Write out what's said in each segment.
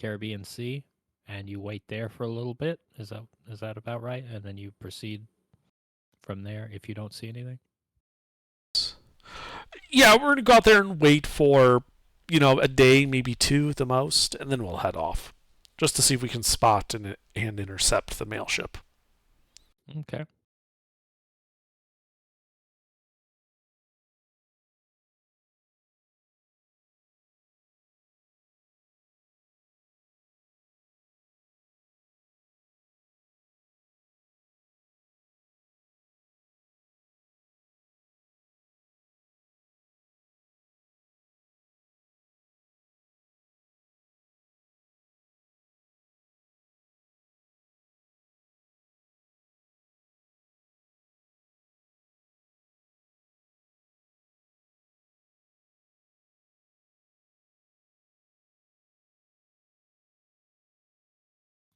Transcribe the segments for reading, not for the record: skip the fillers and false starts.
Caribbean Sea, and you wait there for a little bit. Is that about right? And then you proceed from there if you don't see anything. Yeah, we're gonna go out there and wait for, a day, maybe two at the most, and then we'll head off, just to see if we can spot and intercept the mail ship. Okay.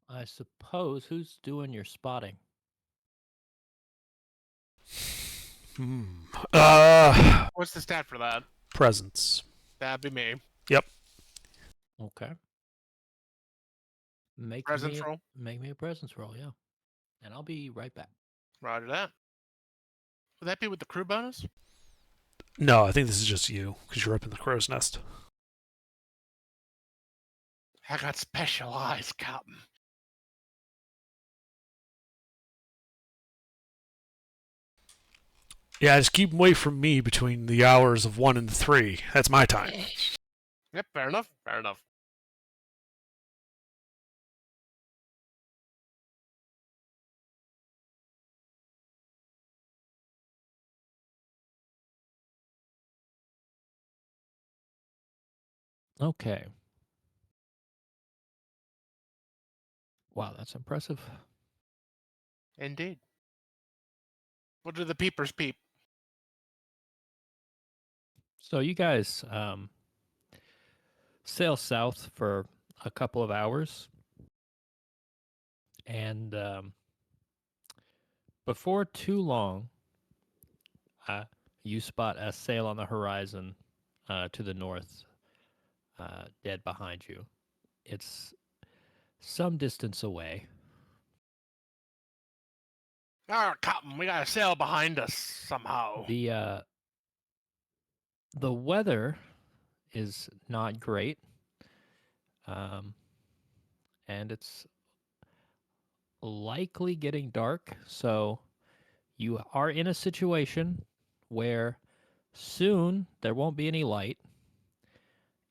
I suppose who's doing your spotting? Hmm. What's the stat for that? Presence. That'd be me. Yep. Okay. Presence roll. Make me a presence roll, yeah. And I'll be right back. Roger that. Would that be with the crew bonus? No, I think this is just you because you're up in the crow's nest. I got special eyes, Captain. Yeah, just keep them away from me between the hours of 1 and 3. That's my time. Yep, fair enough. Fair enough. Okay. Wow, that's impressive. Indeed. What do the peepers peep? So you guys sail south for a couple of hours, and before too long, you spot a sail on the horizon to the north, dead behind you. It's some distance away. Ah, Captain, we got a sail behind us somehow. The weather is not great, um, and it's likely getting dark. So you are in a situation where soon there won't be any light.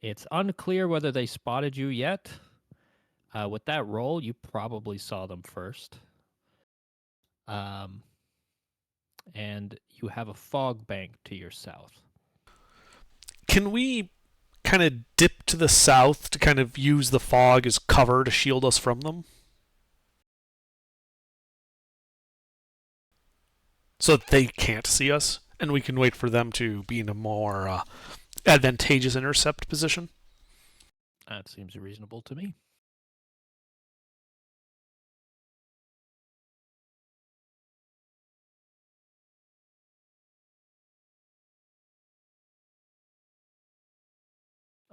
It's unclear whether they spotted you yet. With that roll, you probably saw them first. Um, and you have a fog bank to your south. Can we kind of dip to the south to kind of use the fog as cover to shield us from them? So that they can't see us, and we can wait for them to be in a more advantageous intercept position? That seems reasonable to me.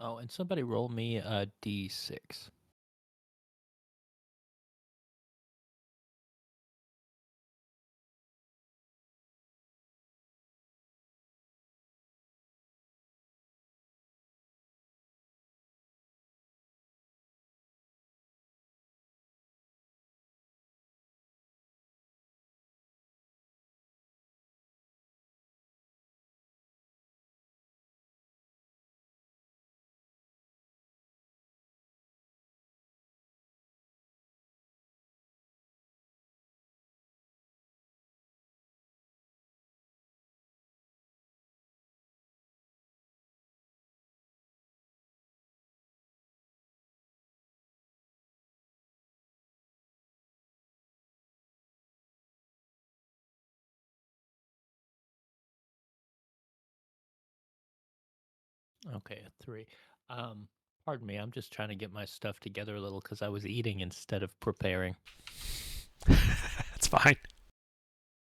Oh, and somebody roll me a d6. Okay, a 3. Um, Pardon me, I'm just trying to get my stuff together a little because I was eating instead of preparing. It's fine.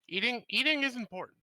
Eating is important.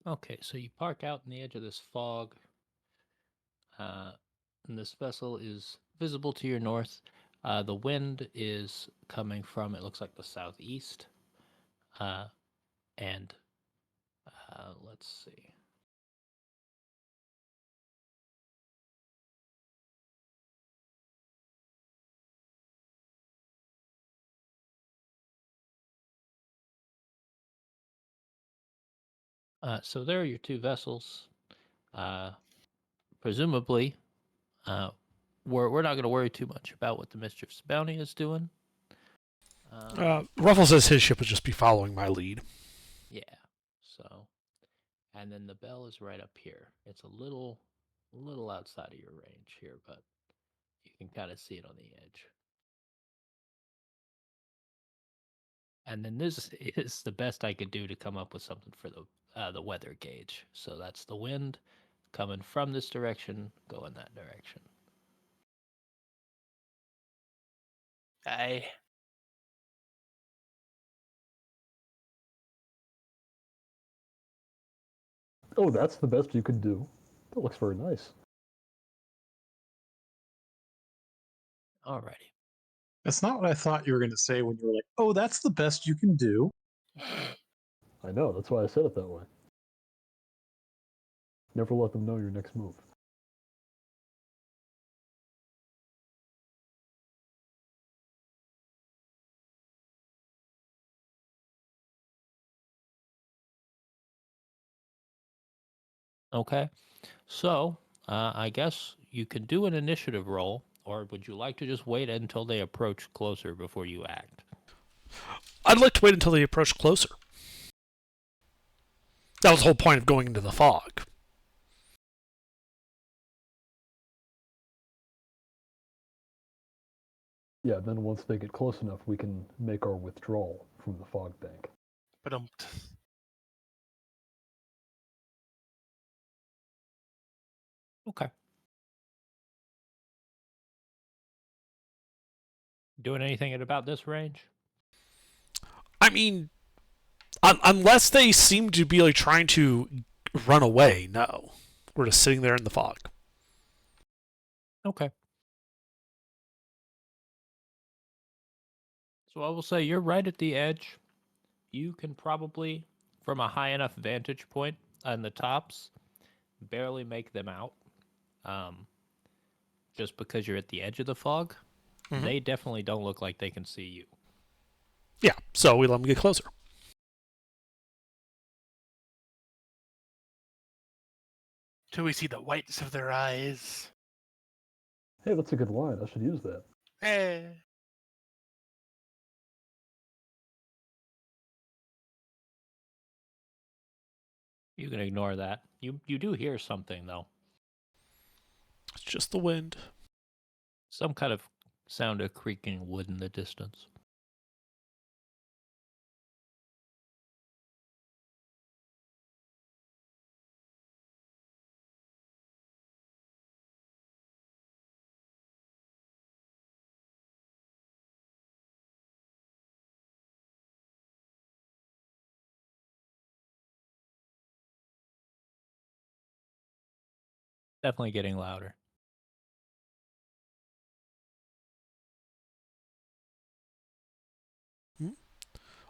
Okay, so you park out in the edge of this fog. And this vessel is visible to your north. The wind is coming from, it looks like, the southeast. Uh, and let's see. So there are your two vessels. Presumably, uh, we're not going to worry too much about what the Mischief's Bounty is doing. Ruffle says his ship would just be following my lead. Yeah. So, and then the bell is right up here. It's a little outside of your range here, but you can kind of see it on the edge. And then this is the best I could do to come up with something for the weather gauge. So that's the wind coming from this direction, going that direction. Aye. Oh, that's the best you could do. That looks very nice. Alrighty. That's not what I thought you were going to say when you were like, "Oh, that's the best you can do." I know, that's why I said it that way. Never let them know your next move. Okay. So I guess you can do an initiative roll, or would you like to just wait until they approach closer before you act? I'd like to wait until they approach closer. That was the whole point of going into the fog. Yeah, then once they get close enough, we can make our withdrawal from the fog bank. But Okay. Doing anything about this range? I mean, unless they seem to be like trying to run away, no. We're just sitting there in the fog. Okay. So I will say you're right at the edge. You can probably, from a high enough vantage point on the tops, barely make them out. Just because you're at the edge of the fog, they definitely don't look like they can see you. Yeah, so we let them get closer. till we see the whites of their eyes. Hey, that's a good line. I should use that. Eh. You can ignore that. You do hear something though. It's just the wind. Some kind of sound of creaking wood in the distance. Definitely getting louder.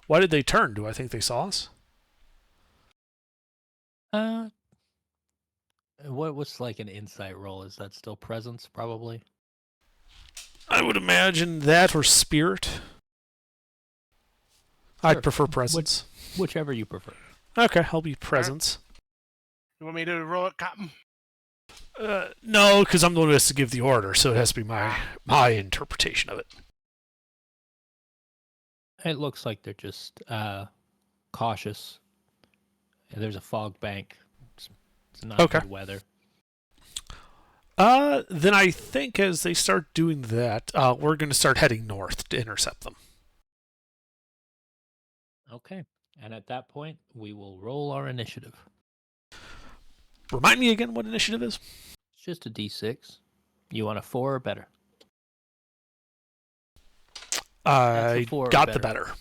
Why did they turn? Do I think they saw us? What's like an insight roll? Is that still presence? Probably. I would imagine that or spirit. Sure. I'd prefer presence. Whichever you prefer. Okay, I'll be presence. You want me to roll it, Captain? No, because I'm the one who has to give the order, so it has to be my interpretation of it. It looks like they're just cautious. And there's a fog bank. It's not Okay. good weather. Then I think as they start doing that, we're going to start heading north to intercept them. Okay. And at that point, we will roll our initiative. Remind me again what initiative is? It's just a d6. You want a 4 or better? I a 4 or got the better.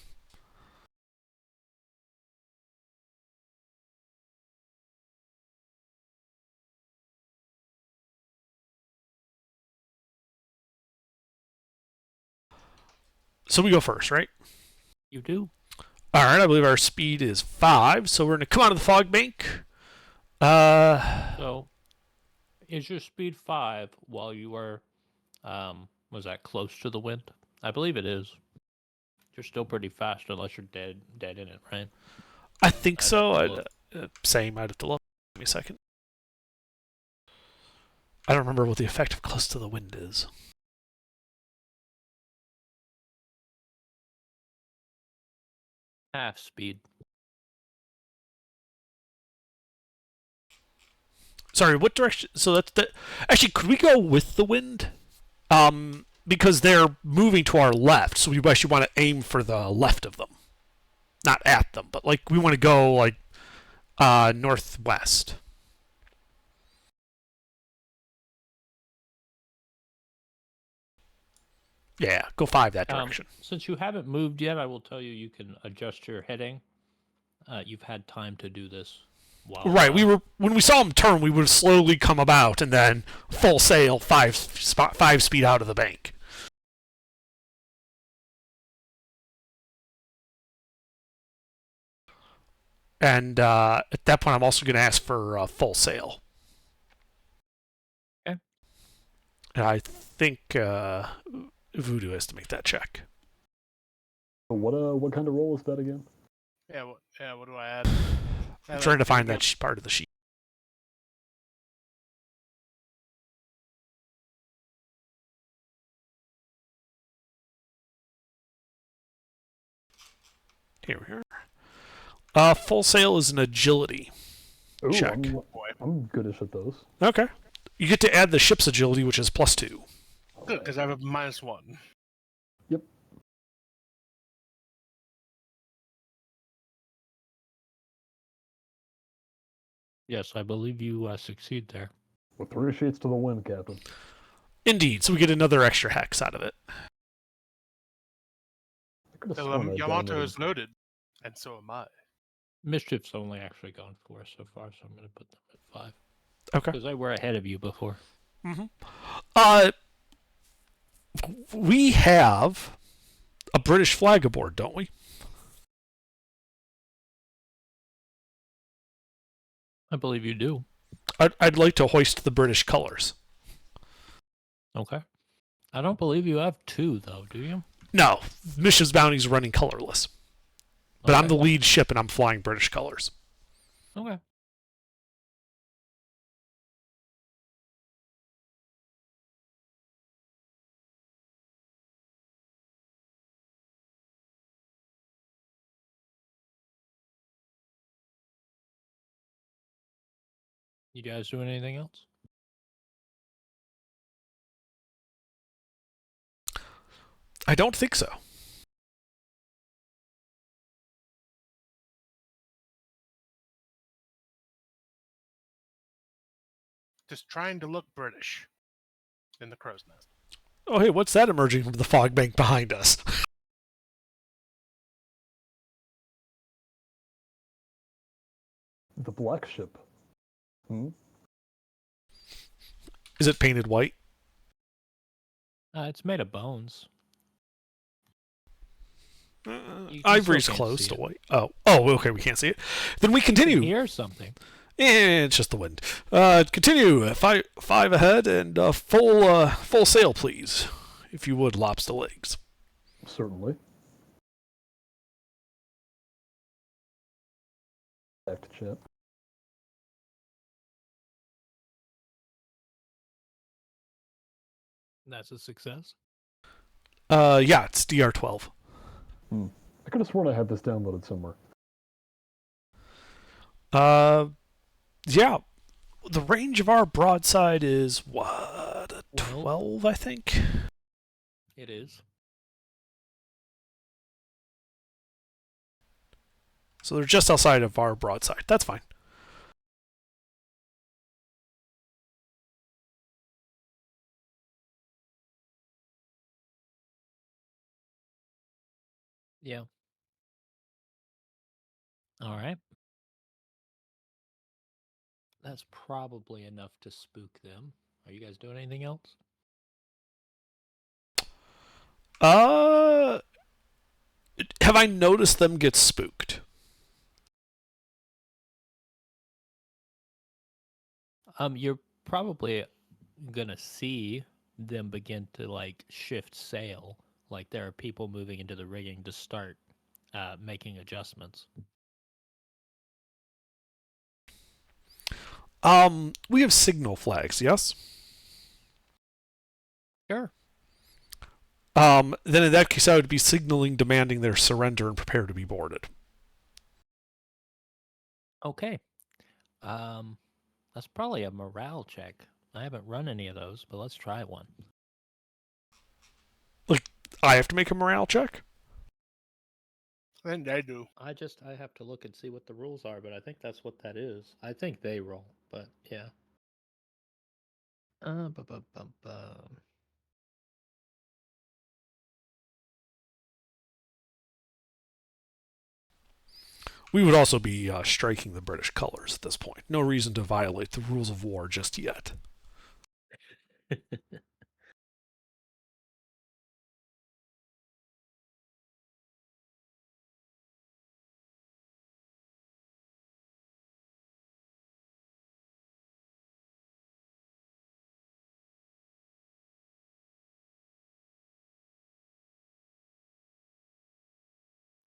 So we go first, right? You do. All right. I believe our speed is 5, so we're gonna come out of the fog bank. So, is your speed 5 while you are, was that close to the wind? I believe it is. You're still pretty fast unless you're dead in it, right? I think I'd so. have to look. Same. I'd have to look. Give me a second. I don't remember what the effect of close to the wind is. Half speed. Sorry, what direction? So that's the. Actually, could we go with the wind? Because they're moving to our left, so we actually want to aim for the left of them, not at them, but like we want to go like northwest. Yeah, go 5 that direction. Since you haven't moved yet, I will tell you you can adjust your heading. You've had time to do this. While, Right, we were when we saw them turn, we would slowly come about and then full sail 5 speed out of the bank. And at that point, I'm also going to ask for full sail. Okay. And I think Voodoo has to make that check. What kind of roll is that again? Yeah. What do I add? I'm trying to find that part of the sheet. Here we are. Full sail is an agility Ooh, check. I'm goodish at those. Okay. You get to add the ship's agility, which is +2. Good, because I have a -1. Yep. Yes, I believe you succeed there. With 3 sheets to the wind, Captain. Indeed, so we get another extra hex out of it. I could have So, sworn I Yamato downloaded- is loaded, and so am I. Mischief's only actually gone 4 so far, so I'm going to put them at 5. Okay. Because they were ahead of you before. We have a British flag aboard, don't we? I believe you do. I'd like to hoist the British colors. Okay. I don't believe you have 2, though, do you? No, Mission's Bounty's running colorless. But I'm the lead ship and I'm flying British colors. Okay. You guys doing anything else? I don't think so. Just trying to look British in the crow's nest. Oh, hey, what's that emerging from the fog bank behind us? The black ship. Is it painted white? It's made of bones. You can Ivory's still can't close see to it. white. Oh, okay, we can't see it. Then we You can continue. hear something. It's just the wind. Continue. 5 ahead and full sail, please. If you would, lobster legs. Certainly. Back to chat. That's a success. Yeah, it's DR12. I could have sworn I had this downloaded somewhere. Yeah. The range of our broadside is what? A 12, I think. It is. So they're just outside of our broadside. That's fine. Yeah. All right. That's probably enough to spook them. Are you guys doing anything else? have I noticed them get spooked? You're probably gonna see them begin to like shift sail. Like there are people moving into the rigging to start making adjustments. We have signal flags, yes? Sure. Then in that case, I would be signaling, demanding their surrender and prepare to be boarded. Okay. That's probably a morale check. I haven't run any of those, but let's try one. I have to make a morale check? Then they do. I have to look and see what the rules are, but I think that's what that is. I think they roll, but yeah. Bum. We would also be striking the British colors at this point. No reason to violate the rules of war just yet.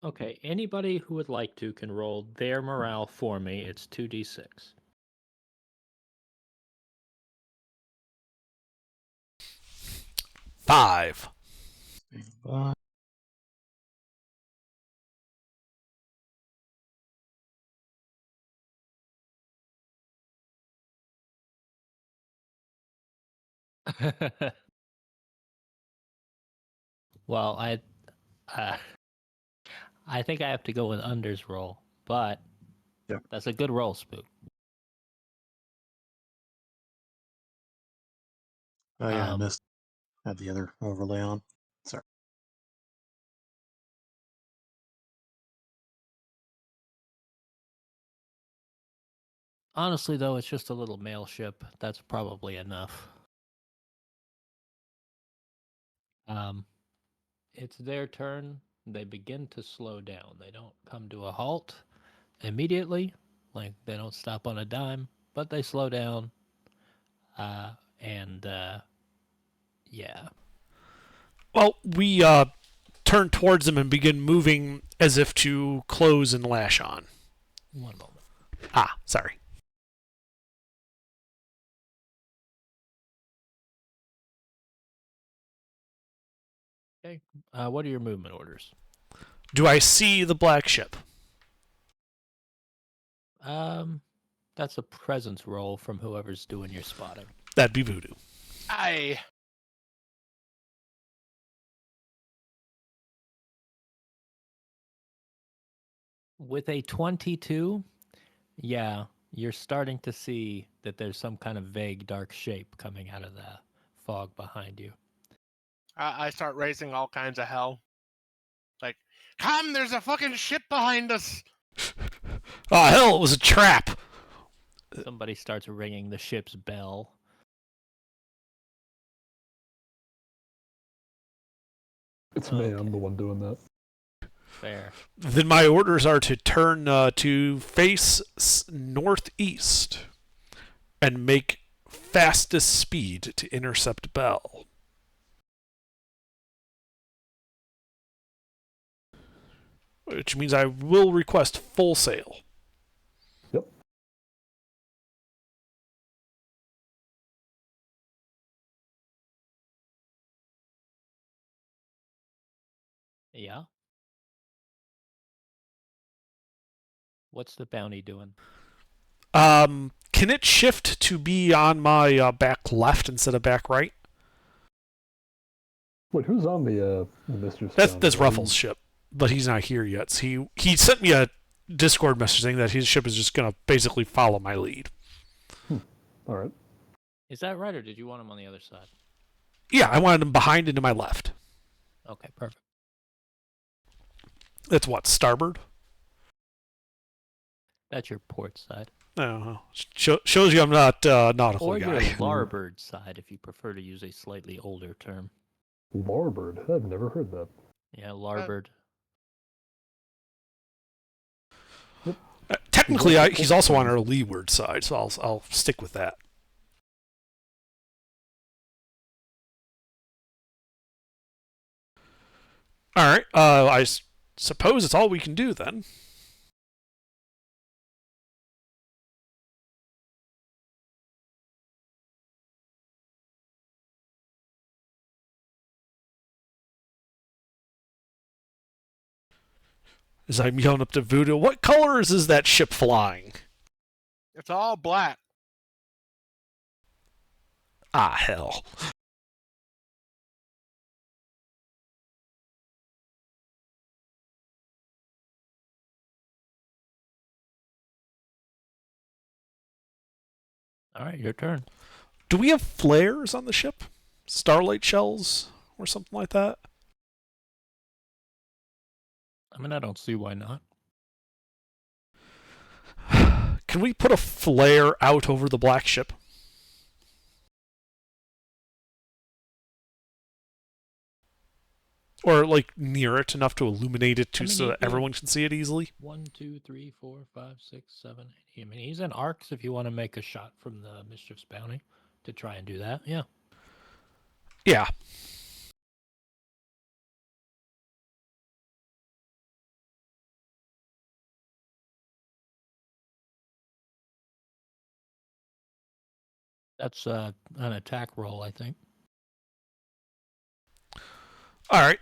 Okay, anybody who would like to can roll their morale for me. It's 2d6. Five. Well, I think I have to go with Under's roll, but Yeah. that's a good roll, Spook. Oh yeah, I Um, missed. Had the other overlay on. Sorry. Honestly, though, it's just a little mail ship. That's probably enough. Um, it's their turn. They begin to slow down. They don't come to a halt immediately. Like, they don't stop on a dime, but they slow down. And, yeah. Well, we turn towards them and begin moving as if to close and lash on. One moment. Ah, sorry. Okay. What are your movement orders? Do I see the black ship? That's a presence roll from whoever's doing your spotting. That'd be voodoo. I With a 22, yeah, you're starting to see that there's some kind of vague dark shape coming out of the fog behind you. I start raising all kinds of hell. Like, come, there's a fucking ship behind us. Ah, hell, it was a trap. Somebody starts ringing the ship's bell. It's me. Okay. I'm the one doing that. Fair. Then my orders are to turn to face northeast and make fastest speed to intercept Bell. Which means I will request full sail. Yep. Yeah. What's the bounty doing? Can it shift to be on my back left instead of back right? Wait, who's on the Mistress? That's Ruffles' ship, but he's not here yet. So he sent me a Discord message saying that his ship is just gonna basically follow my lead. All right. Is that right, or did you want him on the other side? Yeah, I wanted him behind and to my left. Okay, perfect. That's what, starboard? That's your port side. Oh, shows you I'm not nautical Or guy. your larboard side, if you prefer to use a slightly older term. Larboard. I've never heard that. Yeah, larboard. technically, he's also on our leeward side, so I'll stick with that. All right. I suppose it's all we can do then. As I'm yelling up to Voodoo, what colors is that ship flying? It's all black. Ah, hell. All right, your turn. Do we have flares on the ship? Starlight shells or something like that? I mean, I don't see why not. Can we put a flare out over the black ship? Or, like, near it enough to illuminate it so that everyone can see it easily? 1, 2, 3, 4, 5, 6, 7, 8. I mean, he's in arcs if you want to make a shot from the Mischief's Bounty to try and do that. Yeah. Yeah. That's an attack roll, I think. All right.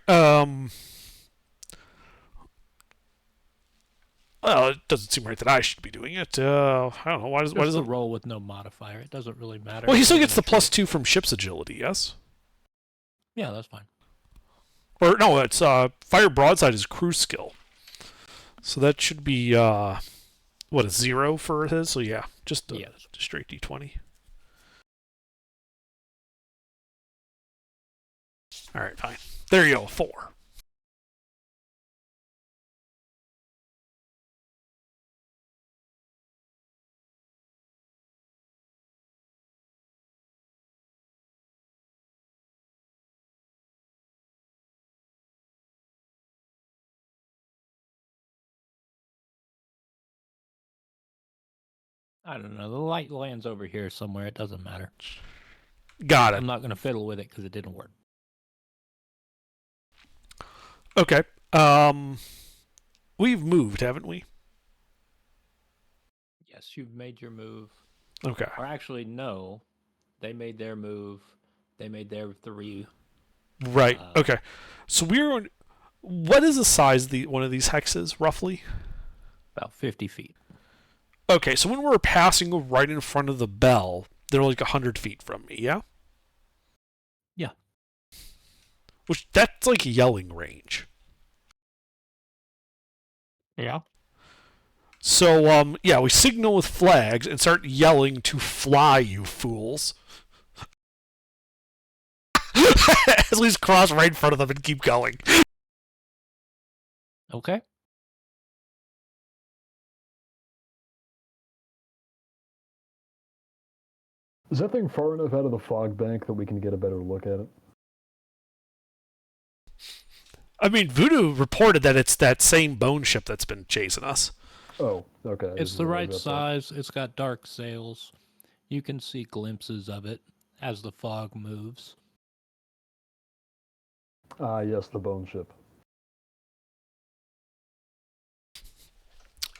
Well, it doesn't seem right that I should be doing it. I don't know. Why does Just it a roll with no modifier. It doesn't really matter. Well, he still gets the +2 from ship's agility, yes? Yeah, that's fine. Or no, it's fire broadside is cruise skill. So that should be what, a 0 for his? So yeah, just a straight D20. All right, fine. There you go, 4. I don't know. The light lands over here somewhere. It doesn't matter. Got it. I'm not going to fiddle with it because it didn't work. Okay. We've moved, haven't we? Yes, you've made your move. Okay. Or actually, no. They made their move. They made their 3. Right. Okay. So we're on. What is the size of one of these hexes, roughly? About 50 feet. Okay, so when we're passing right in front of the bell, they're like 100 feet from me, yeah? Yeah. Which, that's like yelling range. Yeah. So, yeah, we signal with flags and start yelling to fly, you fools. At least cross right in front of them and keep going. Okay. Is that thing far enough out of the fog bank that we can get a better look at it? I mean, Voodoo reported that it's that same bone ship that's been chasing us. Oh, okay. It's the right size. It's got dark sails. You can see glimpses of it as the fog moves. Ah, yes, the bone ship.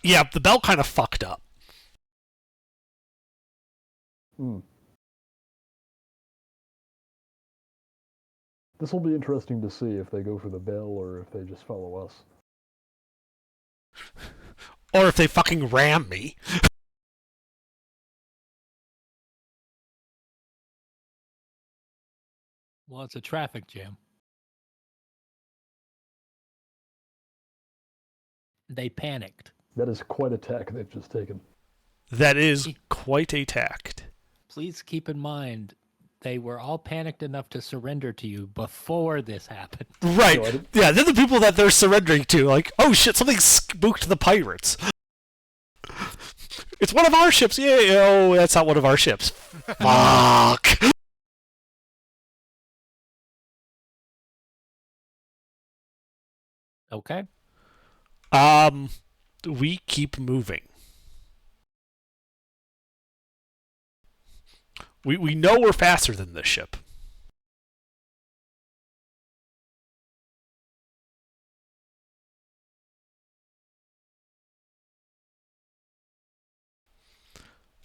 Yeah, the bell kind of fucked up. Hmm. This will be interesting to see if they go for the bell or if they just follow us. Or if they fucking ram me. Well, it's a traffic jam. They panicked. That is quite a tack they've just taken. That is quite a tact. Please keep in mind, they were all panicked enough to surrender to you before this happened. Right. No, yeah, they're the people that they're surrendering to. Like, oh shit, something spooked the pirates. It's one of our ships. Yeah, oh, that's not one of our ships. Fuck. Okay. We keep moving. We know we're faster than this ship.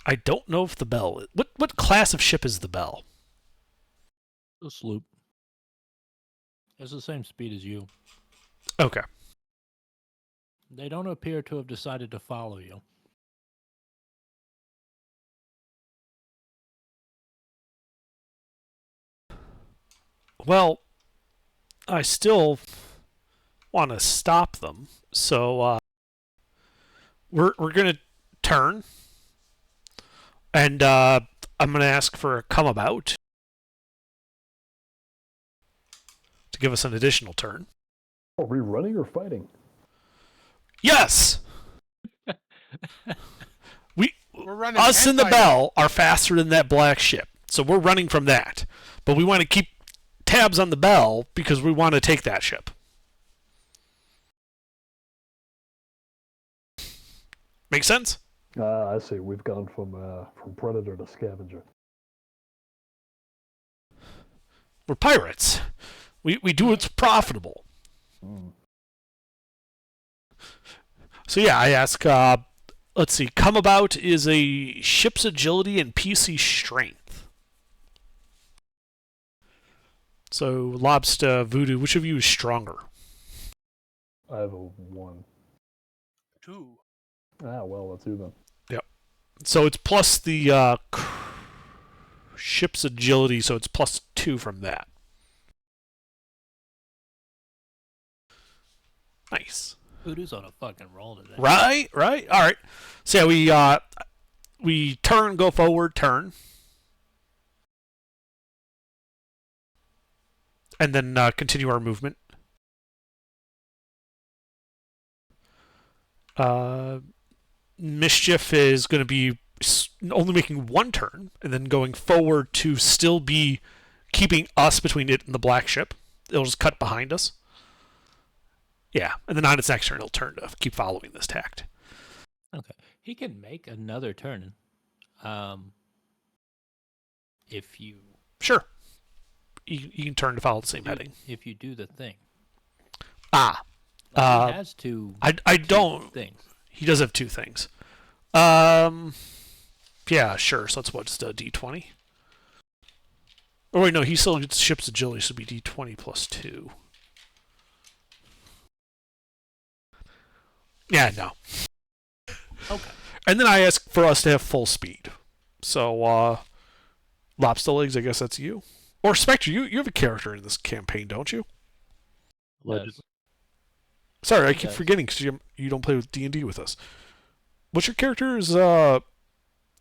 I don't know if the Bell. What class of ship is the Bell? The sloop. It's the same speed as you. Okay. They don't appear to have decided to follow you. Well, I still want to stop them, so we're gonna turn, and I'm gonna ask for a come about to give us an additional turn. Are we running or fighting? Yes, We're running. us and and the fighting. Bell are faster than that black ship, so we're running from that. But we want to keep tabs on the Bell because we want to take that ship. Make sense? I see. We've gone from predator to scavenger. We're pirates. We do what's profitable. Mm. So yeah, I ask. Let's see. Come about is a ship's agility and PC strength. So Lobster, Voodoo, which of you is stronger? I have a 1. 2. Ah, well, let's do then. So it's plus the ship's agility, so it's plus 2 from that. Nice. Voodoo's on a fucking roll today. Right. All right. So yeah, we turn, go forward, turn, and then continue our movement. Mischief is going to be only making 1 turn, and then going forward to still be keeping us between it and the black ship. It'll just cut behind us. Yeah, and then on its next turn, it'll turn to keep following this tact. Okay. He can make another turn. If you Sure. You can turn to follow the same heading. if you do the thing. Ah. Like, he has two I don't. things. He does have 2 things. Yeah, sure. So that's what, just a D20? Oh, wait, no, he still gets ship's agility, so it'd be D20 plus 2. Yeah, no. Okay. And then I ask for us to have full speed. So, Lobster Legs, I guess that's you. Or Spectre, you have a character in this campaign, don't you? Yes. Sorry, I He keep does. forgetting because you don't play with D&D with us. What's your character's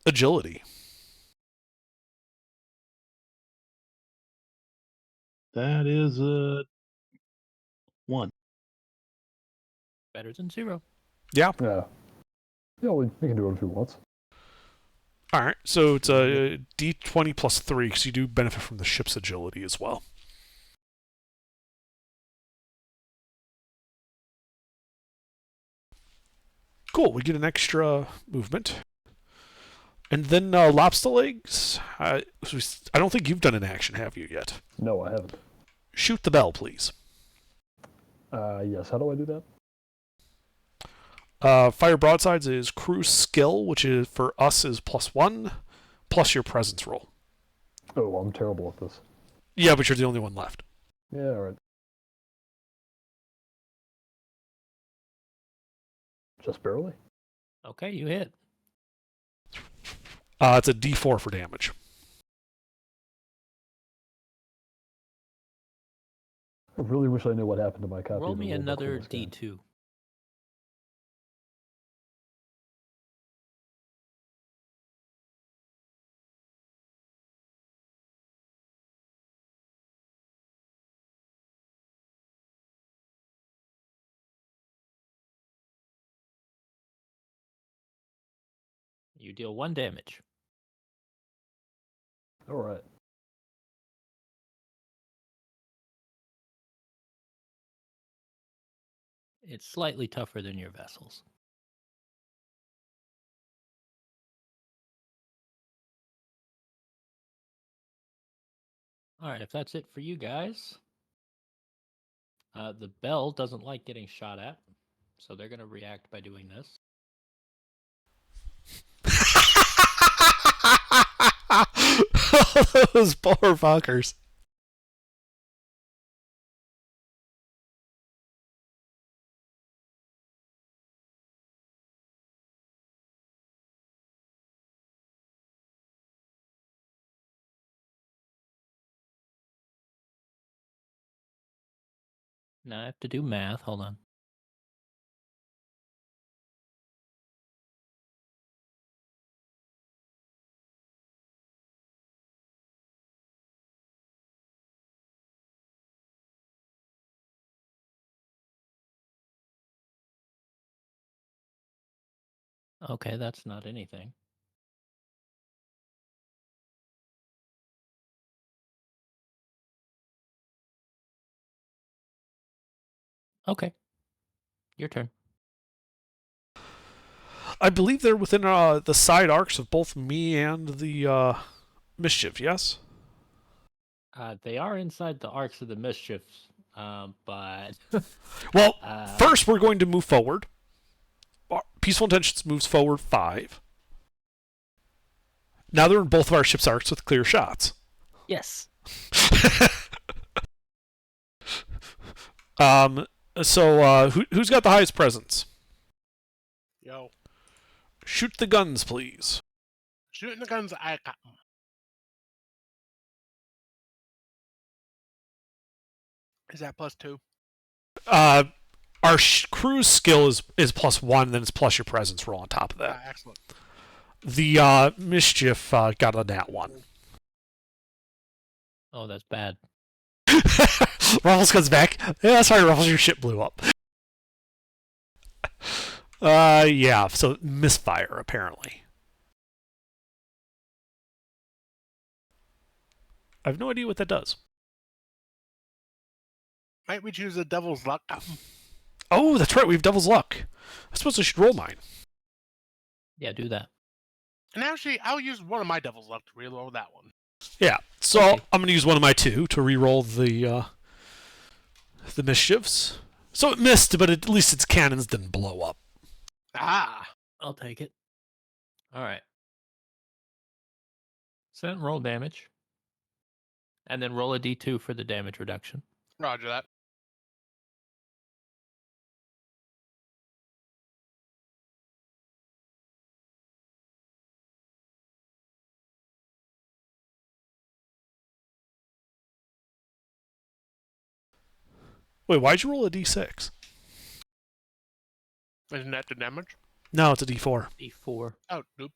agility? That is a 1. Better than 0. Yeah. Yeah. Yeah, we can do it if he wants. All right, so it's a D20 plus 3 because you do benefit from the ship's agility as well. Cool, we get an extra movement. And then Lobster Legs, I don't think you've done an action, have you, yet? No, I haven't. Shoot the bell, please. Yes, how do I do that? Fire broadsides is crew skill, which is for us is +1, plus your presence roll. Oh, I'm terrible at this. Yeah, but you're the only one left. Yeah, all right. Just barely? Okay, you hit. It's a D4 for damage. I really wish I knew what happened to my copy. Roll of the me rulebook another for this game. D2. You deal 1 damage. All right. It's slightly tougher than your vessels. All right, if that's it for you guys, the bell doesn't like getting shot at, so they're going to react by doing this. Those poor fuckers. Now I have to do math. Hold on. Okay, that's not anything. Okay, your turn. I believe they're within the side arcs of both me and the mischief. Yes. They are inside the arcs of the mischief, but Well, uh, first we're going to move forward. Peaceful Intentions moves forward 5. Now they're in both of our ship's arcs with clear shots. yes. So who's got the highest presence? Yo, Shoot the guns, please. shooting the guns, I got 'em. Is that +2? Our crew's skill is +1, then it's plus your presence roll on top of that. Excellent. The mischief got a nat 1. Oh, that's bad. Ruffles comes back. Yeah, sorry, Ruffles, your ship blew up. Yeah, so misfire, apparently. I have no idea what that does. Might we choose a devil's luck? Oh, that's right, we have Devil's Luck. I suppose I should roll mine. Yeah, do that. And actually, I'll use one of my devil's luck to reload that one. Yeah, so Okay. I'm going to use one of my 2 to re-roll the mischiefs. So it missed, but at least its cannons didn't blow up. Ah! I'll take it. All right. So then roll damage. And then roll a d2 for the damage reduction. Roger that. Wait, why'd you roll a d6? Isn't that the damage? No, it's a d4. d4. Oh, nope.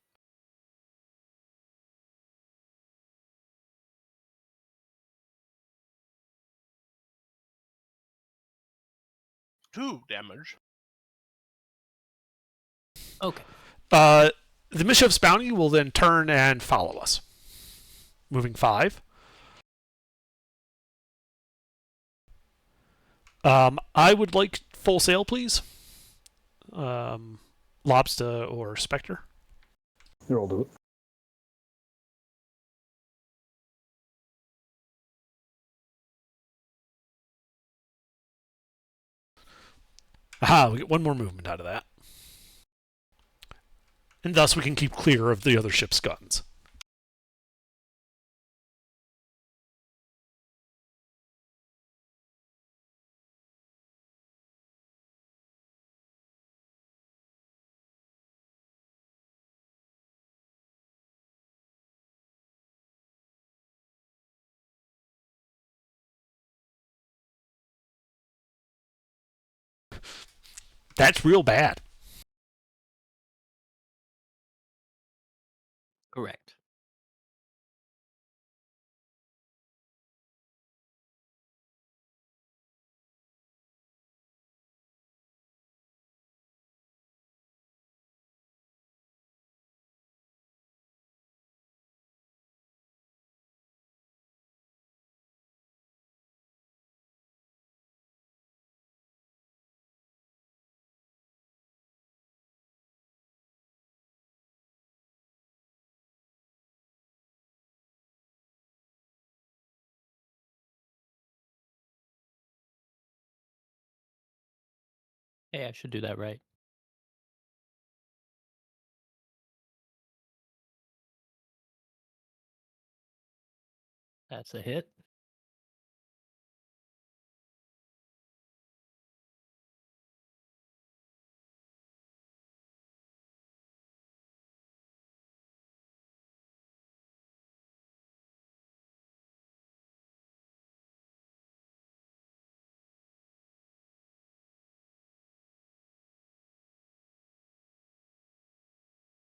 Two damage. Okay. The mischief's bounty will then turn and follow us. Moving 5. I would like full sail, please. Lobster or Spectre. Here, I'll do it. Aha, we get one more movement out of that. And thus we can keep clear of the other ship's guns. That's real bad. Correct. Hey, I should do that right. That's a hit.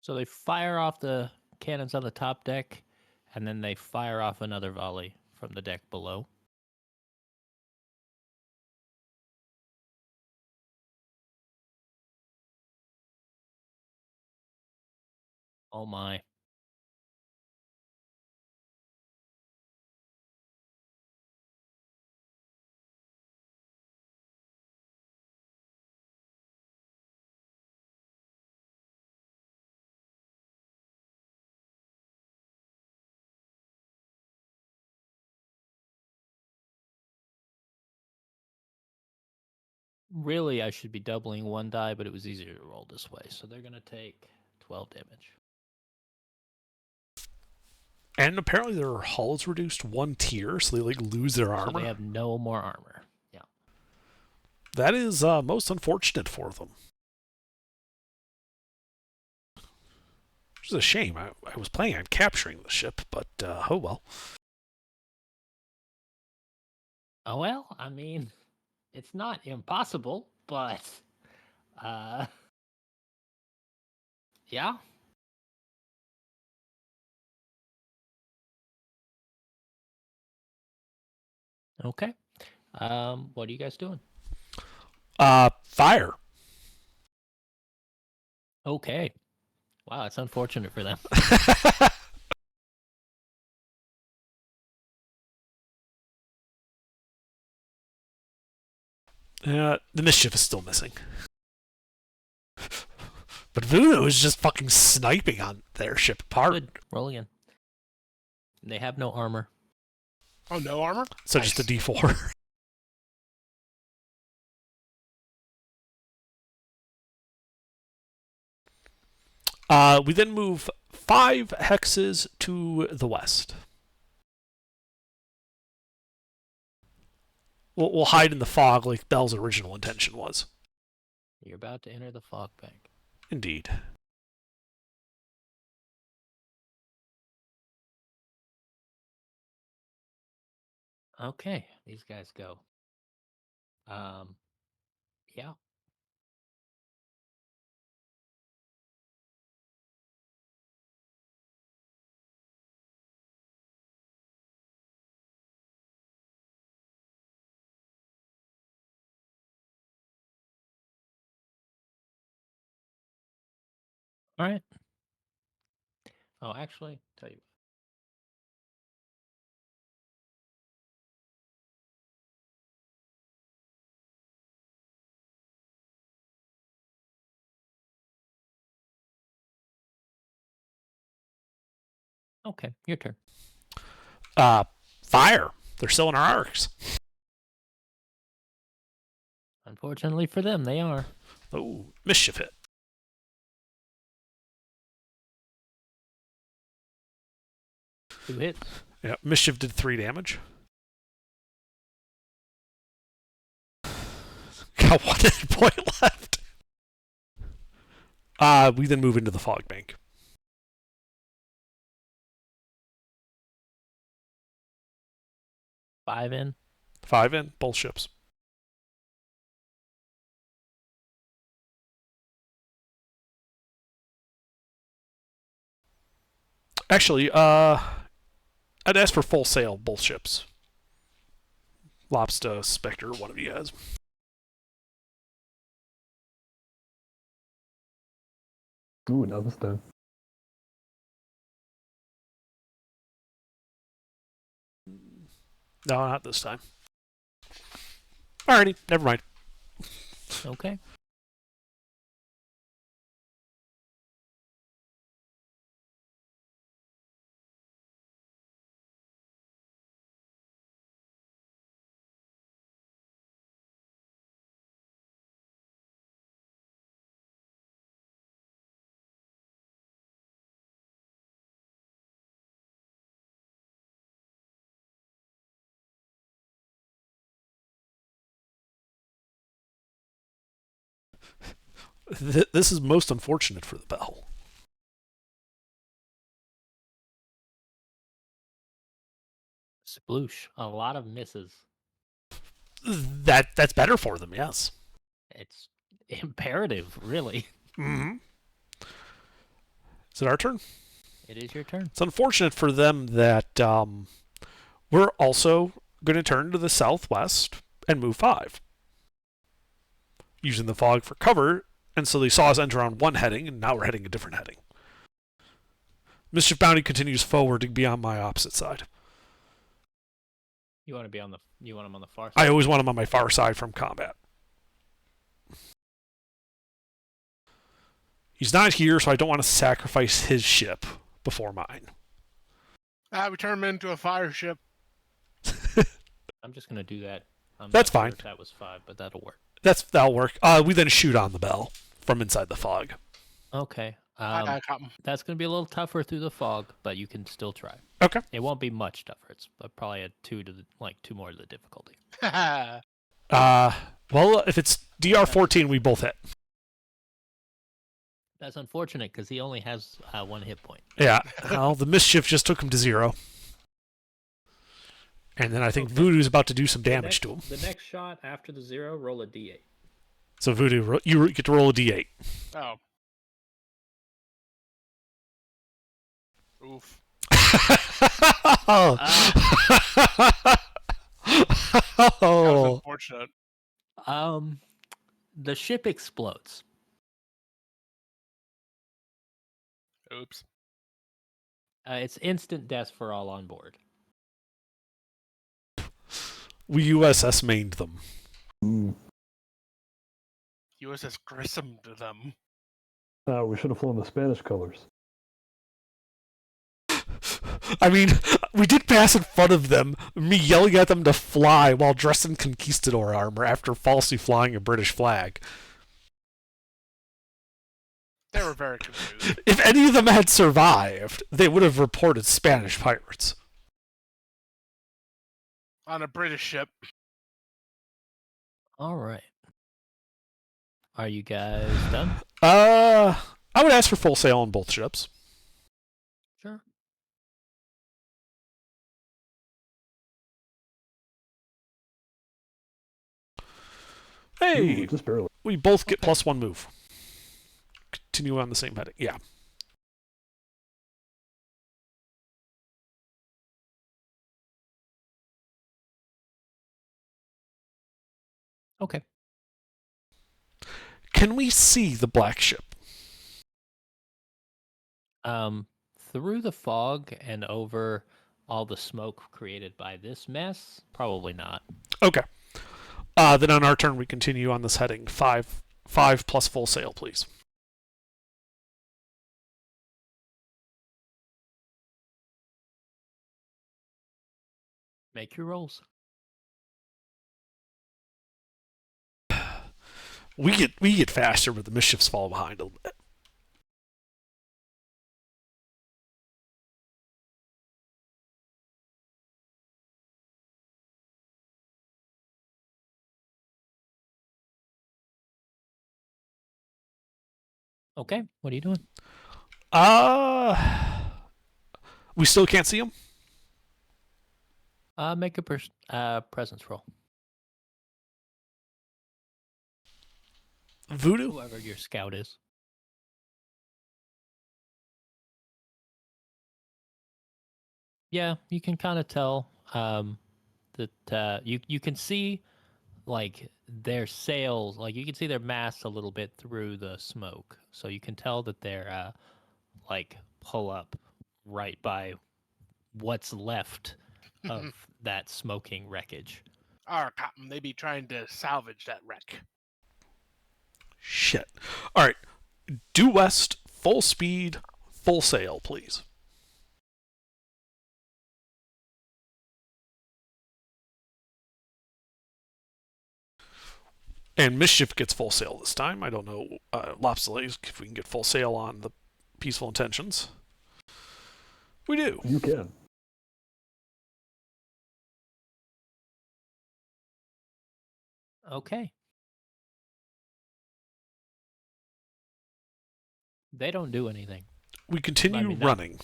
So they fire off the cannons on the top deck, and then they fire off another volley from the deck below. Oh my. Really, I should be doubling one die, but it was easier to roll this way. So they're going to take 12 damage. And apparently their hull is reduced 1 tier, so they like lose their So armor. they have no more armor. Yeah. That is most unfortunate for them. Which is a shame. I was planning on capturing the ship, but oh well. Oh, well, I mean, it's not impossible, but yeah. Okay. What are you guys doing? Fire. Okay. Wow, that's unfortunate for them. The mischief is still missing. But Voodoo is just fucking sniping on their ship apart. Good. Roll again. They have no armor. Oh, no armor? So Nice. just a D4. We then move 5 hexes to the west. We'll hide in the fog like Bell's original intention was. You're about to enter the fog bank. Indeed. Okay, these guys go. Yeah. All right. Oh, actually, tell you. Okay, your turn. Fire. They're still in our arcs. Unfortunately for them, they are. Oh, mischief hit. Two hits. Yeah, mischief did 3 damage. Got 1 hit point left. We then move into the fog bank. 5 in. 5 in, both ships. Actually, I'd ask for full sail, both ships. Lobster, Spectre, one of you guys. Ooh, not this time. No, not this time. Alrighty, never mind. Okay. This is most unfortunate for the Bell. Sploosh. A lot of misses. That's better for them, yes. It's imperative, really. Mm-hmm. Is it our turn? It is your turn. It's unfortunate for them that we're also going to turn to the southwest and move 5. Using the fog for cover, and so they saw us enter on one heading, and now we're heading a different heading. Mischief Bounty continues forward to be on my opposite side. You want to be on the. You want him on the far side. I always want him on my far side from combat. He's not here, so I don't want to sacrifice his ship before mine. We turn him into a fire ship. I'm just gonna do that. That's not sure fine. if that was 5, but that'll work. That'll work. We then shoot on the Bell from inside the fog. Okay. I caught him. That's gonna be a little tougher through the fog, but you can still try. Okay. It won't be much tougher. It's probably a 2 more to the difficulty. Well, if it's DR14, we both hit. That's unfortunate because he only has 1 hit point. Yeah. Well, the mischief just took him to 0. And then I think Okay. Voodoo's about to do some damage to him. The next shot after the 0, roll a d8. So Voodoo, you get to roll a d8. Oh. Oof. Oh. That was unfortunate. The ship explodes. Oops. It's instant death for all on board. We USS mained them. USS Grissom to them. We should have flown the Spanish colors. I mean, we did pass in front of them, me yelling at them to fly while dressed in conquistador armor after falsely flying a British flag. They were very confused. If any of them had survived, they would have reported Spanish pirates. On a British ship. All right. Are you guys done? I would ask for full sail on both ships. Sure. Hey, Ooh, just barely. we both get Okay. +1 move. Continue on the same heading. Yeah. Okay. Can we see the black ship? Through the fog and over all the smoke created by this mess, probably not. Okay. Then on our turn, we continue on this heading. 5 plus full sail, please. Make your rolls. We get faster, but the mischiefs fall behind a little bit. Okay. What are you doing? We still can't see them. Make a presence roll. Voodoo. Whoever your scout is. Yeah, you can kind of tell that you can see like their sails, like you can see their masts a little bit through the smoke, so you can tell that they're like pull up right by what's left of that smoking wreckage. Our Captain, they be trying to salvage that wreck. Shit. All right. Due west, full speed, full sail, please. And Mischief gets full sail this time. I don't know, Lopsdelays, if we can get full sail on the Peaceful Intentions. We do. You can. Okay. They don't do anything. We continue not- running.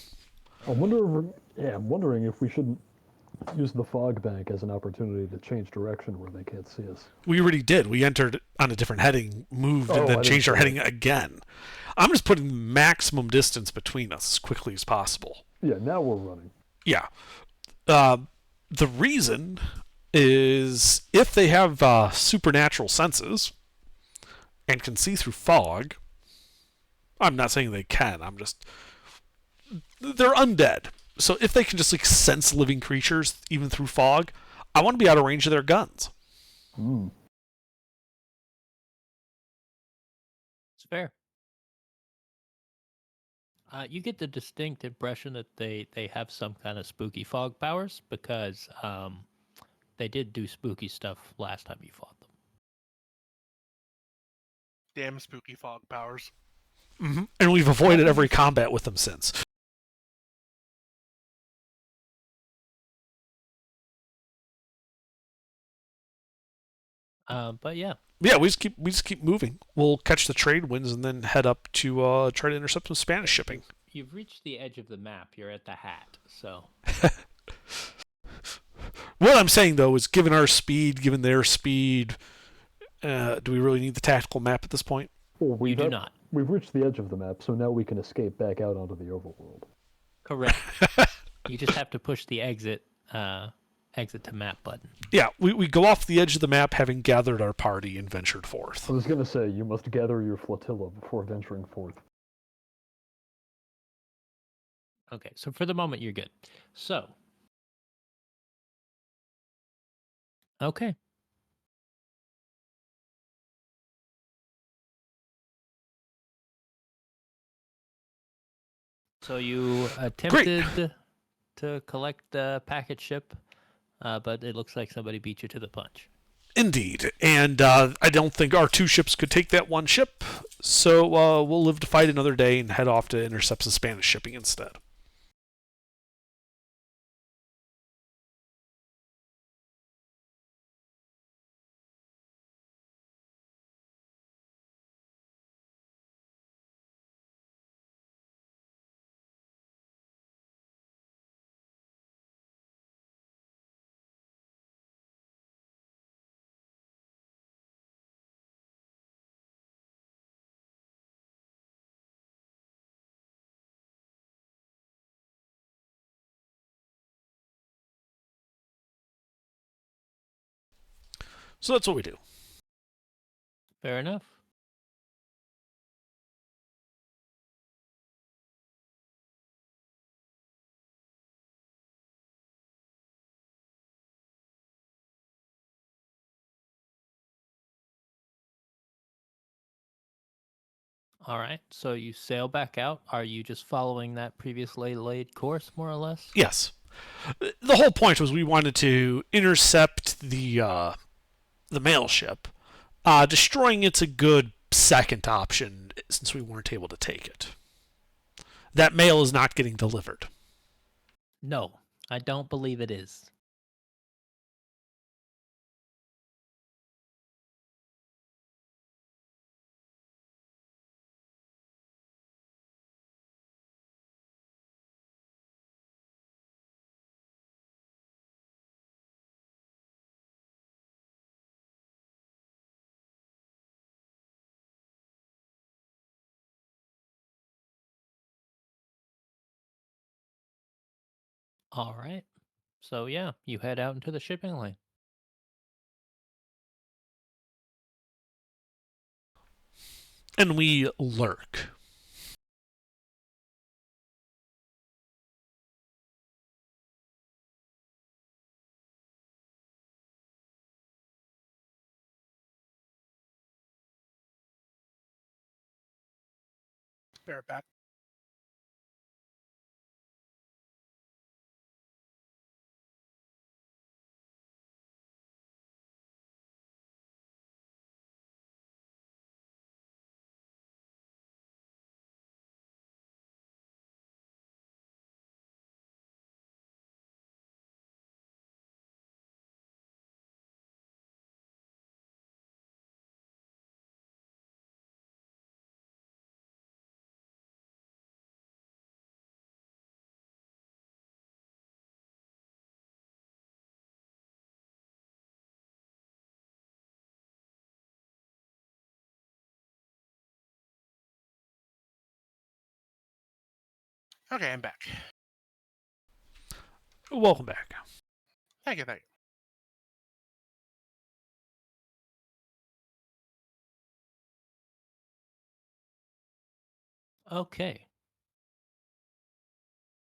I'm wondering if we shouldn't use the fog bank as an opportunity to change direction where they can't see us. We already did. We entered on a different heading, moved, Oh, and I then didn't changed our see heading that. again. I'm just putting maximum distance between us as quickly as possible. Yeah, now we're running. Yeah. The reason is if they have supernatural senses and can see through fog. I'm not saying they can. They're undead. So if they can just like sense living creatures even through fog, I want to be out of range of their guns. It's fair. You get the distinct impression that they have some kind of spooky fog powers because they did do spooky stuff last time you fought them. Damn spooky fog powers. Mm-hmm. And we've avoided every combat with them since. But yeah, Yeah, we just keep moving. We'll catch the trade winds and then head up to try to intercept some Spanish shipping. you've reached the edge of the map. You're at the hat, so What I'm saying though is, given our speed, given their speed, do we really need the tactical map at this point? Well, you do not. We've reached the edge of the map, so now we can escape back out onto the overworld. Correct. You just have to push the exit to map button. Yeah, we go off the edge of the map having gathered our party and ventured forth. I was going to say, you must gather your flotilla before venturing forth. Okay, so for the moment you're good. So, okay. So you attempted to collect the packet ship, but it looks like somebody beat you to the punch. Indeed, and I don't think our two ships could take that one ship, so we'll live to fight another day and head off to intercept some Spanish shipping instead. So that's what we do. Fair enough. All right, so you sail back out. Are you just following that previously laid course, more or less? Yes. The whole point was we wanted to intercept the mail ship. Destroying it's a good second option since we weren't able to take it. That mail is not getting delivered. No, I don't believe it is. All right. So yeah, you head out into the shipping lane. And we lurk. Bear back. Okay, I'm back. Welcome back. Thank you, thank you. Okay.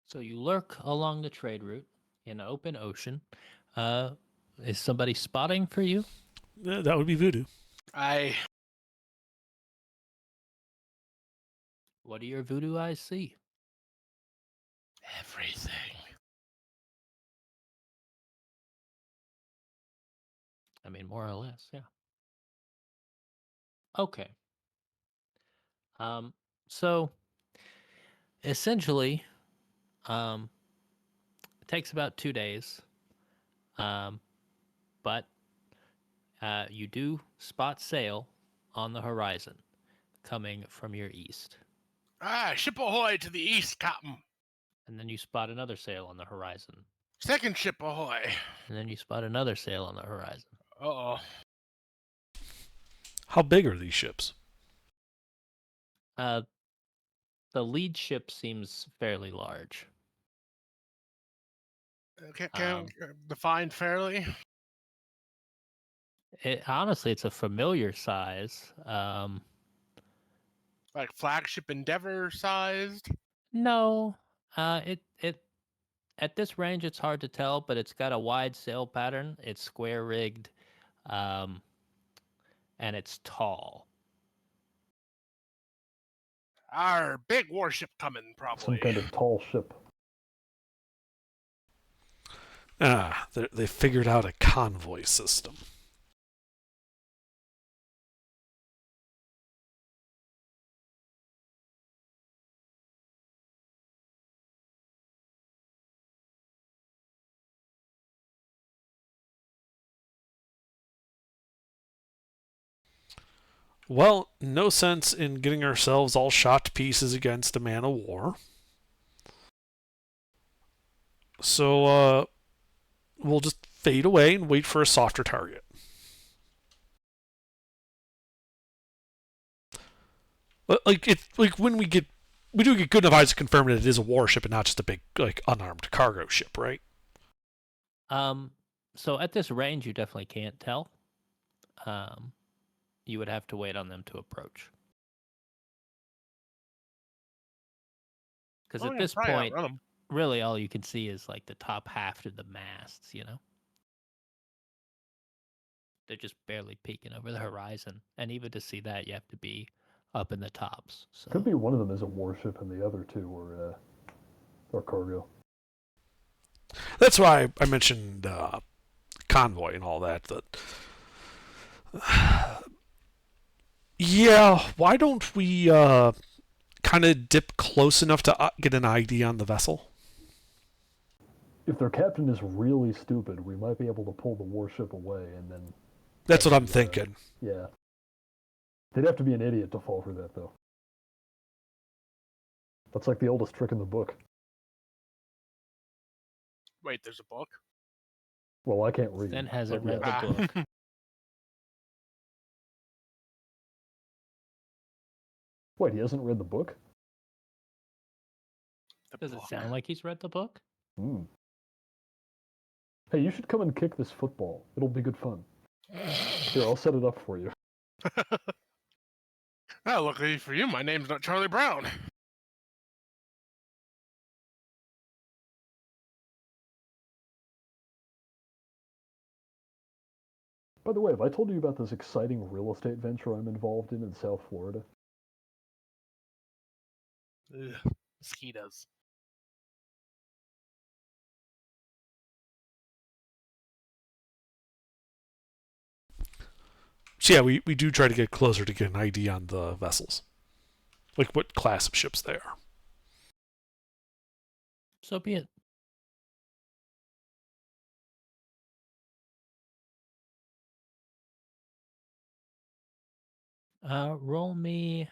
So you lurk along the trade route in open ocean. Is somebody spotting for you? That would be voodoo. What do your voodoo eyes see? Everything. I mean, more or less, yeah. Okay. So essentially, it takes about 2 days. But you do spot sail on the horizon coming from your east. Ship ahoy to the east, Captain. And then you spot another sail on the horizon. Second ship ahoy. And then you spot another sail on the horizon. Uh-oh. How big are these ships? The lead ship seems fairly large. Can define fairly? Honestly, it's a familiar size. Like flagship Endeavor sized? No, it at this range it's hard to tell, but it's got a wide sail pattern. It's square rigged, and it's tall. Our big warship coming, probably. Some kind of tall ship. They figured out a convoy system. Well, no sense in getting ourselves all shot to pieces against a man of war. So, we'll just fade away and wait for a softer target. Like when we do get good enough eyes to confirm that it is a warship and not just a big unarmed cargo ship, right? So at this range, you definitely can't tell. You would have to wait on them to approach. Because at this point, really all you can see is like the top half of the masts, you know? They're just barely peeking over the horizon. And even to see that, you have to be up in the tops. So Could be one of them is a warship and the other two are cargo. That's why I mentioned convoy and all that. Yeah, why don't we kind of dip close enough to get an ID on the vessel? If their captain is really stupid, we might be able to pull the warship away and then... That's what I'm thinking. Yeah. They'd have to be an idiot to fall for that, though. That's like the oldest trick in the book. Wait, there's a book? Well, I can't read. Sten hasn't but read yeah. the book. Wait, he hasn't read the book? Does it sound like he's read the book? Hmm. Hey, you should come and kick this football. It'll be good fun. Here, I'll set it up for you. Well, luckily for you, my name's not Charlie Brown. By the way, have I told you about this exciting real estate venture I'm involved in South Florida? Ugh, mosquitoes. So yeah, we do try to get closer to get an ID on the vessels. Like what class of ships they are. So be it. Roll me.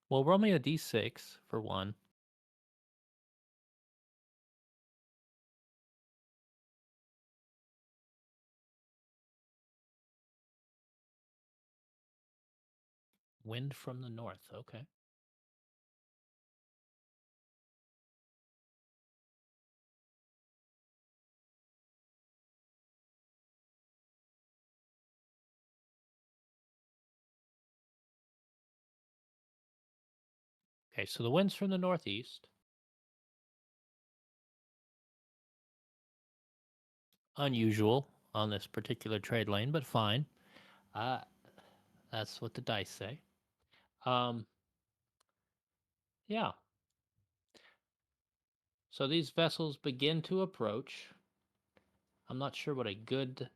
Roll me a d6 for one. Wind from the north. Okay. Okay, so the wind's from the northeast. Unusual on this particular trade lane, but fine. Uh, that's what the dice say. Yeah. So these vessels begin to approach. I'm not sure what a good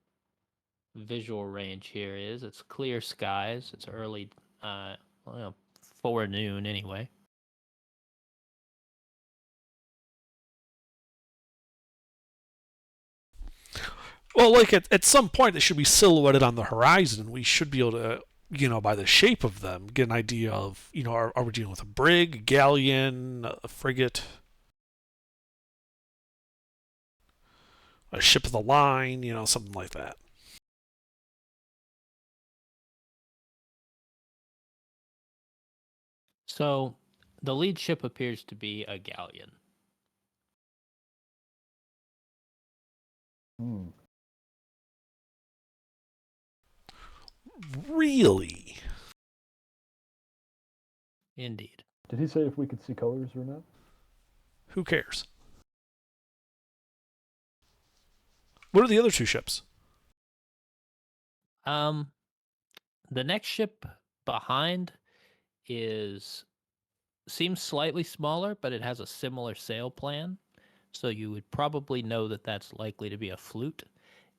visual range here is. It's clear skies. It's early, forenoon anyway. Well, like at some point they should be silhouetted on the horizon. We should be able to, by the shape of them, get an idea of, are we dealing with a brig, a galleon, a frigate, a ship of the line, something like that. So the lead ship appears to be a galleon. Hmm. Really? Indeed. Did he say if we could see colors or not? Who cares? What are the other two ships? The next ship behind seems slightly smaller, but it has a similar sail plan. So you would probably know that that's likely to be a flute.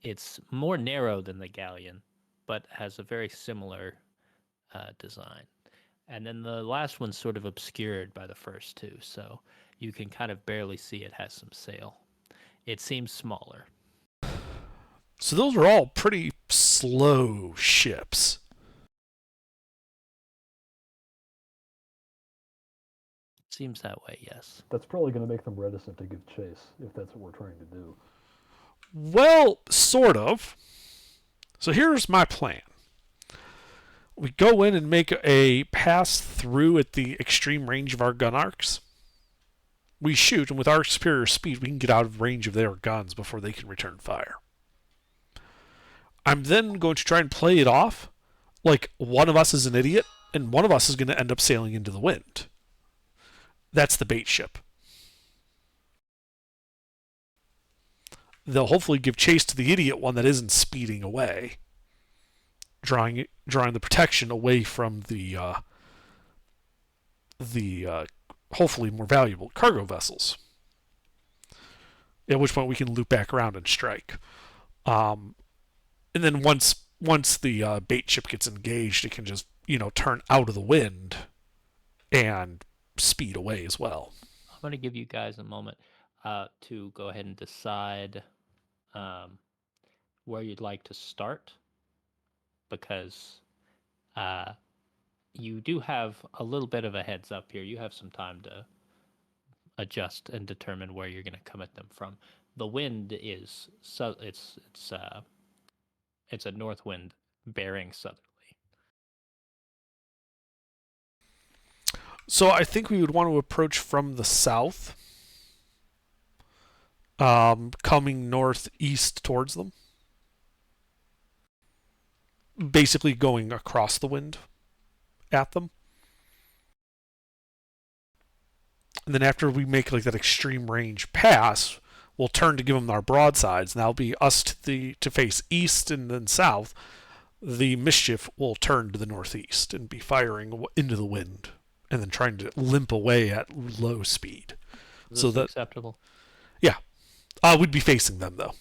It's more narrow than the galleon, but has a very similar design. And then the last one's sort of obscured by the first two, so you can kind of barely see it has some sail. It seems smaller. So those are all pretty slow ships. Seems that way, yes. That's probably going to make them reticent to give chase, if that's what we're trying to do. Well, sort of. So here's my plan. We go in and make a pass through at the extreme range of our gun arcs. We shoot, and with our superior speed, we can get out of range of their guns before they can return fire. I'm then going to try and play it off like one of us is an idiot, and one of us is going to end up sailing into the wind. That's the bait ship. They'll hopefully give chase to the idiot one that isn't speeding away, drawing the protection away from the hopefully more valuable cargo vessels. At which point we can loop back around and strike. And then once the bait ship gets engaged, it can just turn out of the wind and speed away as well. I'm going to give you guys a moment to go ahead and decide where you'd like to start, because you do have a little bit of a heads up here. You have some time to adjust and determine where you're going to come at them from. The wind is it's a north wind bearing southerly. So I think we would want to approach from the south, coming northeast towards them. Basically going across the wind at them. And then after we make like that extreme range pass, we'll turn to give them our broadsides, and that'll be us to face east and then south. The Mischief will turn to the northeast and be firing into the wind, and then trying to limp away at low speed. Is so this that acceptable? we'd be facing them though.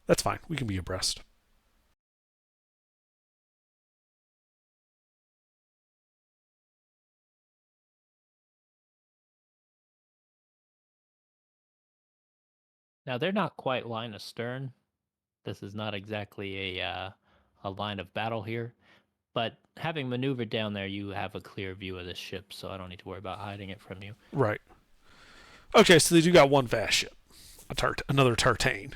That's fine. We can be abreast. Now they're not quite line astern. This is not exactly a line of battle here, but having maneuvered down there, you have a clear view of this ship, so I don't need to worry about hiding it from you. Right. Okay, so they do got one fast ship. Another Tartane.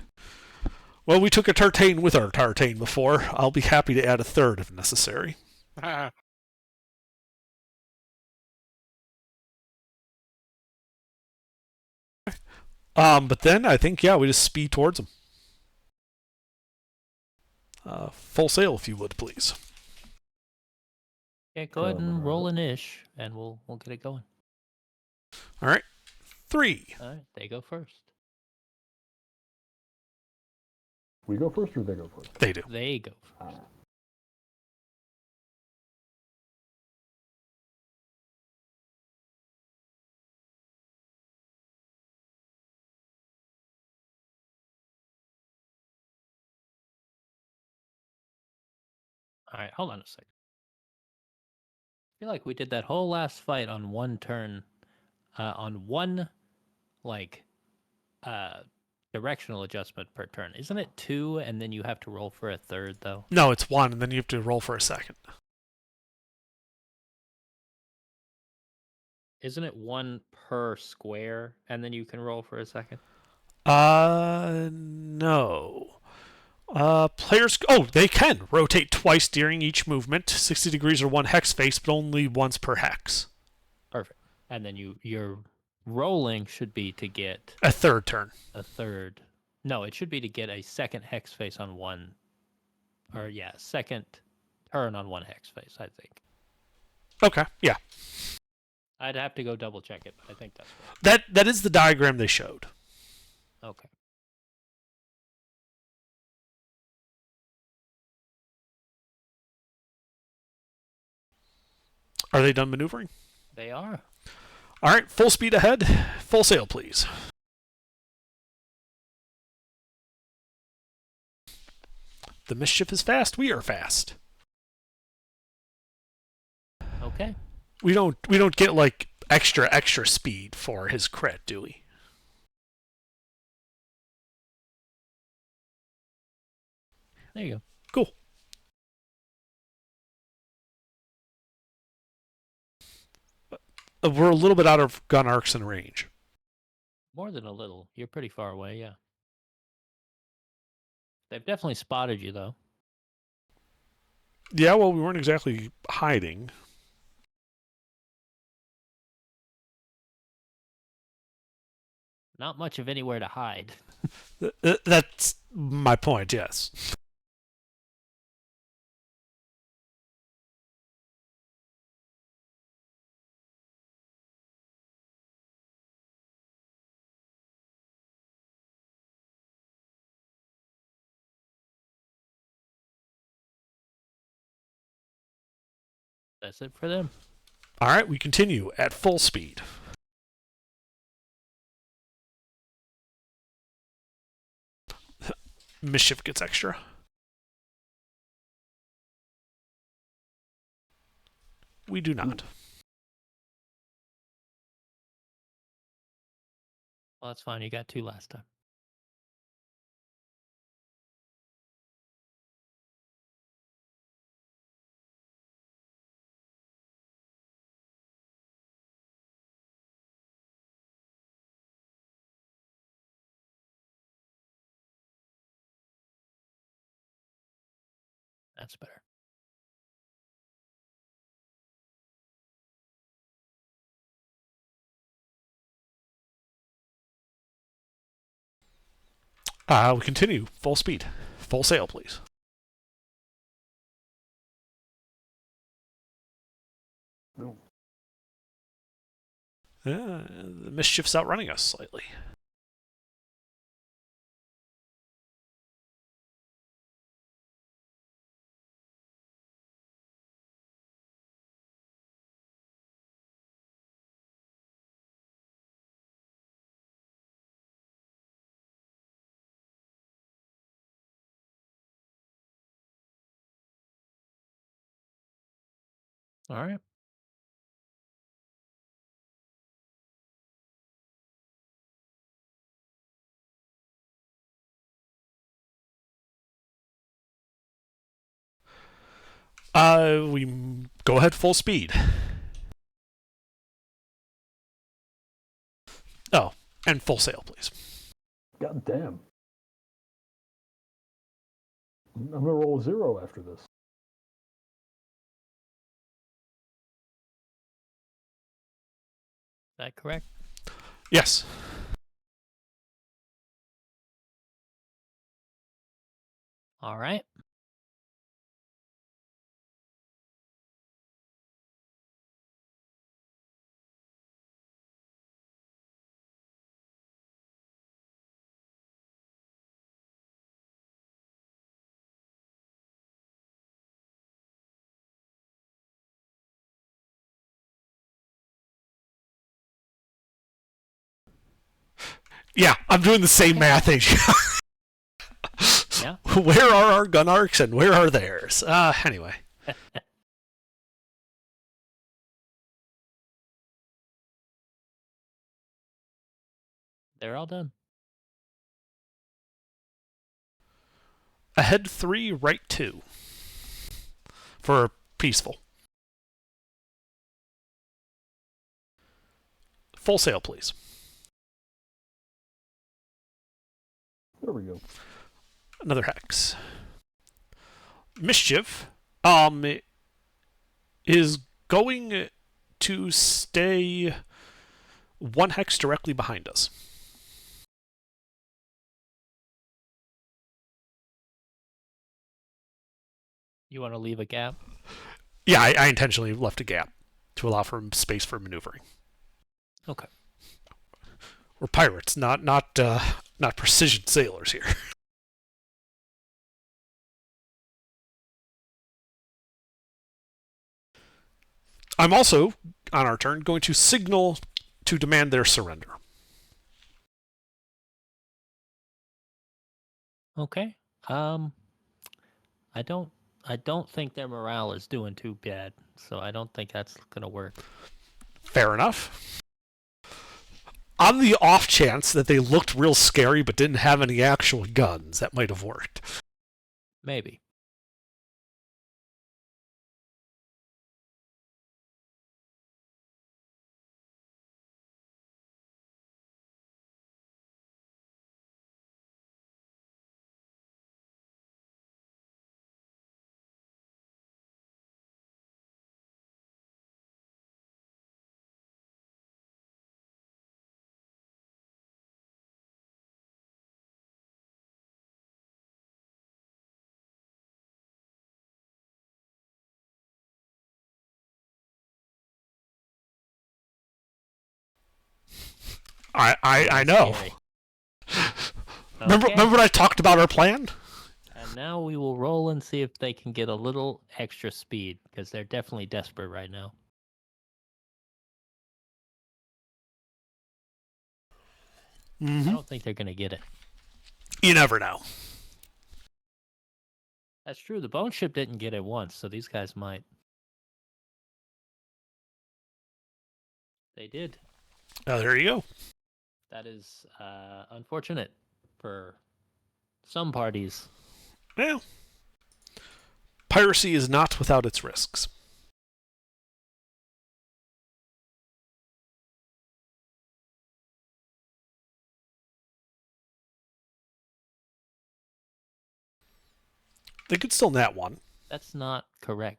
Well, we took a Tartane with our Tartane before. I'll be happy to add a third if necessary. But then I think we just speed towards them. Full sail, if you would, please. Yeah, go ahead Coming and roll up. an ish, and we'll get it going. All right, 3. All right, they go first. We go first or they go first? They do. They go first. Ah. All right, hold on a second. I feel like we did that whole last fight on one turn, on one like directional adjustment per turn. Isn't it 2, and then you have to roll for a third though? No, it's 1, and then you have to roll for a second. Isn't it 1 per square, and then you can roll for a second? No. Players. Oh, they can rotate twice during each movement, 60 degrees or 1 hex face, but only once per hex. Perfect. And then your rolling should be to get A third turn. a third. No, it should be to get a second hex face on one, or second turn on one hex face. I think Okay, yeah. I'd have to go double check it, but I think that's right. That is the diagram they showed. Okay. Are they done maneuvering? They are. All right, full speed ahead. Full sail, please. The mischief is fast. We are fast. Okay. We don't get like extra speed for his crit, do we? There you go. Cool. We're a little bit out of gun arcs and range. More than a little. You're pretty far away, yeah. They've definitely spotted you though. Yeah, well, we weren't exactly hiding. Not much of anywhere to hide. That's my point, yes. That's it for them. All right, we continue at full speed. Mischief gets extra. We do not. Well, that's fine. You got 2 last time. That's better. We continue full speed. Full sail, please. No. The mischief's outrunning us slightly. All right. We go ahead full speed. Oh, and full sail, please. God damn. I'm gonna roll a 0 after this. Is that correct? Yes. All right. Yeah, I'm doing the same Okay. math, H. Yeah. Where are our gun arcs and where are theirs? Anyway. They're all done. Ahead 3, right 2. For peaceful. Full sail, please. There we go. Another hex. Mischief is going to stay 1 hex directly behind us. You want to leave a gap? Yeah, I intentionally left a gap to allow for space for maneuvering. Okay. We're pirates, not precision sailors here. I'm also, on our turn, going to signal to demand their surrender. Okay. I don't think their morale is doing too bad, so I don't think that's gonna work. Fair enough. On the off chance that they looked real scary but didn't have any actual guns, that might have worked. Maybe. I know. Scary. Remember, Okay. remember when I talked about our plan? And now we will roll and see if they can get a little extra speed, because they're definitely desperate right now. I Mm-hmm. don't think they're gonna get it. You never know. That's true. The bone ship didn't get it once, so these guys might. They did. Oh, there you go. That is unfortunate for some parties. Well, piracy is not without its risks. They could still nat 1. That's not correct.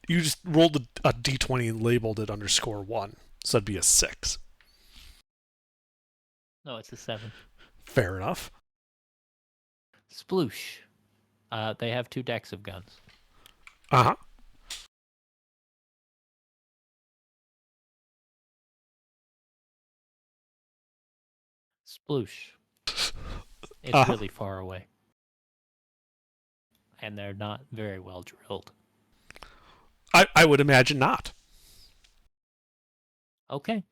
You just rolled a d20 and labeled it _1, so that'd be a 6. No, it's a 7. Fair enough. Sploosh. They have 2 decks of guns. Uh-huh. Sploosh. It's Uh-huh. really far away. And they're not very well drilled. I would imagine not. Okay.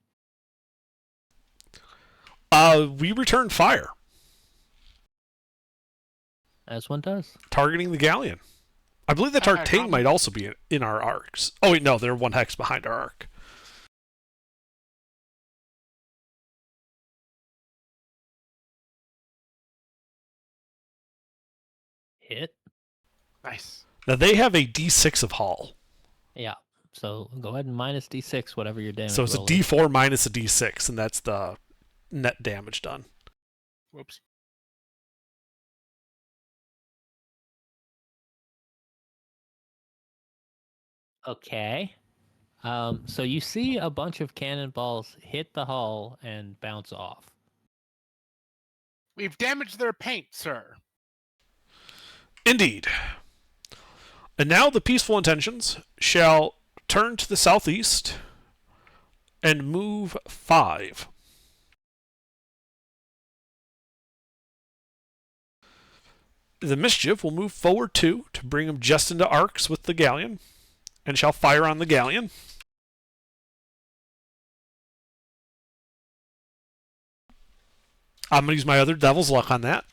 We return fire, As one does. targeting the galleon. I believe that Tartane might also be in our arcs. Oh, wait, no, they're 1 hex behind our arc. Hit. Nice. Now, they have a d6 of hull. Yeah. So go ahead and minus d6, whatever your damage So it's a roll is. d4 minus a d6, and that's the net damage done. Whoops. Okay. So you see a bunch of cannonballs hit the hull and bounce off. We've damaged their paint, sir. Indeed. And now the peaceful intentions shall turn to the southeast and move 5. The mischief will move forward 2 to bring him just into arcs with the galleon, and shall fire on the galleon. I'm going to use my other devil's luck on that.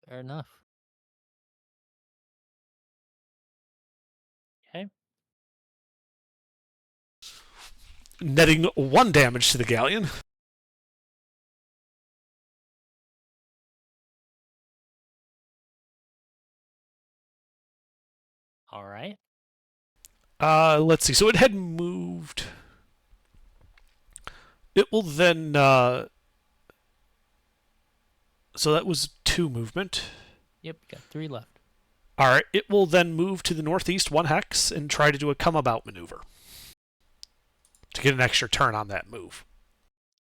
Fair enough. Okay. Netting 1 damage to the galleon. All right. Let's see. So it had moved. It will then. So that was 2 movement. Yep, you got 3 left. Alright, it will then move to the northeast 1 hex and try to do a come about maneuver to get an extra turn on that move.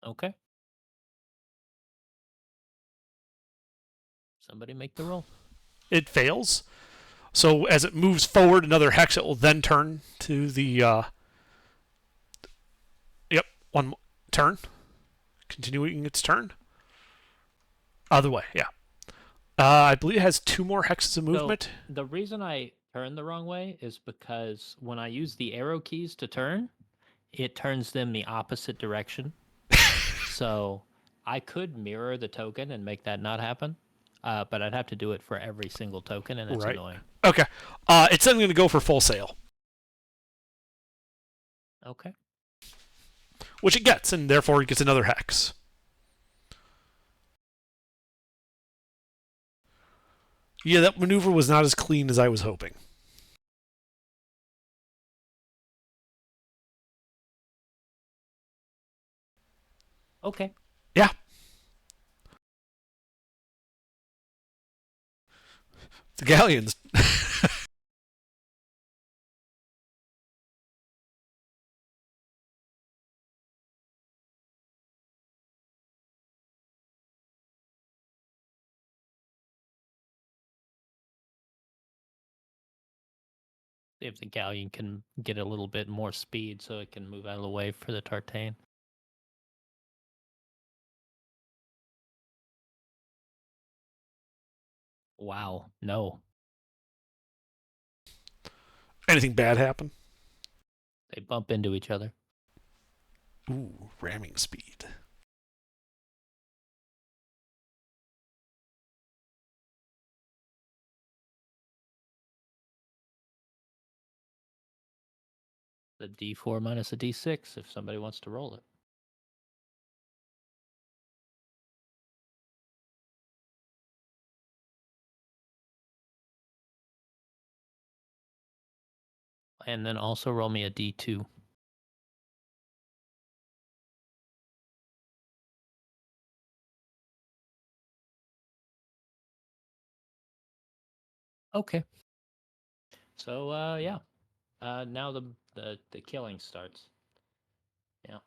Okay. Somebody make the roll. It fails. So as it moves forward another hex, it will then turn to the. Yep, 1 turn. Continuing its turn. Other way, yeah. I believe it has 2 more hexes of movement. So the reason I turned the wrong way is because when I use the arrow keys to turn, it turns them the opposite direction. So I could mirror the token and make that not happen, but I'd have to do it for every single token, and it's Right. annoying. Okay. It's then going to go for full sail, Okay. which it gets, and therefore it gets another hex. Yeah, that maneuver was not as clean as I was hoping. Okay. Yeah. The galleons. See if the galleon can get a little bit more speed so it can move out of the way for the tartane. Wow. No. Anything bad happen? They bump into each other. Ooh, ramming speed. The D4 minus a D6 if somebody wants to roll it. And then also roll me a D2. Okay. So yeah. Now the killing starts. Yeah.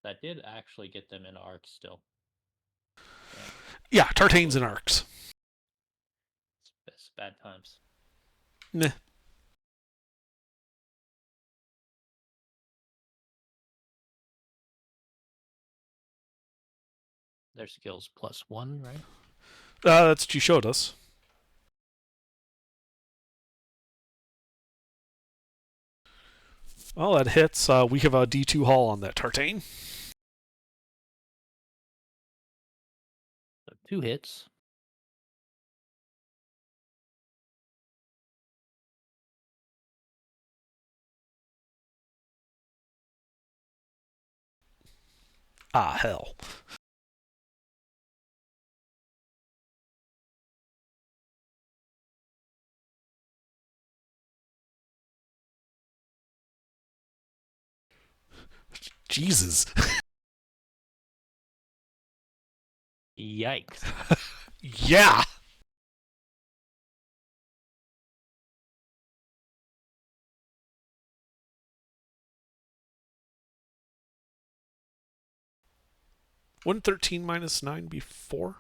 That did actually get them into arcs still. Yeah, tartanes and arcs. It's bad times. Meh. Their skills +1, right? That's what you showed us. Well, that hits. We have a D2 hull on that tartane. So 2 hits. Ah, hell. Jesus. Yikes. Yeah. Wouldn't 13 minus 9 be 4?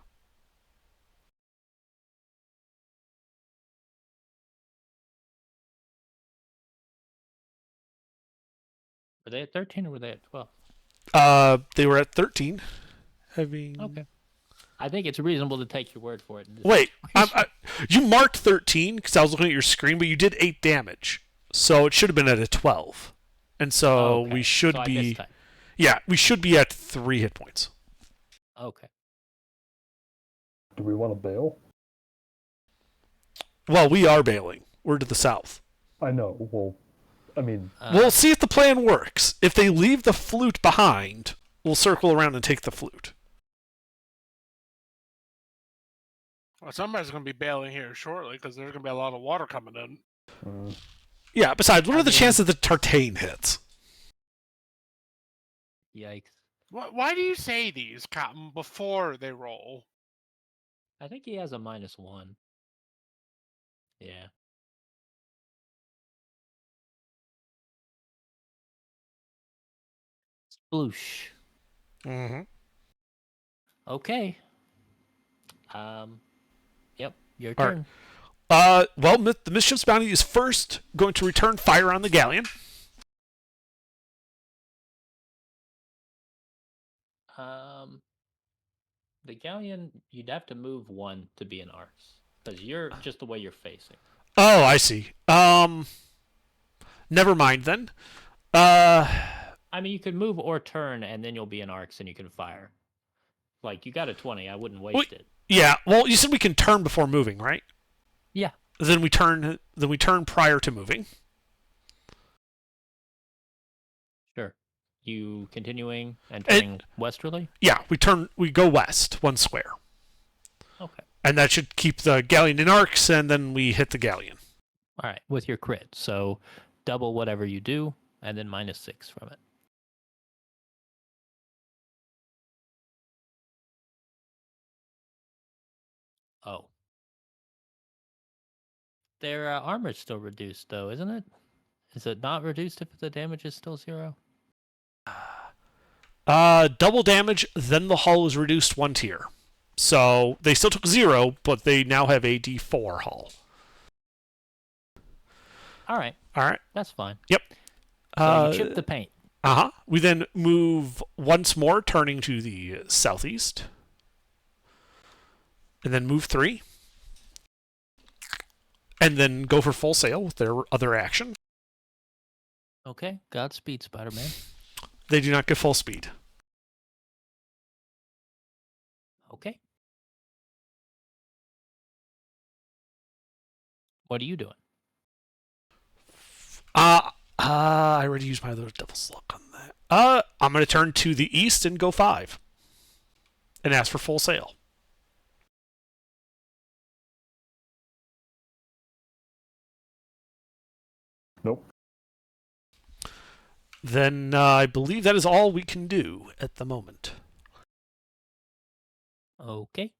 Were they at 13 or were they at 12? They were at 13. Having Okay. I think it's reasonable to take your word for it. Wait, you marked 13 because I was looking at your screen, but you did 8 damage, so it should have been at a 12, and so Okay. we should So I be, mistyped. yeah, we should be at 3 hit points. Okay. Do we want to bail? Well, we are bailing. We're to the south. I know. Well, I mean, We'll see if the plan works. If they leave the flute behind, we'll circle around and take the flute. Well, somebody's going to be bailing here shortly because there's going to be a lot of water coming in. Yeah. Besides, what I are the mean- chances that Tartane hits? Yikes. Why do you say these, Captain, before they roll? I think he has a -1. Yeah. Sploosh. Mm-hmm. Okay. Yep. Your All right. turn. Well, the Mischief's Bounty is first going to return fire on the galleon. The galleon, you'd have to move 1 to be an arcs because you're just the way you're facing. Oh, I see. Never mind then. I mean, you could move or turn, and then you'll be in arcs, and you can fire. Like you got a 20, I wouldn't waste it. Yeah. Well, you said we can turn before moving, right? Yeah. Then we turn. Then we turn prior to moving. Sure. You continuing and turning westerly? Yeah, we turn. We go west 1 square, Okay. and that should keep the galleon in arcs, and then we hit the galleon. All right, with your crit. So double whatever you do, and then -6 from it. Oh. Their armor's still reduced, though, isn't it? Is it not reduced if the damage is still 0? Double damage. Then the hull is reduced 1 tier, so they still took 0, but they now have a D4 hull. All right, All right. that's fine. Yep. So you chip the paint. We then move once more, turning to the southeast, and then move 3, and then go for full sail with their other action. Okay, Godspeed, Spider-Man. They do not get full speed. Okay. What are you doing? I already used my other devil's luck on that. I'm going to turn to the east and go 5, and ask for full sail. nope. Then I believe that is all we can do at the moment. Okay.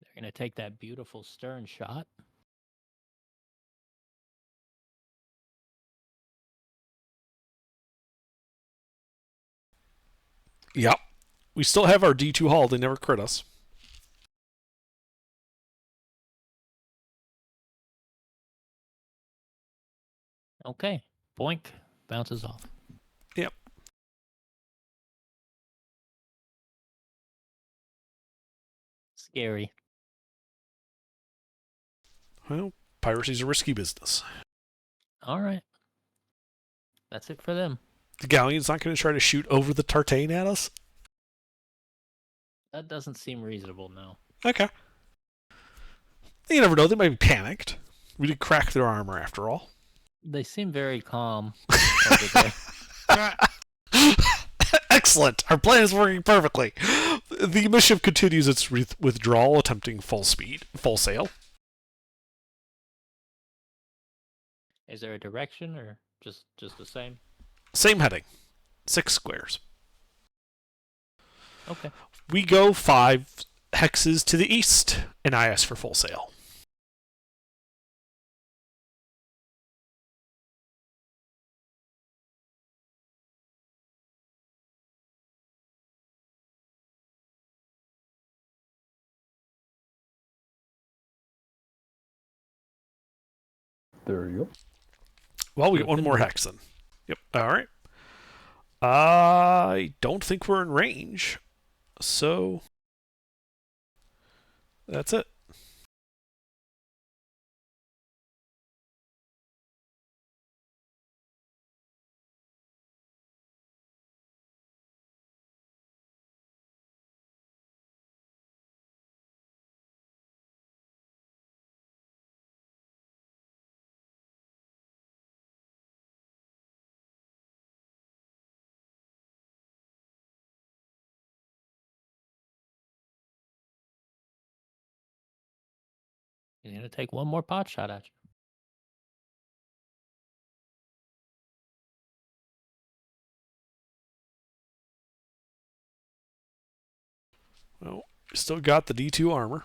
They're going to take that beautiful stern shot. Yep. We still have our D2 hull. They never crit us. Okay. Boink. Bounces off. Yep. Scary. Well, piracy's a risky business. All right. That's it for them. The galleon's not going to try to shoot over the Tartane at us? That doesn't seem reasonable, no. Okay. You never know. They might be panicked. We did crack their armor after all. They seem very calm over there. Excellent. Our plan is working perfectly. The Mischief continues its withdrawal, attempting full sail. Is there a direction or just the same? Same heading. 6 squares. Okay. We go 5 hexes to the east, and I ask for full sail. There you go. Well, we Good got one to more know. hex then. Yep. All right. I don't think we're in range, so that's it. He's gonna take one more pot shot at you. Well, still got the D2 armor.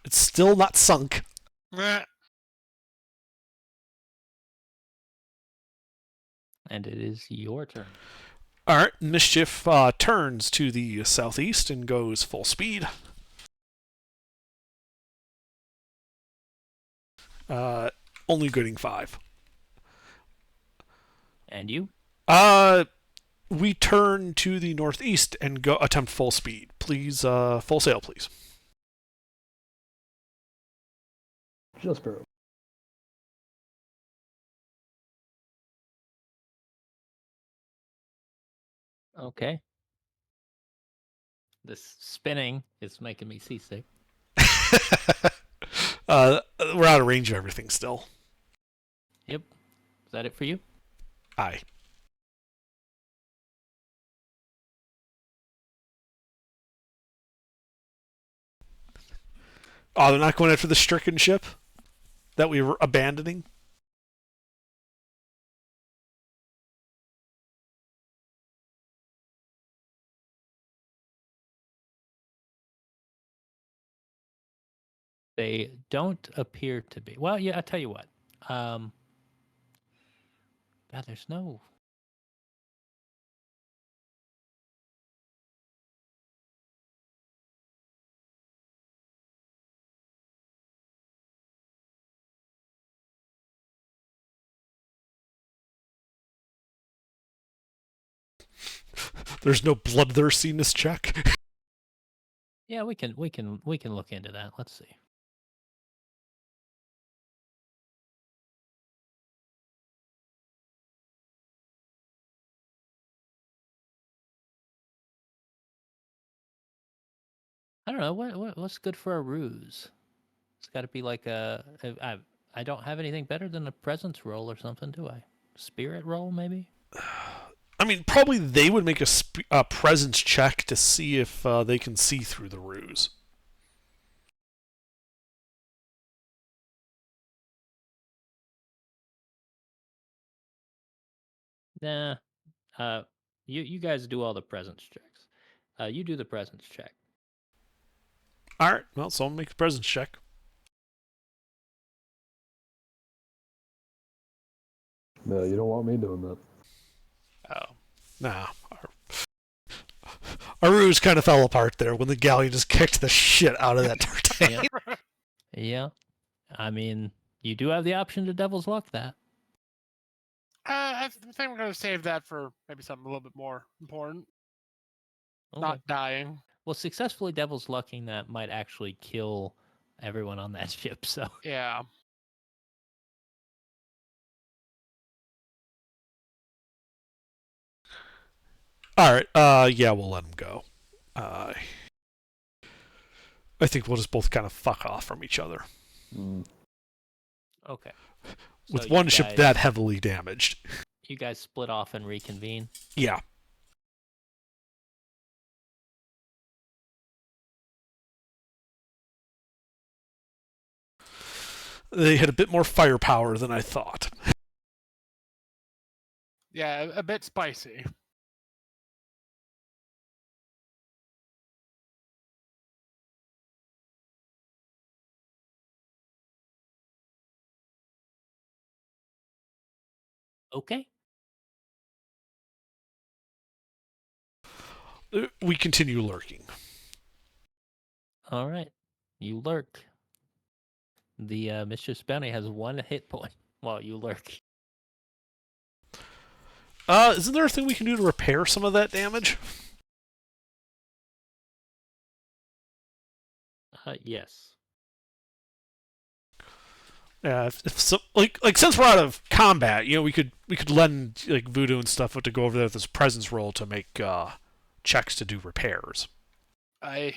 It's still not sunk. Meh. And it is your turn. All right. Mischief turns to the southeast and goes full speed. Only getting 5. And you? We turn to the northeast and go attempt full speed. Please, full sail, please. Just barely. Okay. This spinning is making me seasick. We're out of range of everything still. Yep. Is that it for you? Aye. Oh, they're not going after the stricken ship that we were abandoning? They don't appear to be. Well, yeah, I'll tell you what. God, there's no. There's no bloodthirstiness check. Yeah, we can look into that. Let's see. I don't know what's good for a ruse. It's got to be like I don't have anything better than a presence roll or something, do I? Spirit roll maybe. I mean, probably they would make a presence check to see if they can see through the ruse. Nah. Uh, you guys do all the presence checks. You do the presence check. All right. Well, someone make a presence check. No, you don't want me doing that. Oh, nah. Our ruse kind of fell apart there when the galleon just kicked the shit out of that tank. Yeah. Yeah. I mean, you do have the option to devil's luck that. I think we're gonna save that for maybe something a little bit more important. Okay. Not dying. Well, successfully devil's lucking that might actually kill everyone on that ship. So Yeah. All right. Yeah, we'll let him go. I think we'll just both kind of fuck off from each other. okay. With So one you ship guys- that heavily damaged. You guys split off and reconvene. Yeah. They had a bit more firepower than I thought. Yeah, a bit spicy. Okay. We continue lurking. All right. You lurk. The Mistress Bounty has 1 hit point while you lurk. Isn't there a thing we can do to repair some of that damage? Yes. Yeah, if so, like since we're out of combat, we could lend like voodoo and stuff to go over there with this presence roll to make checks to do repairs. I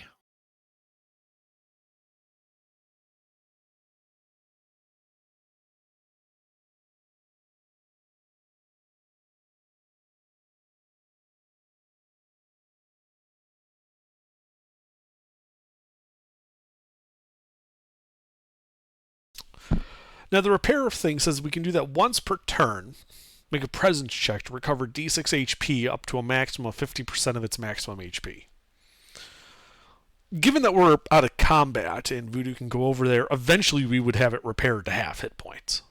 Now the repair of things says we can do that once per turn. Make a presence check to recover D6 HP up to a maximum of 50% of its maximum HP. Given that we're out of combat and Voodoo can go over there, eventually we would have it repaired to half hit points.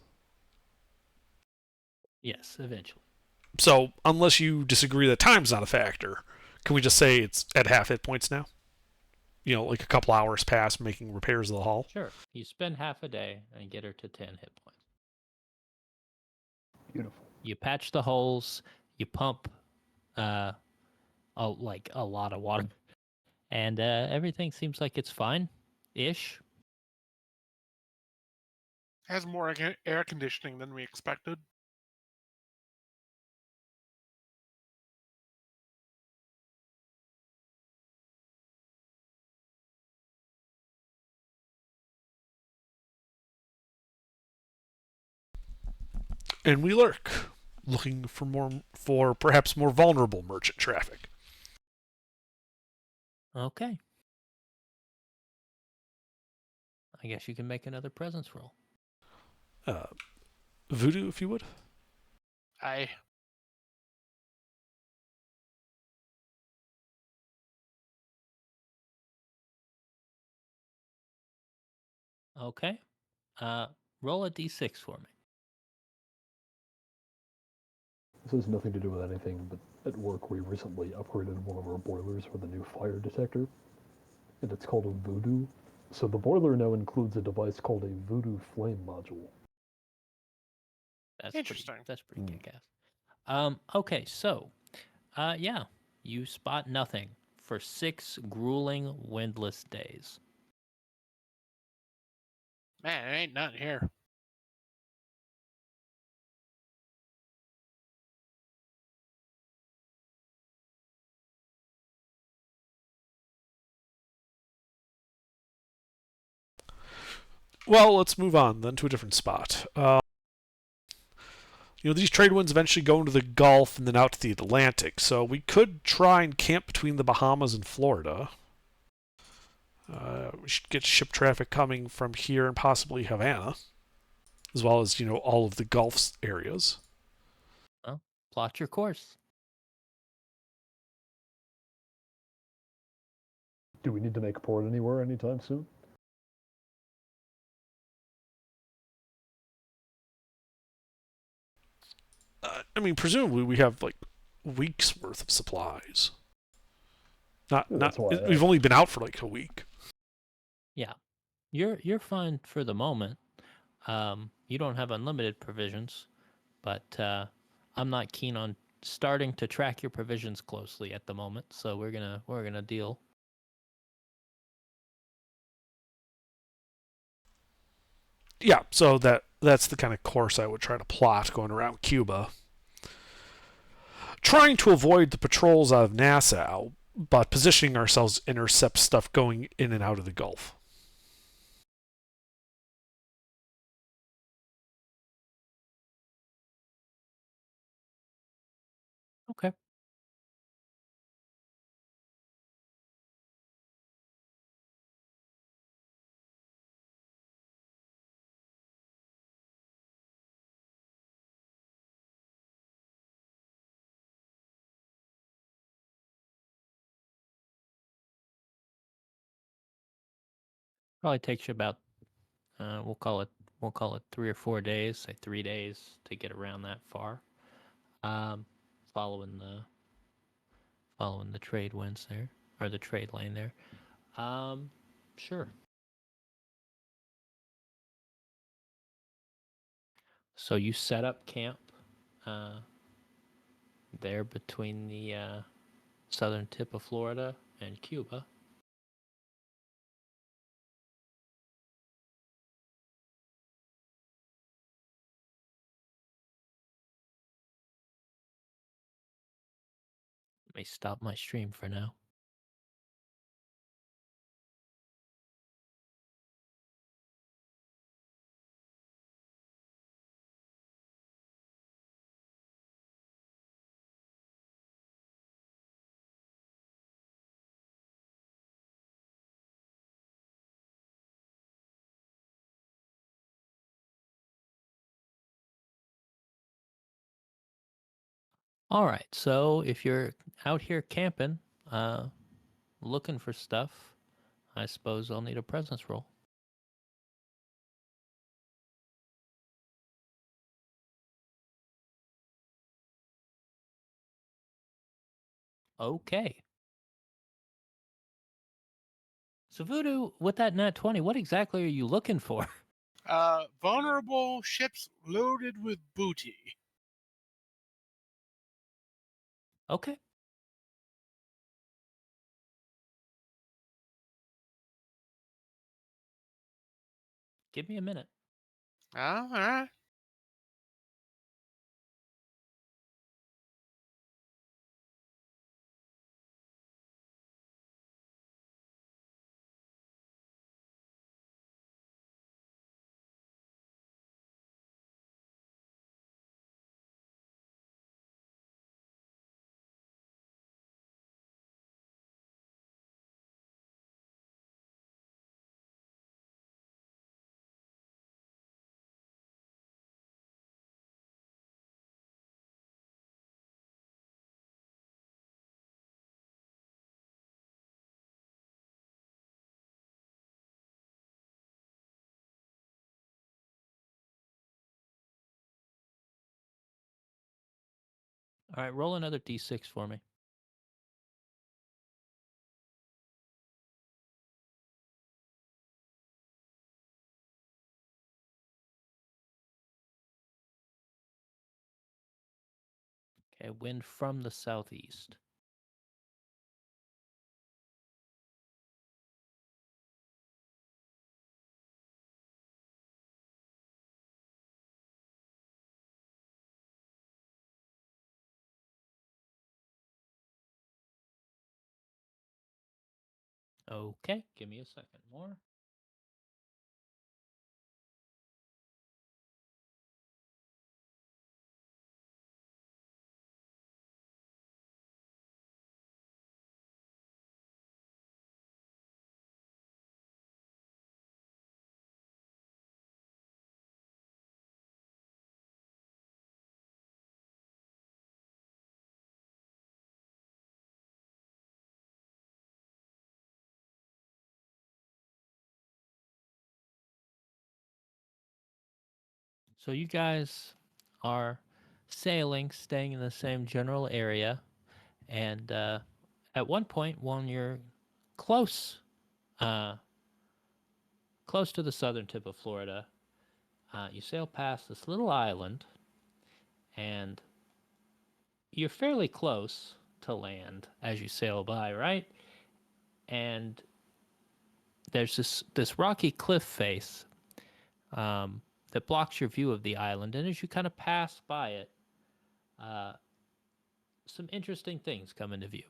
Yes, eventually. So, unless you disagree that time's not a factor, can we just say it's at half hit points now? Like a couple hours pass making repairs of the hull? Sure. You spend half a day and get her to 10 hit points. Beautiful. You patch the holes, you pump a lot of water, and everything seems like it's fine-ish. has more air conditioning than we expected. And we lurk, looking for perhaps more vulnerable merchant traffic. Okay. I guess you can make another presence roll. Voodoo, if you would. I Okay. Roll a d6 for me. This has nothing to do with anything, but at work we recently upgraded one of our boilers with a new fire detector, and it's called a Voodoo. So the boiler now includes a device called a Voodoo flame module. That's Interesting. That's pretty kick-ass. Okay, so, yeah, you spot nothing for 6 grueling, windless days. man, it ain't nothing here. Well, let's move on then to a different spot. These trade winds eventually go into the Gulf and then out to the Atlantic, so we could try and camp between the Bahamas and Florida. We should get ship traffic coming from here and possibly Havana, as well as, all of the Gulf areas. Well, plot your course. Do we need to make a port anywhere anytime soon? Presumably we have like weeks worth of supplies. That's why I We've asked. only been out for like a week. Yeah. You're fine for the moment. You don't have unlimited provisions, but I'm not keen on starting to track your provisions closely at the moment, so we're gonna deal. Yeah, so that's the kind of course I would try to plot going around Cuba. Trying to avoid the patrols out of Nassau, but positioning ourselves to intercept stuff going in and out of the Gulf. Okay. Probably takes you about we'll call it 3 or 4 days, say 3 days to get around that far. Um, following the trade winds there, or the trade lane there. Sure. So you set up camp uh, there between the southern tip of Florida and Cuba. Let me stop my stream for now. All right, so if you're out here camping, looking for stuff, I suppose I'll need a presence roll. Okay. So Voodoo, with that nat 20, what exactly are you looking for? Vulnerable ships loaded with booty. Okay. Give me a minute. Oh, all right. All right, roll another d6 for me. Okay, wind from the southeast. Okay, give me a second more. So you guys are sailing, staying in the same general area, and at one point, when you're close, uh, close to the southern tip of Florida, you sail past this little island, and you're fairly close to land as you sail by, right? And there's this rocky cliff face that blocks your view of the island, and as you kind of pass by it, uh, some interesting things come into view.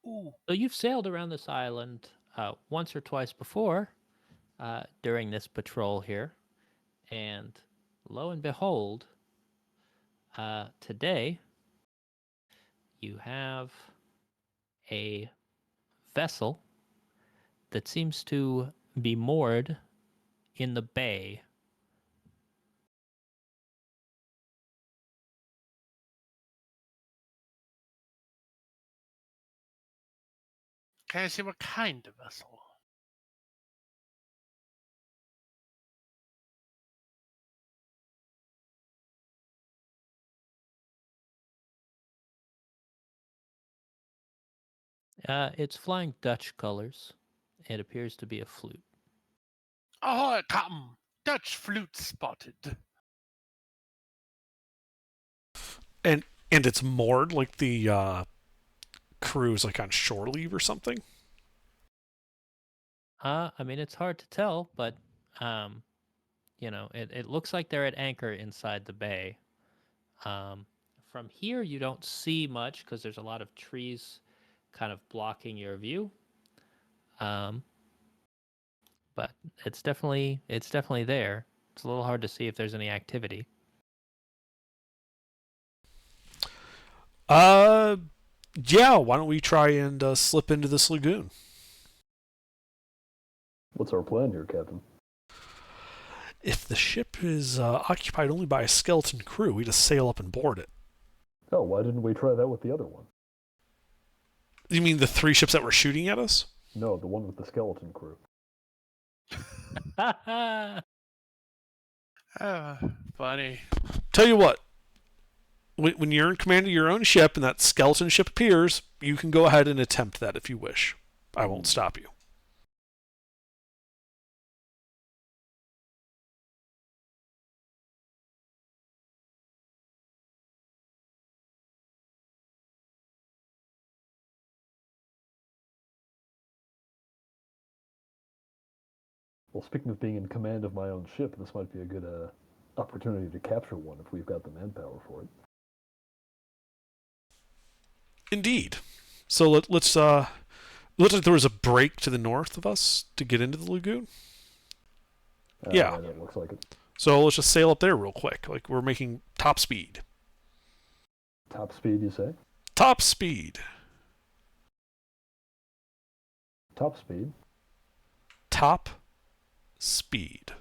Ooh. So you've sailed around this island once or twice before during this patrol here, and lo and behold, today you have a vessel that seems to be moored in the bay. Can I see what kind of vessel? It's flying Dutch colors. It appears to be a flute. Ahoy, Captain! Dutch flute spotted. And it's moored like the crew is like on shore leave or something. I mean, it's hard to tell, but it looks like they're at anchor inside the bay. From here, you don't see much because there's a lot of trees kind of blocking your view. But it's definitely there. It's a little hard to see if there's any activity. Yeah. Why don't we try and slip into this lagoon? What's our plan here, Captain? If the ship is occupied only by a skeleton crew, we just sail up and board it. Oh, why didn't we try that with the other one? You mean the 3 ships that were shooting at us? No, the one with the skeleton crew. Funny. Tell you what, when you're in command of your own ship and that skeleton ship appears, you can go ahead and attempt that if you wish. I won't stop you. Well, speaking of being in command of my own ship, this might be a good opportunity to capture one if we've got the manpower for it. Indeed. So let's it looks like there was a break to the north of us to get into the lagoon. Yeah. That looks like it. So let's just sail up there real quick. Like we're making top speed. Top speed, you say? Top speed. Top speed. Top speed.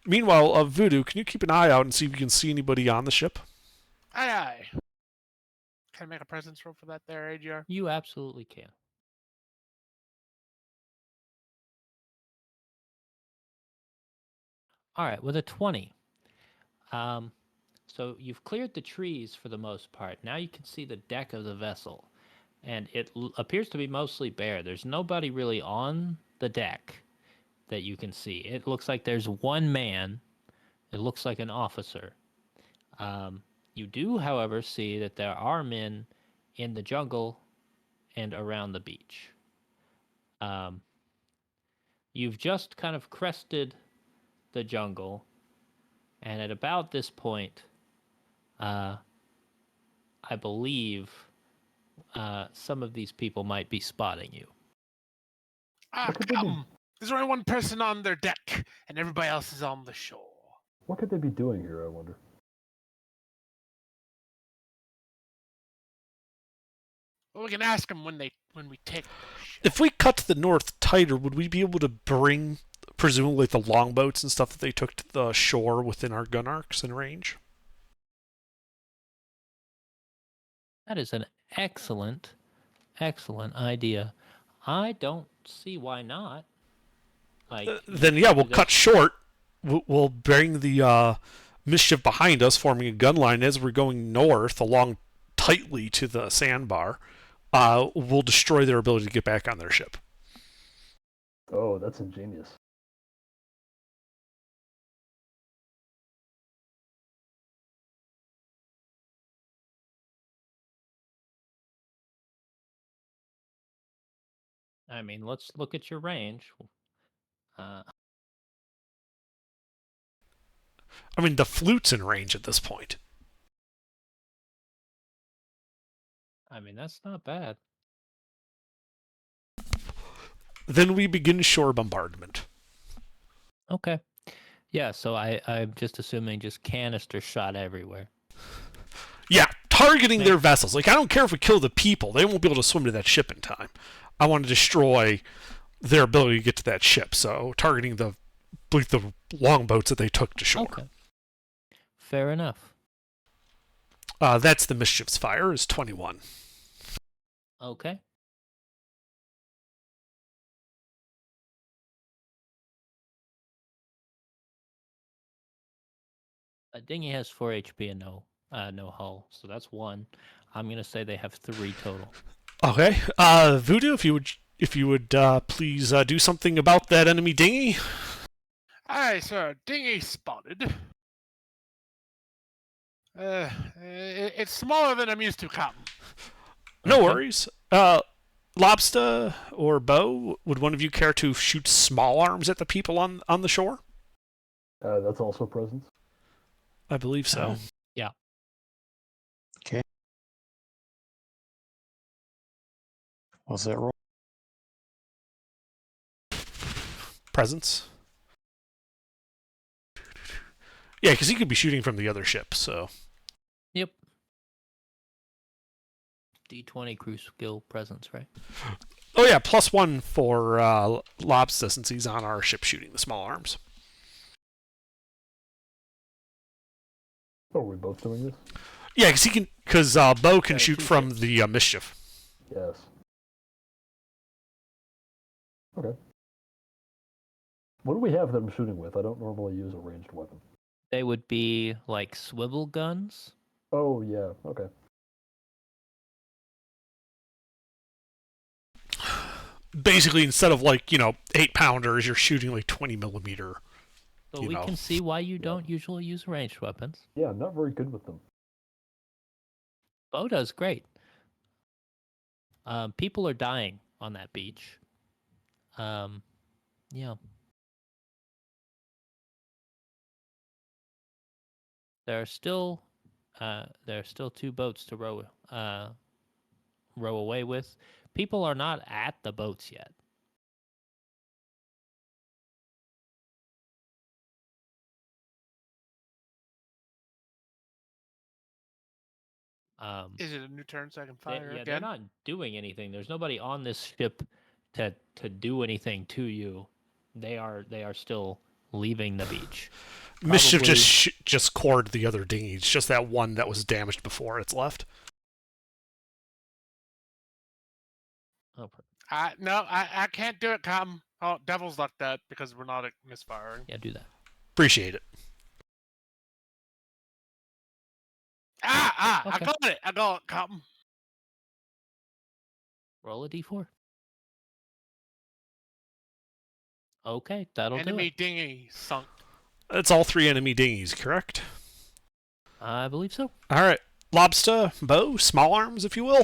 Meanwhile, Voodoo, can you keep an eye out and see if you can see anybody on the ship? Aye, aye. Can I make a presence roll for that there, AGR? You absolutely can. All right, with a 20. So you've cleared the trees for the most part. Now you can see the deck of the vessel, and it appears to be mostly bare. There's nobody really on the deck that you can see. It looks like there's one man. It looks like an officer. You do, however, see that there are men in the jungle and around the beach. You've just kind of crested the jungle, and at about this point, I believe some of these people might be spotting you. Ah, Captain! There's only one person on their deck, and everybody else is on the shore. What could they be doing here, I wonder? Well, we can ask them when we take the ship. If we cut to the north tighter, would we be able to bring, presumably, the longboats and stuff that they took to the shore within our gun arcs in range? That is an excellent idea. I don't see why not. Like, then yeah, we'll that- cut short. We'll bring the mischief behind us, forming a gun line as we're going north along tightly to the sandbar. We'll destroy their ability to get back on their ship. Oh, that's ingenious. I mean, let's look at your range. I mean, the flute's in range at this point. I mean, that's not bad. Then we begin shore bombardment. Okay. Yeah, so I'm just assuming just canister shot everywhere. Yeah, targeting their vessels. Like, I don't care if we kill the people. They won't be able to swim to that ship in time. I want to destroy their ability to get to that ship. So, targeting the believe the longboats that they took to shore. Okay. Fair enough. That's the Mischief's fire, is 21. Okay. A dinghy has 4 HP and no hull, so that's 1. I'm gonna say they have 3 total. Okay. Voodoo, if you would please do something about that enemy dinghy. Aye, sir. Dinghy spotted. It's smaller than I'm used to, Captain. No Okay. worries. Lobster or Bo, would one of you care to shoot small arms at the people on the shore? That's also presence. I believe so. Yeah. Okay. What's that roll? Presence. Yeah, because he could be shooting from the other ship, so. Yep. D20 crew skill presence, right? Oh yeah, +1 for Lobster since he's on our ship shooting the small arms. Oh, are we both doing this? Yeah, because Bo can Yeah, shoot 2 from ships. the Mischief. Yes. Okay. What do we have them shooting with? I don't normally use a ranged weapon. They would be like swivel guns. Oh, yeah, okay. Basically, instead of 8-pounders, you're shooting 20mm. So You we know. can see why you don't usually use ranged weapons. Yeah, I'm not very good with them. Bo does great. People are dying on that beach. Yeah. There are still 2 boats to row away with. People are not at the boats yet. Is it a new turn so I can They, fire they're again? not doing anything. There's nobody on this ship to do anything to you. They are still leaving the beach. Mischief Probably- just cored the other dinghy. It's just that one that was damaged before it's left. Oh, No, I can't do it, Captain. Oh, Devil's left that because we're not misfiring. yeah, do that. Appreciate it. I Okay. got it. I got it, Captain. Roll a d4. Okay, that'll do Enemy it. dinghy sunk. That's all 3 enemy dinghies, correct? I believe so. All right. Lobster, Bo, small arms, if you will.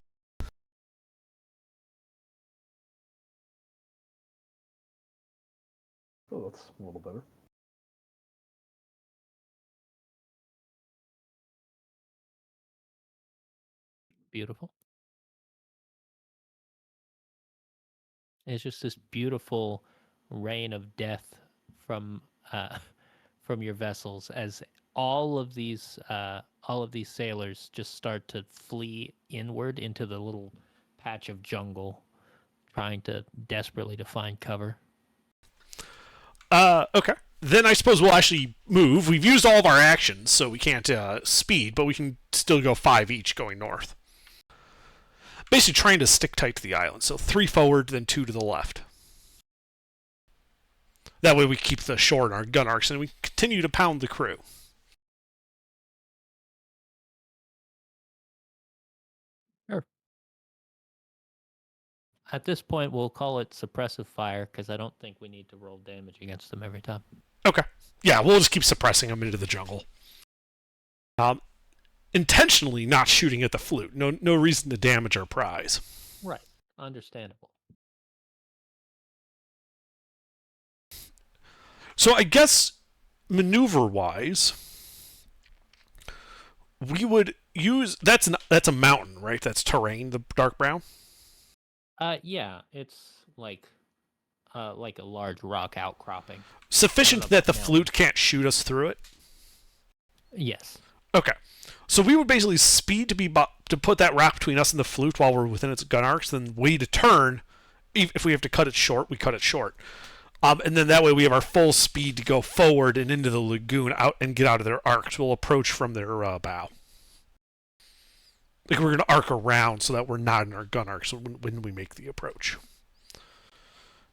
Oh, that's a little better. Beautiful. It's just this beautiful rain of death from from your vessels as all of these sailors just start to flee inward into the little patch of jungle, trying to desperately to find cover. Okay. Then I suppose we'll actually move. We've used all of our actions, so we can't speed, but we can still go 5 each going north. Basically trying to stick tight to the island. So 3 forward, then 2 to the left. That way we keep the shore in our gun arcs, and we continue to pound the crew. Sure. At this point, we'll call it suppressive fire because I don't think we need to roll damage against them every time. Okay. Yeah, we'll just keep suppressing them into the jungle. Intentionally not shooting at the flute. No reason to damage our prize. Right. Understandable. So I guess maneuver-wise, we would use that's a mountain, right? That's terrain, the dark brown. Yeah, it's like a large rock outcropping. Sufficient that the flute can't shoot us through it. Yes. Okay. So we would basically speed to put that rock between us and the flute while we're within its gun arcs, then wait to turn. If we have to cut it short, we cut it short. And then that way we have our full speed to go forward and into the lagoon out and get out of their arcs. We'll approach from their bow. Like we're going to arc around so that we're not in our gun arcs when we make the approach.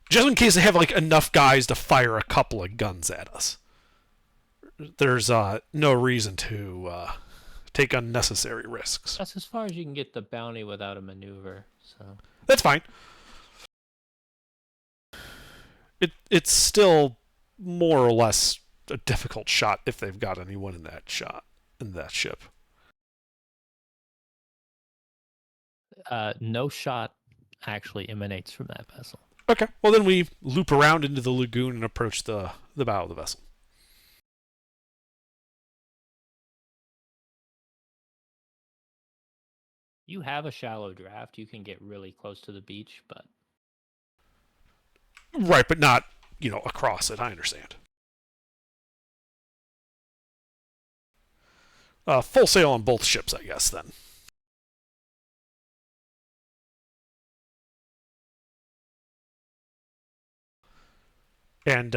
Just in case they have like enough guys to fire a couple of guns at us. There's no reason to take unnecessary risks. That's as far as you can get the bounty without a maneuver. So That's fine. It's still more or less a difficult shot if they've got anyone in that ship. No shot actually emanates from that vessel. Okay. Well, then we loop around into the lagoon and approach the bow of the vessel. You have a shallow draft. You can get really close to the beach, but Right, but not, across it. I understand. Full sail on both ships, I guess, then. And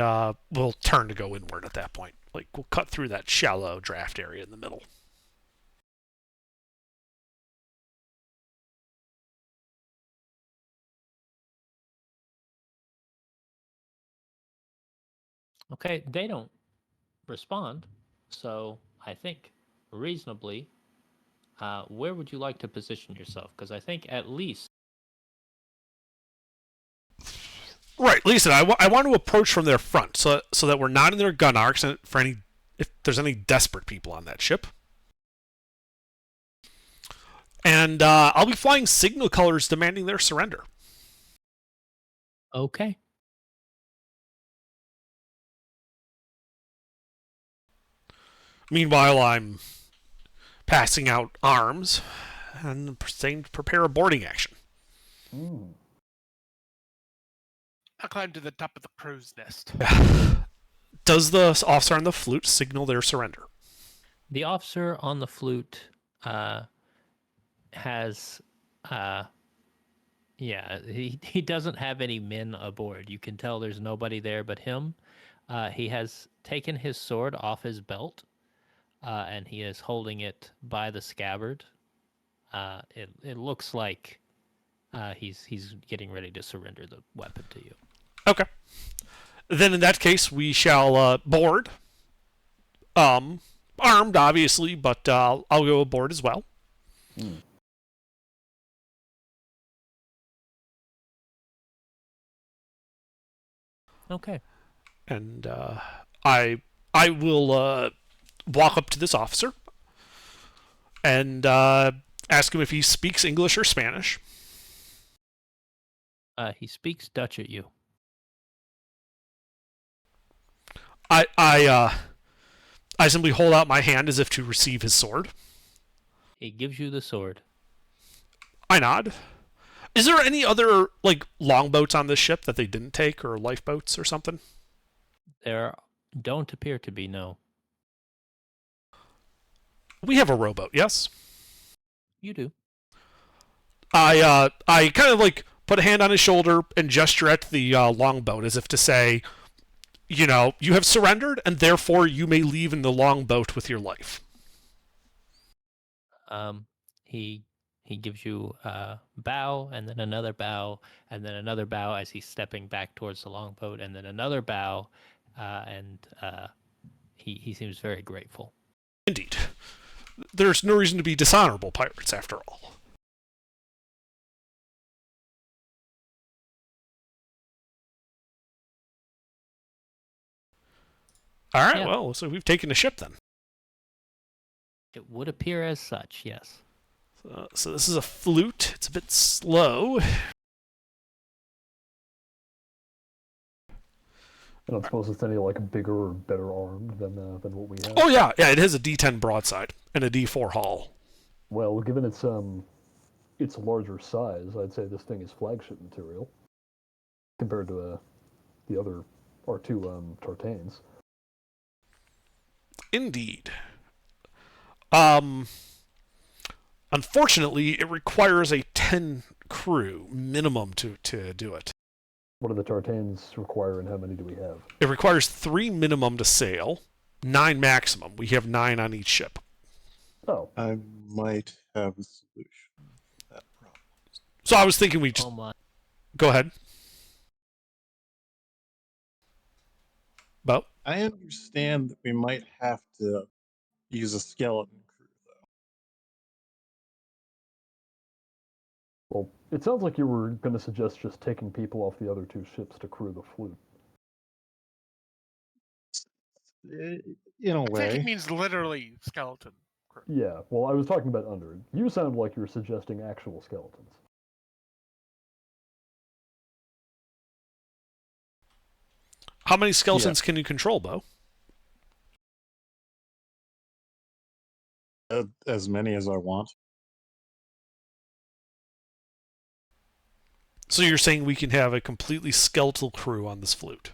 we'll turn to go inward at that point. Like, we'll cut through that shallow draft area in the middle. okay, they don't respond. So I think reasonably, where would you like to position yourself? Because I think at least Right, Lisa, I want to approach from their front so that we're not in their gun arcs and if there's any desperate people on that ship. And I'll be flying signal colors demanding their surrender. okay. Meanwhile, I'm passing out arms and saying to prepare a boarding action. I climb to the top of the crow's nest. Does the officer on the flute signal their surrender? The officer on the flute has he doesn't have any men aboard. You can tell there's nobody there but him. He has taken his sword off his belt, and he is holding it by the scabbard. It looks like he's getting ready to surrender the weapon to you. Okay. Then in that case, we shall board. Armed, obviously, but I'll go aboard as well. Okay. And I will walk up to this officer and ask him if he speaks English or Spanish. He speaks Dutch at you. I simply hold out my hand as if to receive his sword. He gives you the sword. I nod. Is there any other longboats on this ship that they didn't take, or lifeboats or something? There don't appear to be, no. We have a rowboat, yes. You do. I kind of put a hand on his shoulder and gesture at the longboat as if to say, you have surrendered, and therefore you may leave in the longboat with your life. He gives you a bow, and then another bow, and then another bow as he's stepping back towards the longboat, and then another bow, and he seems very grateful. Indeed. There's no reason to be dishonorable pirates, after all. All right, Yeah. well, so we've taken the ship then. It would appear as such, yes. So this is a flute. It's a bit slow. I don't suppose it's any bigger or better armed than what we have. Oh yeah, it has a D10 broadside and a D4 hull. Well, given its larger size, I'd say this thing is flagship material compared to the other R2 Tartanes. Indeed. Unfortunately, it requires a 10 crew minimum to do it. What do the tartans require, and how many do we have? It requires 3 minimum to sail, 9 maximum. We have 9 on each ship. Oh, I might have a solution to that problem. So I was thinking we just Oh my. go ahead. Bo? I understand that we might have to use a skeleton crew, though. well, it sounds like you were going to suggest just taking people off the other 2 ships to crew the flute. In a I think way. it means literally skeleton crew. Yeah, well, I was talking about under. You sound like you're suggesting actual skeletons. How many skeletons can you control, Bo? As many as I want. So you're saying we can have a completely skeletal crew on this flute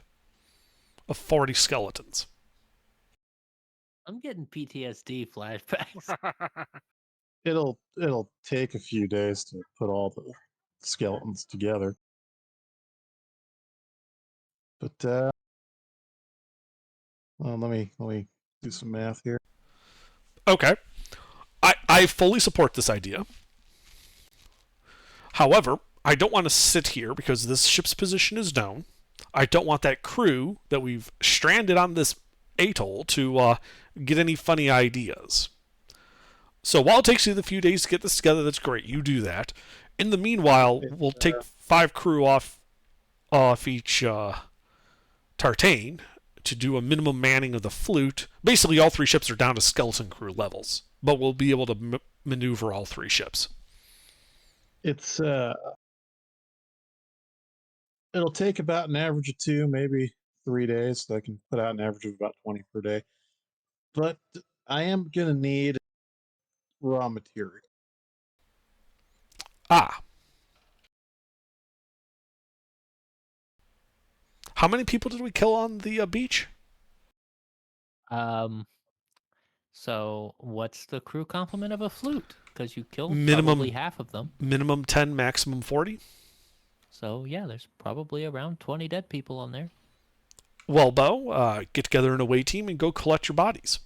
of 40 skeletons. I'm getting PTSD flashbacks. It'll take a few days to put all the skeletons together. But well, let me do some math here. Okay. I fully support this idea. However, I don't want to sit here because this ship's position is known. I don't want that crew that we've stranded on this atoll to get any funny ideas. So while it takes you the few days to get this together, that's great. You do that. In the meanwhile, we'll take 5 crew off each tartane to do a minimum manning of the flute. Basically, all 3 ships are down to skeleton crew levels, but we'll be able to maneuver all 3 ships. It's it'll take about an average of 2, maybe 3 days, so I can put out an average of about 20 per day. But I am gonna need raw material. Ah. How many people did we kill on the beach? So what's the crew complement of a flute? Because you killed Minimum- probably half of them. Minimum 10, maximum 40? So yeah, there's probably around 20 dead people on there. Well, Bo, get together in a away team and go collect your bodies.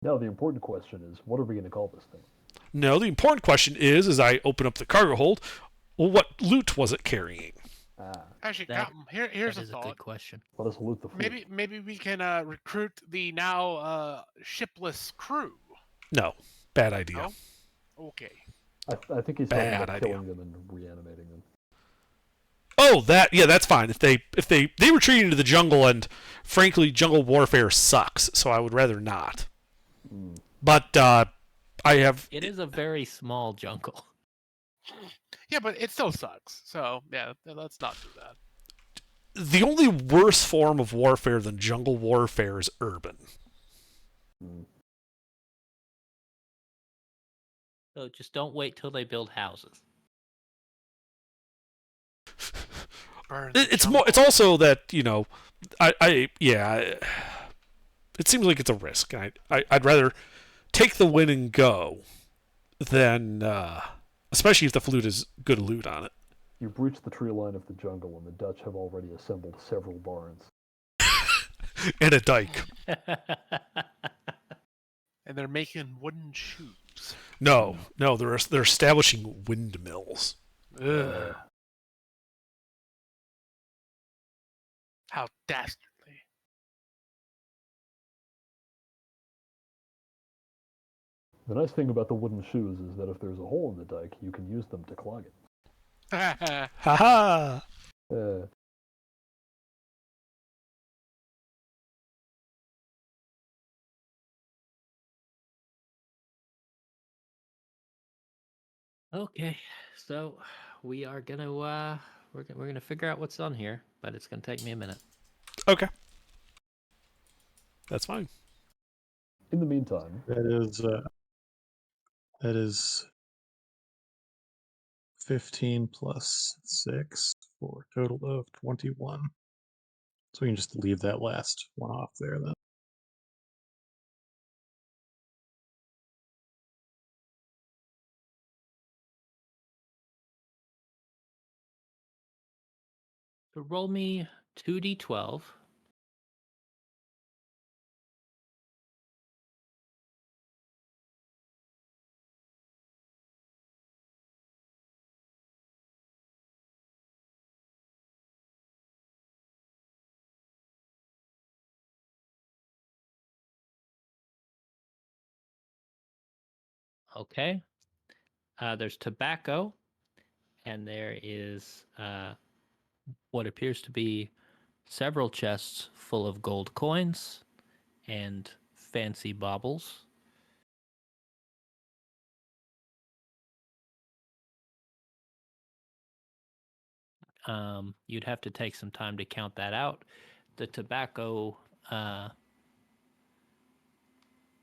Now, the important question is, what are we going to call this thing? No, the important question is, as I open up the cargo hold, well, what loot was it carrying? Ah, Actually, That- here's That a is a thought. good question. let us loot the flute. Maybe we can recruit the now shipless crew. No, bad idea. No? Okay. I think he's talking Bad about idea. killing them and reanimating them. Oh, that's fine. If they retreat into the jungle, and frankly, jungle warfare sucks, so I would rather not. Mm. But I have. It is a very small jungle. Yeah, but it still sucks. So yeah, let's not do that. The only worse form of warfare than jungle warfare is urban. Mm. So just don't wait till they build houses. Burn the It's jungle. more. It's also that it seems like it's a risk. I'd rather take the win and go than, especially if the flute is good loot on it. You breach the tree line of the jungle, and the Dutch have already assembled several barns. And a dike. And they're making wooden shoes. No, they're establishing windmills. Ugh. How dastardly. The nice thing about the wooden shoes is that if there's a hole in the dike, you can use them to clog it. Haha. Uh, Okay, so we are gonna we're gonna figure out what's on here, but it's gonna take me a minute. Okay. That's fine. in the meantime, That is 15 plus 6 for a total of 21. So we can just leave that last one off there then. So roll me 2d12. Okay. There's tobacco, and there is what appears to be several chests full of gold coins and fancy baubles. You'd have to take some time to count that out. The tobacco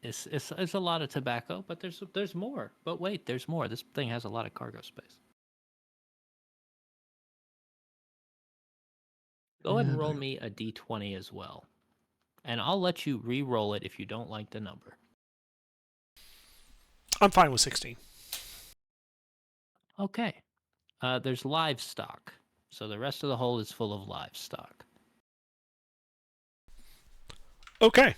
it's a lot of tobacco, but there's more. But wait, there's more. This thing has a lot of cargo space. Go ahead and And roll me a d20 as well. And I'll let you re-roll it if you don't like the number. I'm fine with 16. Okay. There's livestock. So the rest of the hole is full of livestock. Okay.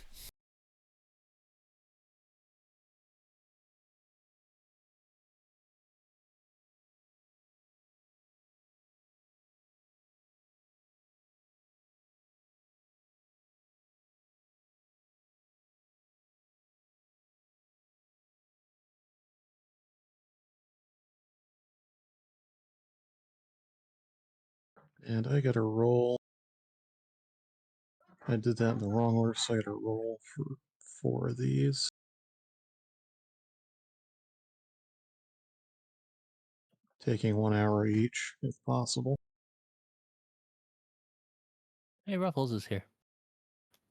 I got to roll. I did that in the wrong order, so I got to roll for 4 of these. Taking 1 hour each, if possible. Hey, Ruffles is here.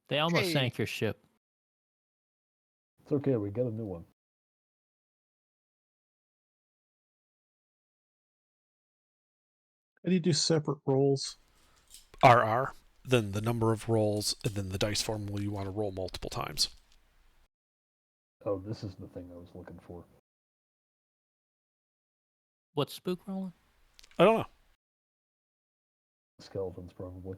They almost Hey. sank your ship. It's okay, we got a new one. How do you do separate rolls? RR, then the number of rolls, and then the dice formula you want to roll multiple times. Oh, this is the thing I was looking for. What's spook rolling? I don't know. Skeletons, probably.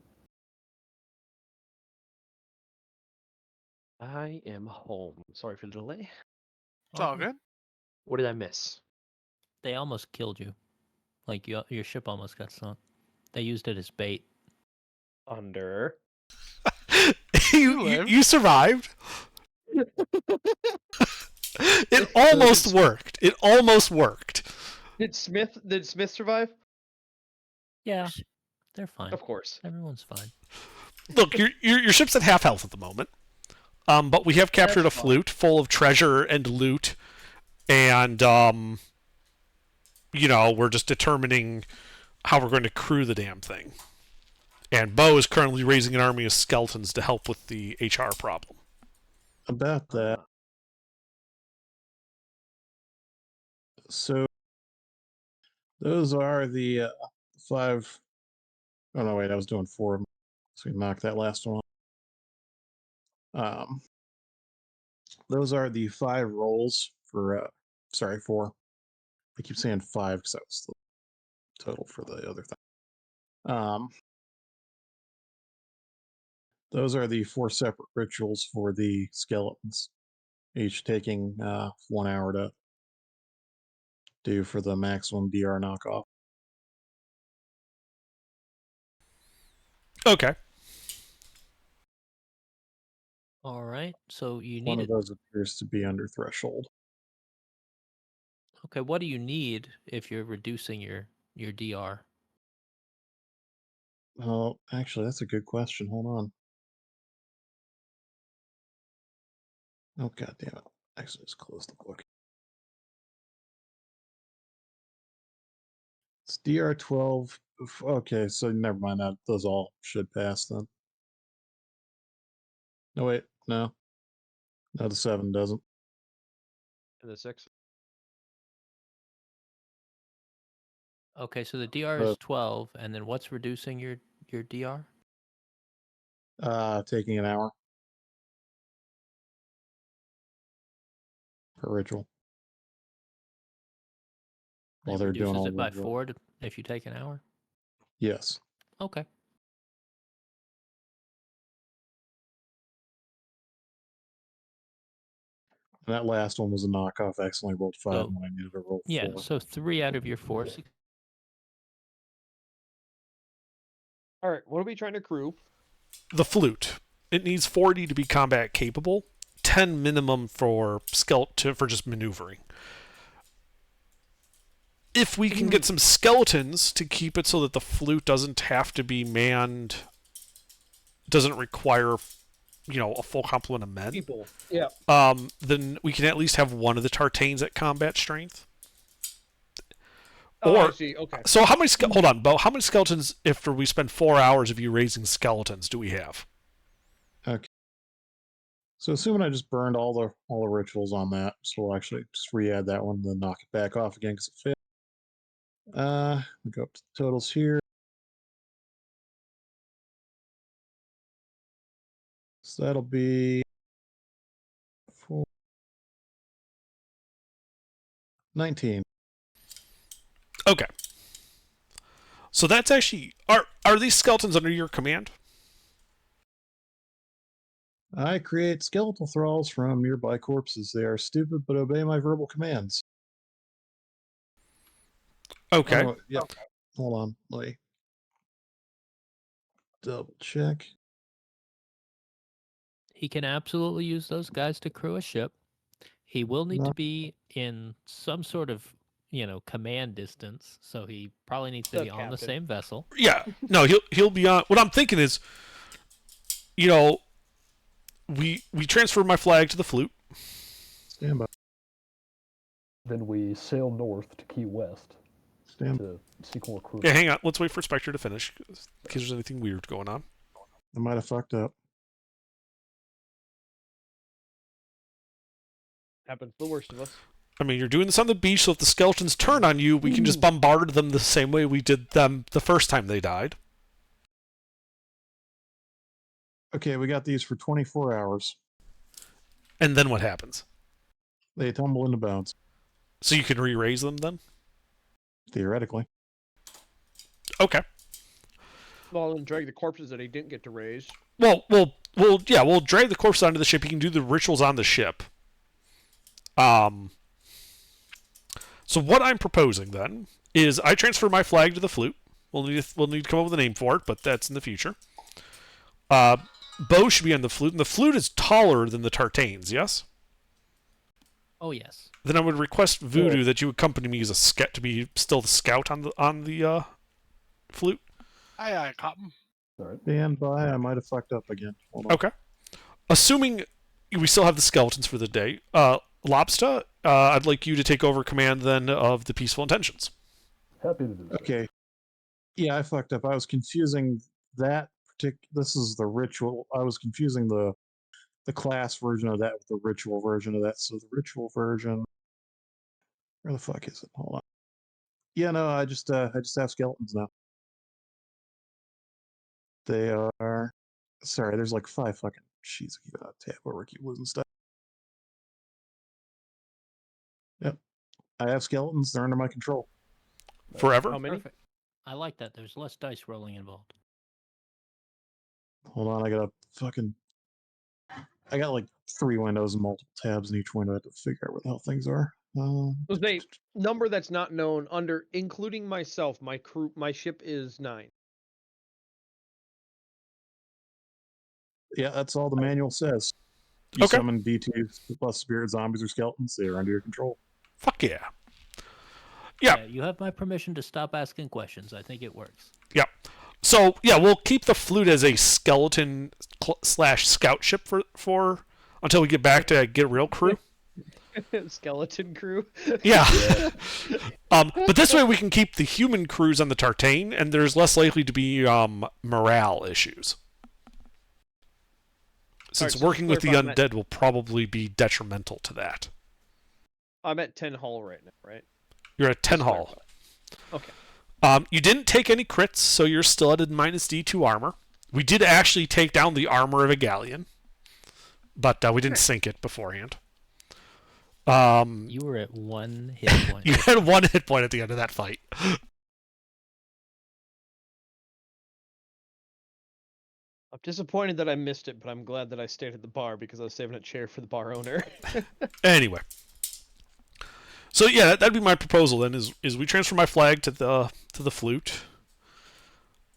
I am home. Sorry for the delay. It's all good. What did I miss? They almost killed you. Like your ship almost got sunk. They used it as bait. Under. You survived. It almost worked. It almost worked. Did Smith survive? Yeah, they're fine. Of course. Everyone's fine. Look, your ship's at half health at the moment. But we have captured a That's fine. flute full of treasure and loot, and we're just determining how we're going to crew the damn thing. And Bo is currently raising an army of skeletons to help with the HR problem. About that. So those are the 5. Oh no, wait, I was doing 4 of them. So we knocked that last one off. Those are the 5 rolls for. Sorry, 4. I keep saying 5 because that was the total for the other thing. Those are the 4 separate rituals for the skeletons, each taking 1 hour to do for the maximum DR knockoff. Okay. All right. So you One need of those appears to be under threshold. Okay, what do you need if you're reducing your DR? Oh, actually, that's a good question. Hold on. Oh, god damn it. Actually, just close the book. It's DR12. Okay, so never mind that. Those all should pass then. No, wait. No. No, the 7 doesn't. And the 6. Okay, so the DR is 12, and then what's reducing your DR? Taking an hour per ritual. While It they're doing reduces all it by the 4 if you take an hour? Yes. Okay. that last one was a knockoff. I accidentally rolled 5 So- when I needed to roll Yeah, 4. so 3 out of your 4. All right, what are we trying to crew? The flute. It needs 40 to be combat capable, 10 minimum for for just maneuvering. If we can get some skeletons to keep it so that the flute doesn't have to be manned, doesn't require, a full complement of men, People. Yeah. then we can at least have one of the Tartanes at combat strength. Oh, I Or- see. Okay. So how many? Hold on, Bo. How many skeletons? After we spend 4 hours of you raising skeletons, do we have? Okay. So assuming I just burned all the rituals on that, so we'll actually just re-add that one, then knock it back off again because it failed. We go up to the totals here. So that'll be 19. Okay. So that's actually are these skeletons under your command? I create skeletal thralls from nearby corpses. They are stupid but obey my verbal commands. Okay. Oh, yep. Hold on. Let me double check. He can absolutely use those guys to crew a ship. He will need No. to be in some sort of, command distance. So he probably needs to The be on the captain. same vessel. Yeah. No, he'll be on. What I'm thinking is, we transfer my flag to the flute. Stand by. Then we sail north to Key West Stand by. to seek more crew. Yeah, hang on. Let's wait for Spectre to finish in case there's anything weird going on. I might have fucked up. Happens to the worst of us. I mean, you're doing this on the beach, so if the skeletons turn on you, we can just bombard them the same way we did them the first time they died. Okay, we got these for 24 hours. And then what happens? They tumble into bounds, So you can re-raise them then? theoretically. Okay. Well, and drag the corpses that he didn't get to raise. Well, yeah, we'll drag the corpse onto the ship. You can do the rituals on the ship. So what I'm proposing then is I transfer my flag to the flute. We'll need to come up with a name for it, but that's in the future. Bo should be on the flute, and the flute is taller than the Tartanes, yes? Oh, yes. Then I would request Voodoo that you accompany me as a scout to be still the scout on the flute. Aye, Captain. All right. Stand by. I might have fucked up again. Hold on. Okay. Assuming we still have the skeletons for the day, Lobster, I'd like you to take over command then of the Peaceful Intentions. Happy to do that. Okay. Yeah, I fucked up. I was confusing that this is the ritual. I was confusing the class version of that with the ritual version of that. So the ritual version, where the fuck is it? Hold on. Yeah, no, I just have skeletons now. They are sorry, there's like 5 fucking sheets of tab where we keep losing stuff. Yep. I have skeletons, they're under my control. Forever? How many? Perfect. I like that. There's less dice rolling involved. Hold on, I got like 3 windows and multiple tabs in each window. I have to figure out where the hell things are. So say number that's not known under including myself. My ship is 9. Yeah, that's all the manual says. You Okay. summon D2 plus spirit zombies or skeletons, they are under your control. Fuck yeah. Yeah. You have my permission to stop asking questions. I think it works. Yeah. So, yeah, we'll keep the flute as a skeleton / scout ship for until we get back to get real crew. Skeleton crew. Yeah. But this way we can keep the human crews on the Tartane, and there's less likely to be morale issues. Since Alright, so working with the clarify, I'm at- undead will probably be detrimental to that. I'm at 10 hull right now, right? You're at 10 Just hull. clarify. Okay. You didn't take any crits, so you're still at a minus D2 armor. We did actually take down the armor of a galleon, but we didn't sink it beforehand. You were at 1 hit point. You had 1 hit point at the end of that fight. I'm disappointed that I missed it, but I'm glad that I stayed at the bar because I was saving a chair for the bar owner. Anyway. So yeah, that'd be my proposal then. Is we transfer my flag to the flute.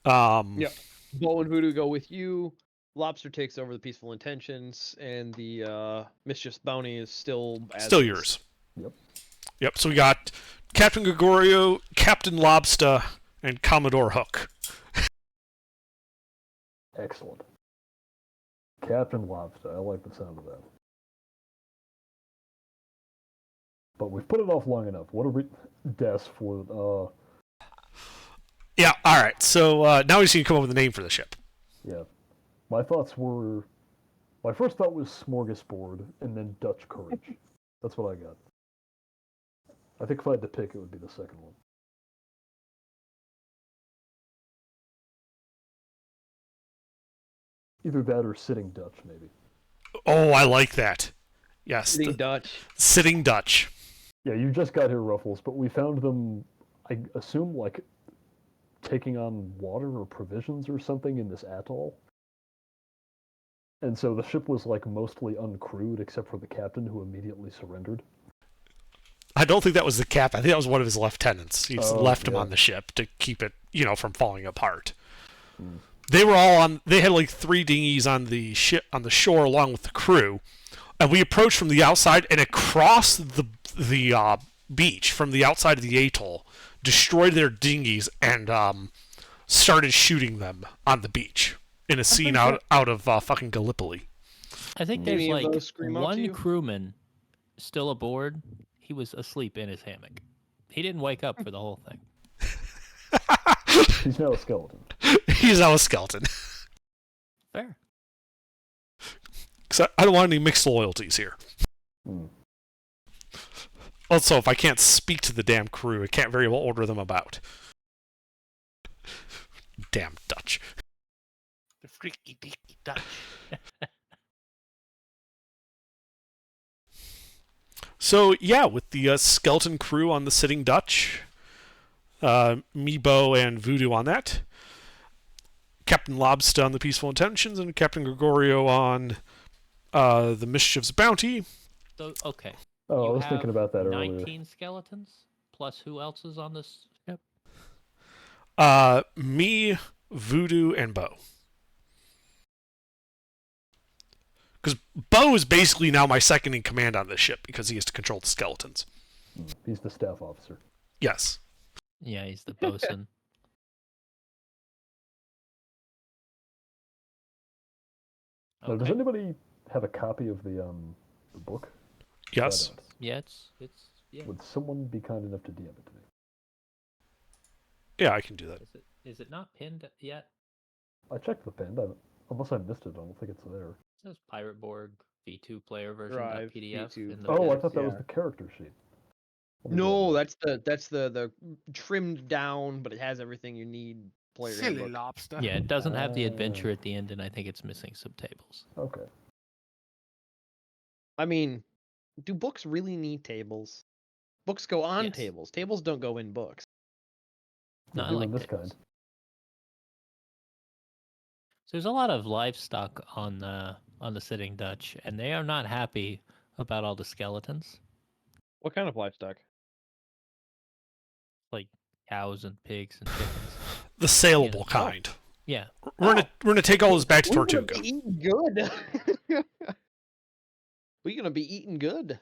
Yep. Bo and Voodoo go with you. Lobster takes over the peaceful intentions, and the mischief's bounty is still Still is. yours. Yep. Yep. So we got Captain Gregorio, Captain Lobster, and Commodore Hook. Excellent. Captain Lobster. I like the sound of that. But we've put it off long enough. What are we... Des for... Yeah. All right. So now we just need to come up with a name for the ship. Yeah. My thoughts were... My first thought was Smorgasbord, and then Dutch Courage. That's what I got. I think if I had to pick, it would be the second one. Either that or Sitting Dutch, maybe. Oh, I like that. Yes. Sitting Dutch. Sitting Dutch. Yeah, you just got here, Ruffles, but we found them, I assume, like, taking on water or provisions or something in this atoll. And so the ship was, like, mostly uncrewed, except for the captain, who immediately surrendered. I don't think that was the cap. I think that was one of his lieutenants. He just left him yeah. on the ship to keep it, from falling apart. They were all on. They had like 3 dinghies on the ship on the shore, along with the crew. And we approached from the outside and across the beach from the outside of the atoll, destroyed their dinghies and started shooting them on the beach in a scene out of fucking Gallipoli. I think Any there's of like those scream out to one you? crewman still aboard. He was asleep in his hammock. He didn't wake up for the whole thing. He's now a skeleton. He's now a skeleton. Fair. Because I don't want any mixed loyalties here. Hmm. Also, if I can't speak to the damn crew, I can't very well order them about. Damn Dutch. The freaky deaky Dutch. So, yeah, with the skeleton crew on the Sitting Dutch, Meebo and Voodoo on that, Captain Lobster on the Peaceful Intentions, and Captain Gregorio on the Mischief's Bounty. So, okay. Oh, You I was have thinking about that earlier. 19 skeletons, plus who else is on this ship? Me, Voodoo, and Bo. Because Bo is basically now my second in command on this ship because he has to control the skeletons. He's the staff officer. Yes. Yeah, he's the bosun. Now, does anybody have a copy of the book? Yes. I don't. Yeah, yeah. Would someone be kind enough to DM it to me? Yeah, I can do that. Is it not pinned yet? I checked the pin. Unless I missed it, I don't think it's there. It says Pirate Borg V2 player version Drive, PDF. V2. In the Oh, I pin. thought that was Yeah. the character sheet. Let me No, grab that's the trimmed down, but it has everything you need. Player Silly handbook. lobster. Yeah, it doesn't have the adventure Oh. at the end, and I think it's missing some tables. that. Okay. I mean, do books really need tables? Books go on Yes. tables. Tables don't go in books. No, We're I doing like this tables. kind. So there's a lot of livestock on the Sitting Dutch, and they are not happy about all the skeletons, What kind of livestock? like cows and pigs and chickens. The saleable kind. Yeah, We're gonna take all this back to We're gonna Tortuga. be eating good. We're gonna be eating good.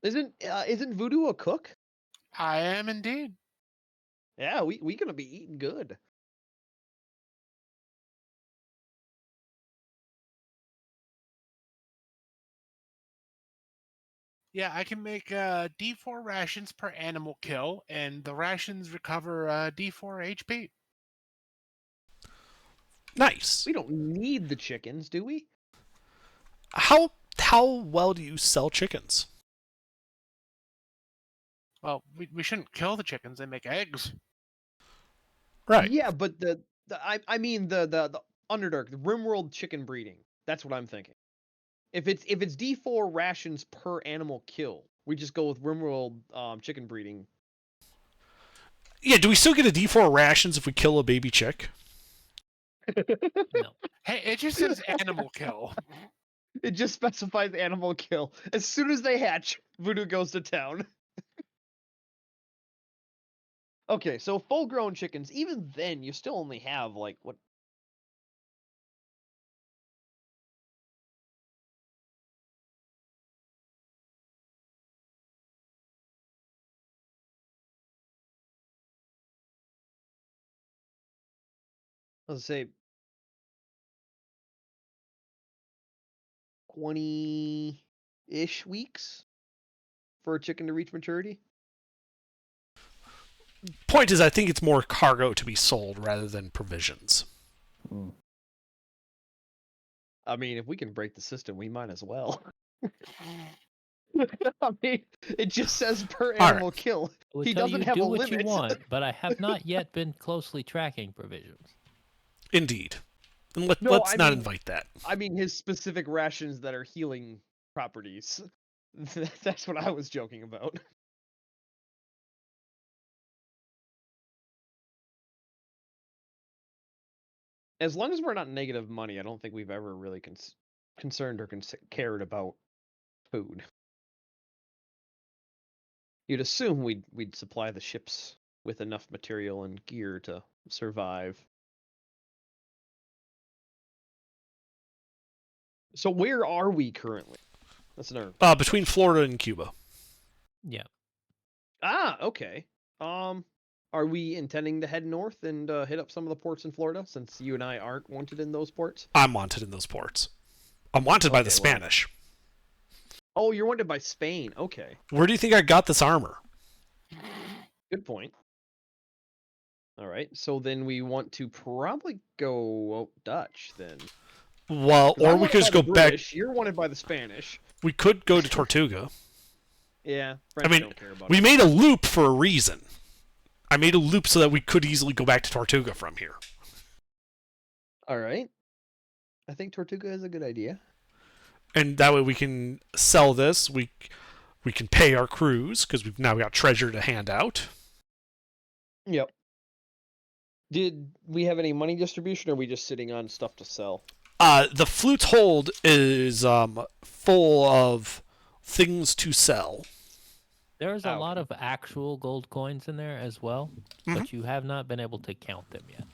Isn't Voodoo a cook? I am indeed. Yeah, we gonna be eating good. Yeah, I can make D4 rations per animal kill, and the rations recover D4 HP. Nice. We don't need the chickens, do we? How well do you sell chickens? Well, we shouldn't kill the chickens; they make eggs. Right. Yeah, but I mean the Underdark, the Rimworld chicken breeding. That's what I'm thinking. If it's D4 rations per animal kill, we just go with Rimworld chicken breeding. Yeah, do we still get a D4 rations if we kill a baby chick? No. Hey, it just says animal kill. It just specifies animal kill. As soon as they hatch, Voodoo goes to town. Okay, so full-grown chickens, even then, you still only have, like, what? Let's say 20-ish weeks for a chicken to reach maturity. Point is, I think it's more cargo to be sold rather than provisions. Hmm. I mean, if we can break the system, we might as well. I mean, it just says per right. animal kill. I would He tell doesn't you have do a what limit. you want, but I have not yet been closely tracking provisions. Indeed. And No, let's I not mean- invite that. I mean, his specific rations that are healing properties. That's what I was joking about. As long as we're not negative money, I don't think we've ever really concerned or cared about food. You'd assume we'd supply the ships with enough material and gear to survive. So where are we currently? That's another. Between Florida and Cuba. Yeah. Ah, okay. Are we intending to head north and hit up some of the ports in Florida, since you and I aren't wanted in those ports? I'm wanted in those ports. I'm wanted by the Okay, well- Spanish. Oh, you're wanted by Spain. Okay, Where do you think I got this armor? good point. All right, so then we want to probably go Dutch then. Well, 'Cause or I'm we wanted could just by go the back. British, you're wanted by the Spanish. We could go to Tortuga. Yeah, French mean, don't care about We it. made a loop for a reason. I made a loop so that we could easily go back to Tortuga from here. All right, I think Tortuga is a good idea. And that way we can sell this. We can pay our crews because we've now got treasure to hand out. Yep. Did we have any money distribution, or are we just sitting on stuff to sell? The flute's hold is full of things to sell. There's a Ah, lot of actual gold coins in there as well, but you have not been able to count them yet.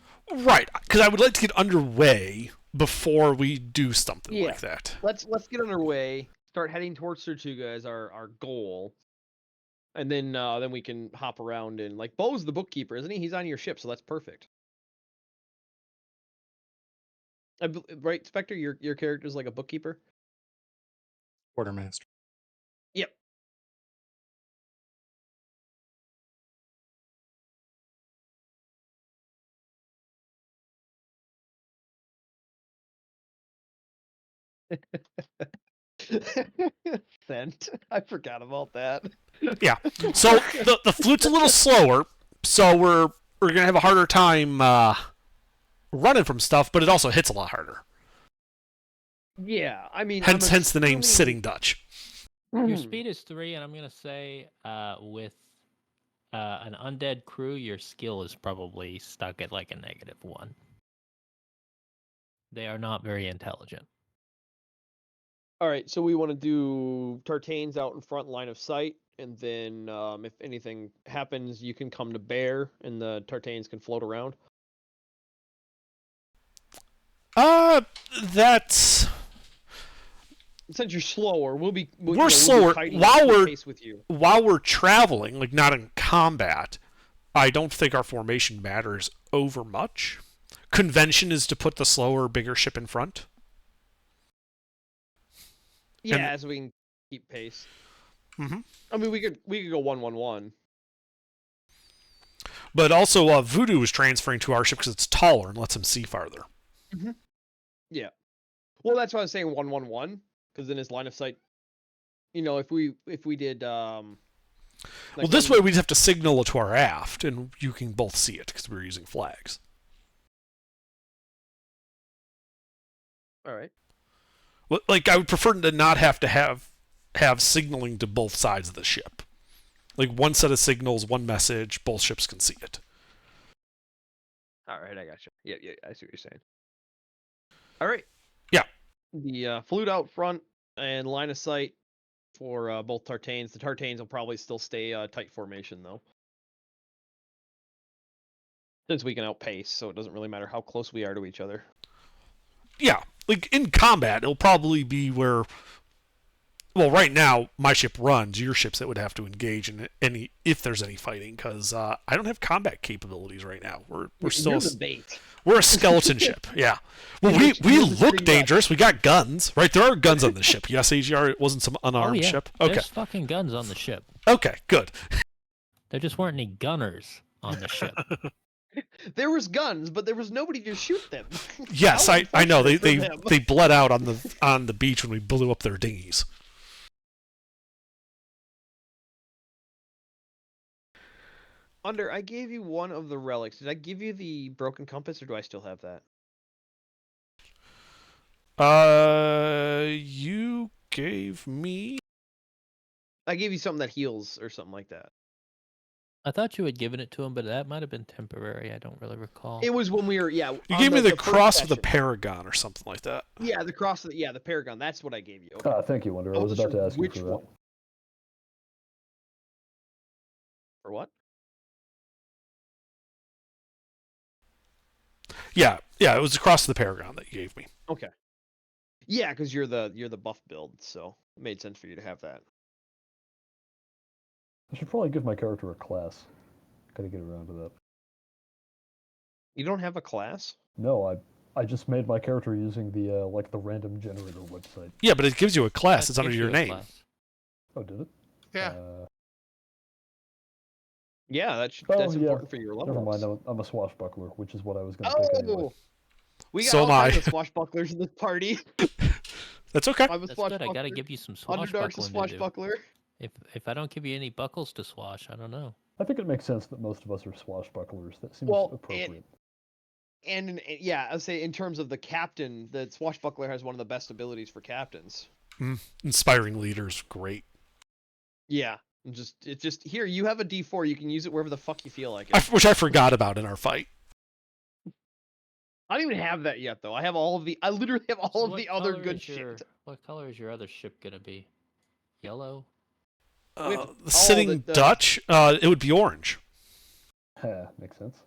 Right, because I would like to get underway before we do something Yeah. like that. Let's get underway. Start heading towards Tortuga as our goal, and then we can hop around and like Bo's the bookkeeper, isn't he? He's on your ship, so that's perfect. Right, Spectre, your character's like a bookkeeper. Quartermaster. Yep. Scent. I forgot about that. Yeah. So the flute's a little slower, so we're gonna have a harder time running from stuff, but it also hits a lot harder. Yeah, I mean, Hence the name Sitting Dutch. Your speed is 3, and I'm going to say with an undead crew, your skill is probably stuck at like a -1. They are not very intelligent. All right, so we want to do Tartanes out in front line of sight, and then if anything happens, you can come to bear, and the Tartanes can float around. That's Since you're slower, we'll be We're slower. While we're- pace with you. while we're traveling, like not in combat. I don't think our formation matters over much. Convention is to put the slower, bigger ship in front. Yeah, And- as we can keep pace. Mhm. I mean, we could go 1-1-1. But also, Voodoo is transferring to our ship because it's taller and lets him see farther. Yeah. Well, that's why I was saying 1-1-1, because then his line of sight. You know, if we did Well, like this when- way we'd have to signal it to our aft, and you can both see it because we're using flags. All right. Like, I would prefer to not have to have signaling to both sides of the ship. Like, one set of signals, one message, both ships can see it. All right, I got you. Yeah, I see what you're saying. All right. Yeah. The flute out front and line of sight for both Tartanes. The Tartanes will probably still stay tight formation though, since we can outpace, so it doesn't really matter how close we are to each other. Yeah, like in combat, it'll probably be where. Well, right now my ship runs. Your ships that would have to engage in any if there's any fighting, because I don't have combat capabilities right now. We're still You're the bait. we're a skeleton ship. Yeah. Well, You're we the look string guy. dangerous. We got guns, right? There are guns on the ship. Yes, AGR. It wasn't some unarmed oh yeah, ship. Okay. there's fucking guns on the ship. Okay. Good. There just weren't any gunners on the ship. There was guns, but there was nobody to shoot them. Yes, How I know. They unfortunate for them. they bled out on the beach when we blew up their dinghies. Under, I gave you one of the relics. Did I give you the broken compass, or do I still have that? You gave me. I gave you something that heals or something like that. I thought you had given it to him, but that might have been temporary. I don't really recall. It was when we were, yeah. You on gave me the first cross of the session. paragon or something like that. Yeah, the cross. Yeah, the paragon. That's what I gave you. Okay. Thank you, Wonder. I I was wasn't about to sure ask you which for that. one. For what? Yeah, it was the cross of the paragon that you gave me. Okay. Yeah, because you're the buff build, so it made sense for you to have that. I should probably give my character a class. Gotta get around to that. You don't have a class? No, I just made my character using the like the random generator website. Yeah, but it gives you a class. That It's under gives your you a name. class. Oh, did it? Yeah. Yeah, that's Oh, that's yeah. important for your level. Never mind. I'm a swashbuckler, which is what I was gonna pick anyway. Oh, we got So all am kinds I. of swashbucklers in this party. That's okay. I'm a That's good. I swashbuckler. gotta give you some Underdark's a swashbuckling to do. swashbuckler. If I don't give you any buckles to swash, I don't know. I think it makes sense that most of us are swashbucklers. That seems Well, appropriate. Yeah, I'd say in terms of the captain, the swashbuckler has one of the best abilities for captains. Inspiring leaders, great. Yeah, it's just here. You have a D4. You can use it wherever the fuck you feel like it. Which I forgot about in our fight. I don't even have that yet, though. I have all of the. I literally have all of What the other color good is your- shit. What color is your other ship gonna be? Yellow? With The all sitting the- Dutch, it would be orange. Makes sense.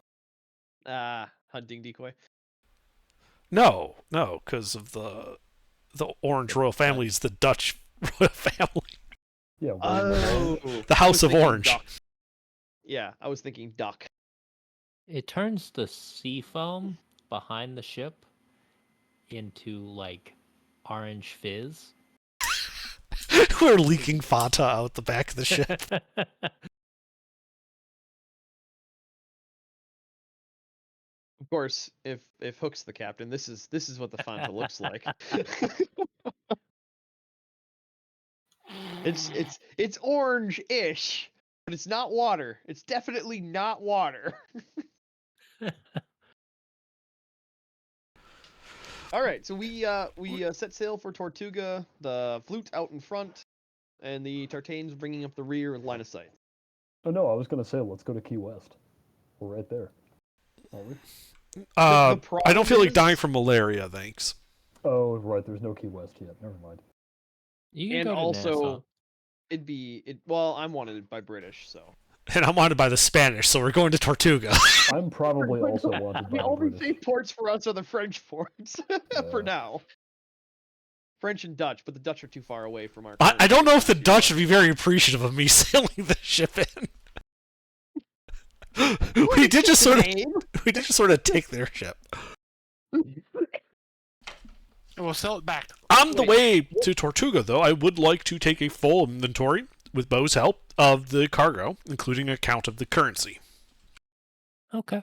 Hunting decoy. No, because of the Orange royal family is the Dutch royal family. Yeah. Oh, The I House was of thinking Orange. duck. Yeah, I was thinking duck. It turns the sea foam behind the ship into like orange fizz. We're leaking Fanta out the back of the ship. Of course, if Hook's the captain, this is what the Fanta looks like. It's orange-ish, but it's not water. It's definitely not water. All right, so we set sail for Tortuga, the flute out in front, and the Tartanes bringing up the rear with line of sight. Oh no, I was gonna say let's go to Key West. We're right there. Are we? I don't problem feel like is- dying from malaria, thanks. Oh right, there's no Key West yet. Never mind. You can And go to also, Nassau. well, I'm wanted by British, so. And I'm wanted by the Spanish, so we're going to Tortuga. I'm probably also wanted by The the only British. safe ports for us are the French ports for Yeah. now. French and Dutch, but the Dutch are too far away from our. I don't know if the current Dutch would be very appreciative of me sailing the ship in. we did just sort of take their ship. And we'll sell it back. On the way to Tortuga, though, I would like to take a full inventory, with Bo's help, of the cargo, including an account of the currency. Okay.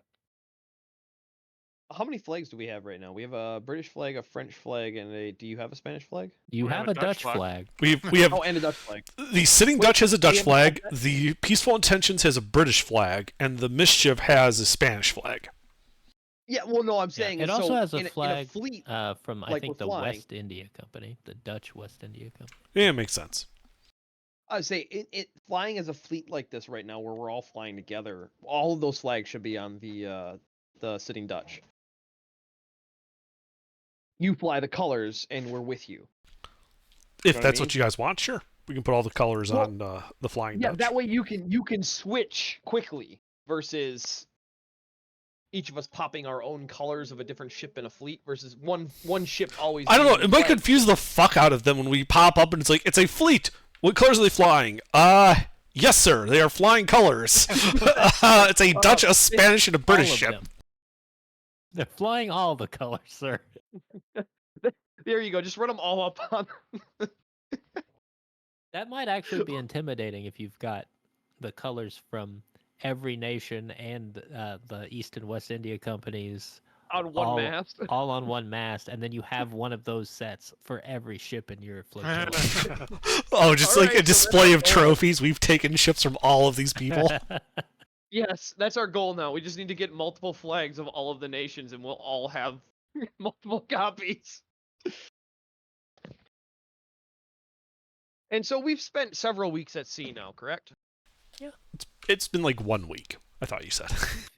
How many flags do we have right now? We have a British flag, a French flag, and a. Do you have a Spanish flag? You We have a Dutch flag. We have Oh, and a Dutch flag. the sitting Wait, Dutch has a we Dutch have flag, that? the Peaceful Intentions has a British flag, and the Mischief has a Spanish flag. Yeah, well, no, I'm Yeah, saying it so also has a in in flag a fleet. from I like think we're the flying. West India Company, the Dutch West India Company. Yeah, it makes sense. I say it flying as a fleet like this right now, where we're all flying together. All of those flags should be on the sitting Dutch. you fly the colors, and we're with you. If know what I that's mean? what you guys want, sure. We can put all the colors Well, on the Flying Yeah, Dutch. that way you can switch quickly versus each of us popping our own colors of a different ship in a fleet versus one ship always. I don't know. being the It might flag confuse ship. the fuck out of them when we pop up and it's like, it's a fleet. What colors are they flying? Yes, sir. They are flying colors. It's a Dutch, a Spanish, and a All British of ship. them. They're flying all the colors, sir. There you go. Just run them all up on. That might actually be intimidating if you've got the colors from every nation and the East and West India companies On one mast. all on one mast, and then you have one of those sets for every ship in your flotilla. Oh, just All like right, a so that's display our of goal. trophies. We've taken ships from all of these people. Yes, that's our goal now. We just need to get multiple flags of all of the nations, and we'll all have multiple copies. And so we've spent several weeks at sea now, correct? It's been like 1 week. I thought you said.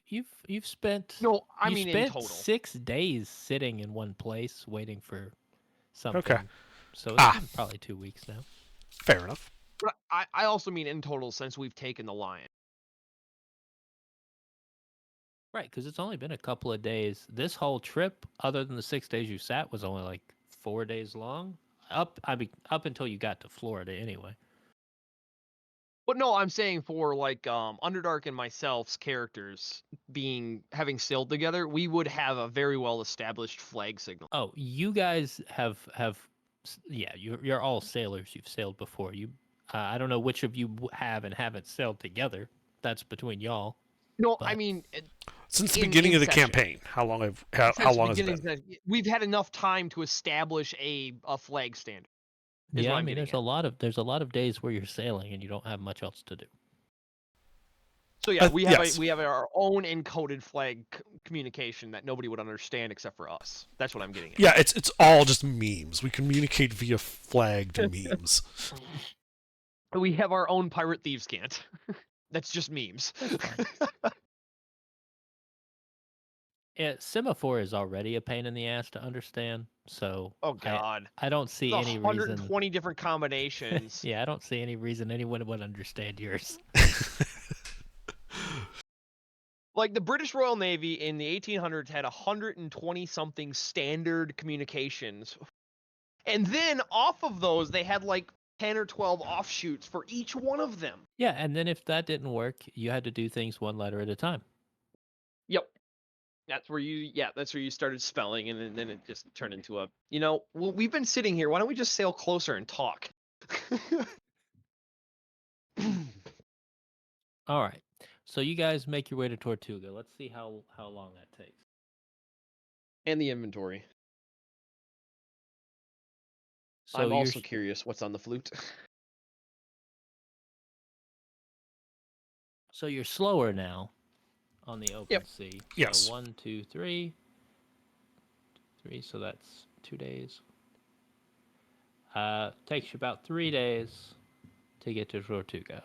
You've spent No, I you mean in spent total. 6 days sitting in one place waiting for something. Okay. So it's been probably 2 weeks now. Fair enough. But I also mean in total since we've taken the Lion. Right, because it's only been a couple of days. This whole trip, other than the 6 days you sat, was only like 4 days long. Up until you got to Florida, anyway. But no, I'm saying for like Underdark and myself's characters having sailed together, we would have a very well established flag signal. Oh, you guys have yeah, you're all sailors. You've sailed before. I don't know which of you have and haven't sailed together. That's between y'all. No, I But- mean Since the In- beginning in of the session. campaign, how long since has the it been? beginning, we've had enough time to establish a flag standard. is Yeah, what I I'm mean, getting there's a lot of days where you're sailing and you don't have much else to do. So yeah, we have yes. we have our own encoded flag communication that nobody would understand except for us. That's what I'm getting at. Yeah, it's all just memes. We communicate via flagged memes. We have our own pirate thieves cant. That's just memes. That's fine. Yeah, semaphore is already a pain in the ass to understand, so Oh god. I don't see There's any 120 reason. different combinations. Yeah, I don't see any reason anyone would understand yours. Like the British Royal Navy in the 1800s had 120 something standard communications. And then off of those they had like 10 or 12 offshoots for each one of them. Yeah, and then if that didn't work, you had to do things one letter at a time. Yep. That's where you started spelling, and then it just turned into a, well, we've been sitting here. Why don't we just sail closer and talk? All right. So you guys make your way to Tortuga. Let's see how long that takes. And the inventory. So I'm you're also curious what's on the flute. so you're slower now on the open Yep. sea. So Yes. 1, 2, 3. 3, so that's 2 days. Takes you about 3 days to get to Tortuga.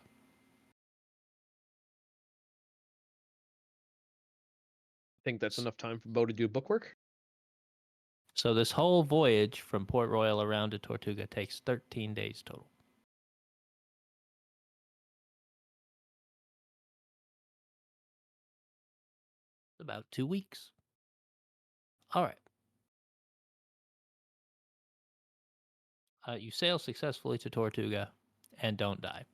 Think that's enough time for Bo to do bookwork? So this whole voyage from Port Royal around to Tortuga takes 13 days total. About 2 weeks. All right. You sail successfully to Tortuga and don't die.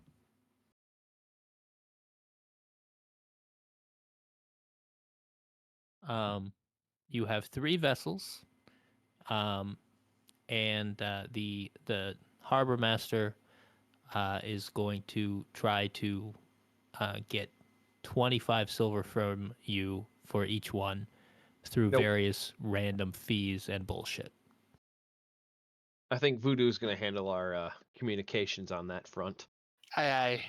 You have 3 vessels, and the harbor master is going to try to get 25 silver from you for each one through Nope. various random fees and bullshit. I think Voodoo's going to handle our communications on that front. Aye.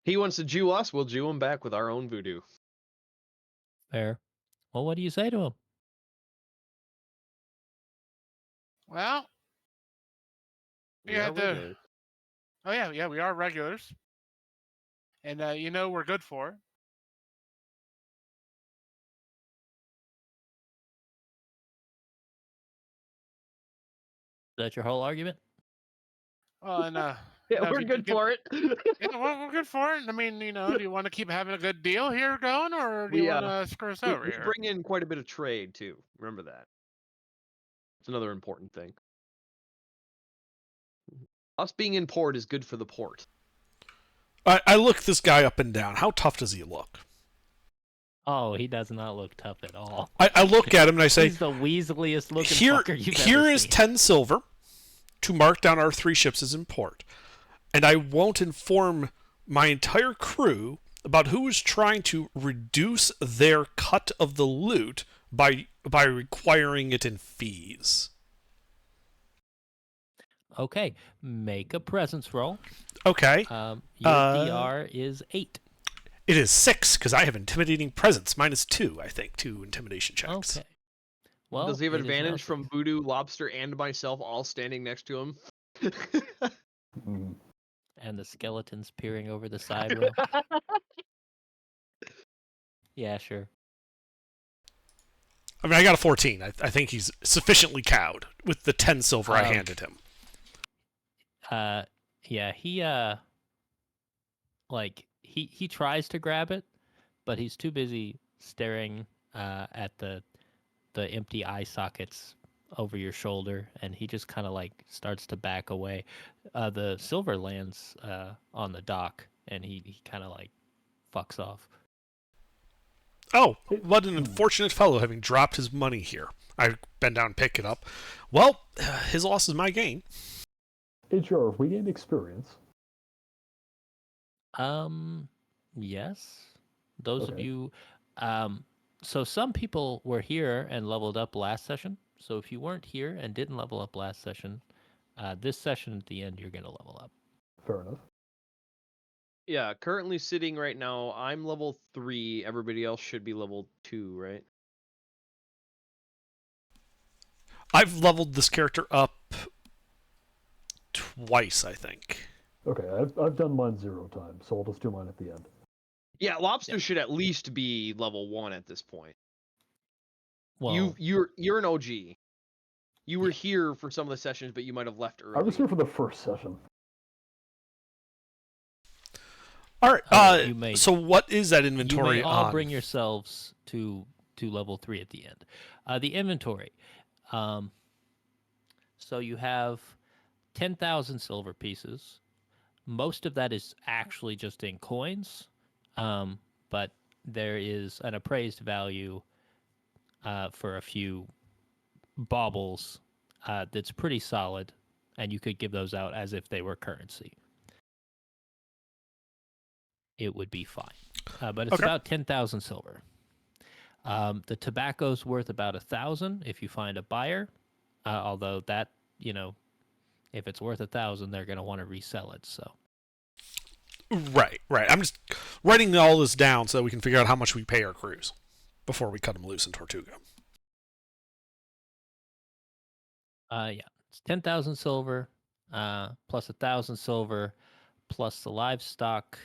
He wants to Jew us, we'll Jew him back with our own Voodoo. Fair. Well, what do you say to him? Well, We Yeah, are regulars. oh yeah, we are regulars, and we're good for it. that your whole argument? Well, and Yeah, if we're you do good get- for it. Yeah, we're good for it. I mean, do you want to keep having a good deal here going, or do you We want to screw us we, over we here? bring in quite a bit of trade too. Remember that. It's another important thing. Us being in port is good for the port. I look this guy up and down. How tough does he look? Oh, he does not look tough at all. I look at him and I say, He's the weaseliest looking here, fucker you've here ever is seen. 10 silver to mark down our 3 ships as in port. And I won't inform my entire crew about who is trying to reduce their cut of the loot by requiring it in fees. Okay, make a presence roll. Okay. Your DR is 8. It is 6 because I have intimidating presence -2, I think, to intimidation checks. Okay. Well, does he have it is now advantage from 6. Voodoo, Lobster, and myself all standing next to him? Mm. And the skeletons peering over the side rail. Yeah, sure. I mean, I got a 14. I think he's sufficiently cowed with the 10 silver I Um, handed him. Yeah, he tries to grab it, but he's too busy staring at the empty eye sockets over your shoulder, and he just kind of like starts to back away. The silver lands on the dock, and he kind of like fucks off. Oh, what an unfortunate fellow having dropped his money here. I bend down and pick it up. Well, his loss is my gain. HR, we gained experience. Yes. Those of Okay. you, so some people were here and leveled up last session. So if you weren't here and didn't level up last session, this session at the end, you're going to level up. Fair enough. Yeah, currently sitting right now, I'm level 3. Everybody else should be level 2, right? I've leveled this character up twice, I think. Okay, I've done mine 0 times, so I'll just do mine at the end. Yeah, Lobster should at least be level 1 at this point. Well, You're an OG. You were here for some of the sessions, but you might have left early. I was here for the first session. All right. So what is that you inventory may all on? bring yourselves to level 3 at the end. The inventory. So you have 10,000 silver pieces. Most of that is actually just in coins, but there is an appraised value for a few baubles that's pretty solid, and you could give those out as if they were currency. It would be fine. But it's Okay. about 10,000 silver. The tobacco's worth about 1,000 if you find a buyer, although that, if it's worth 1,000, they're going to want to resell it. So Right. I'm just writing all this down so that we can figure out how much we pay our crews before we cut them loose in Tortuga. It's 10,000 silver, plus 1,000 silver, plus the livestock,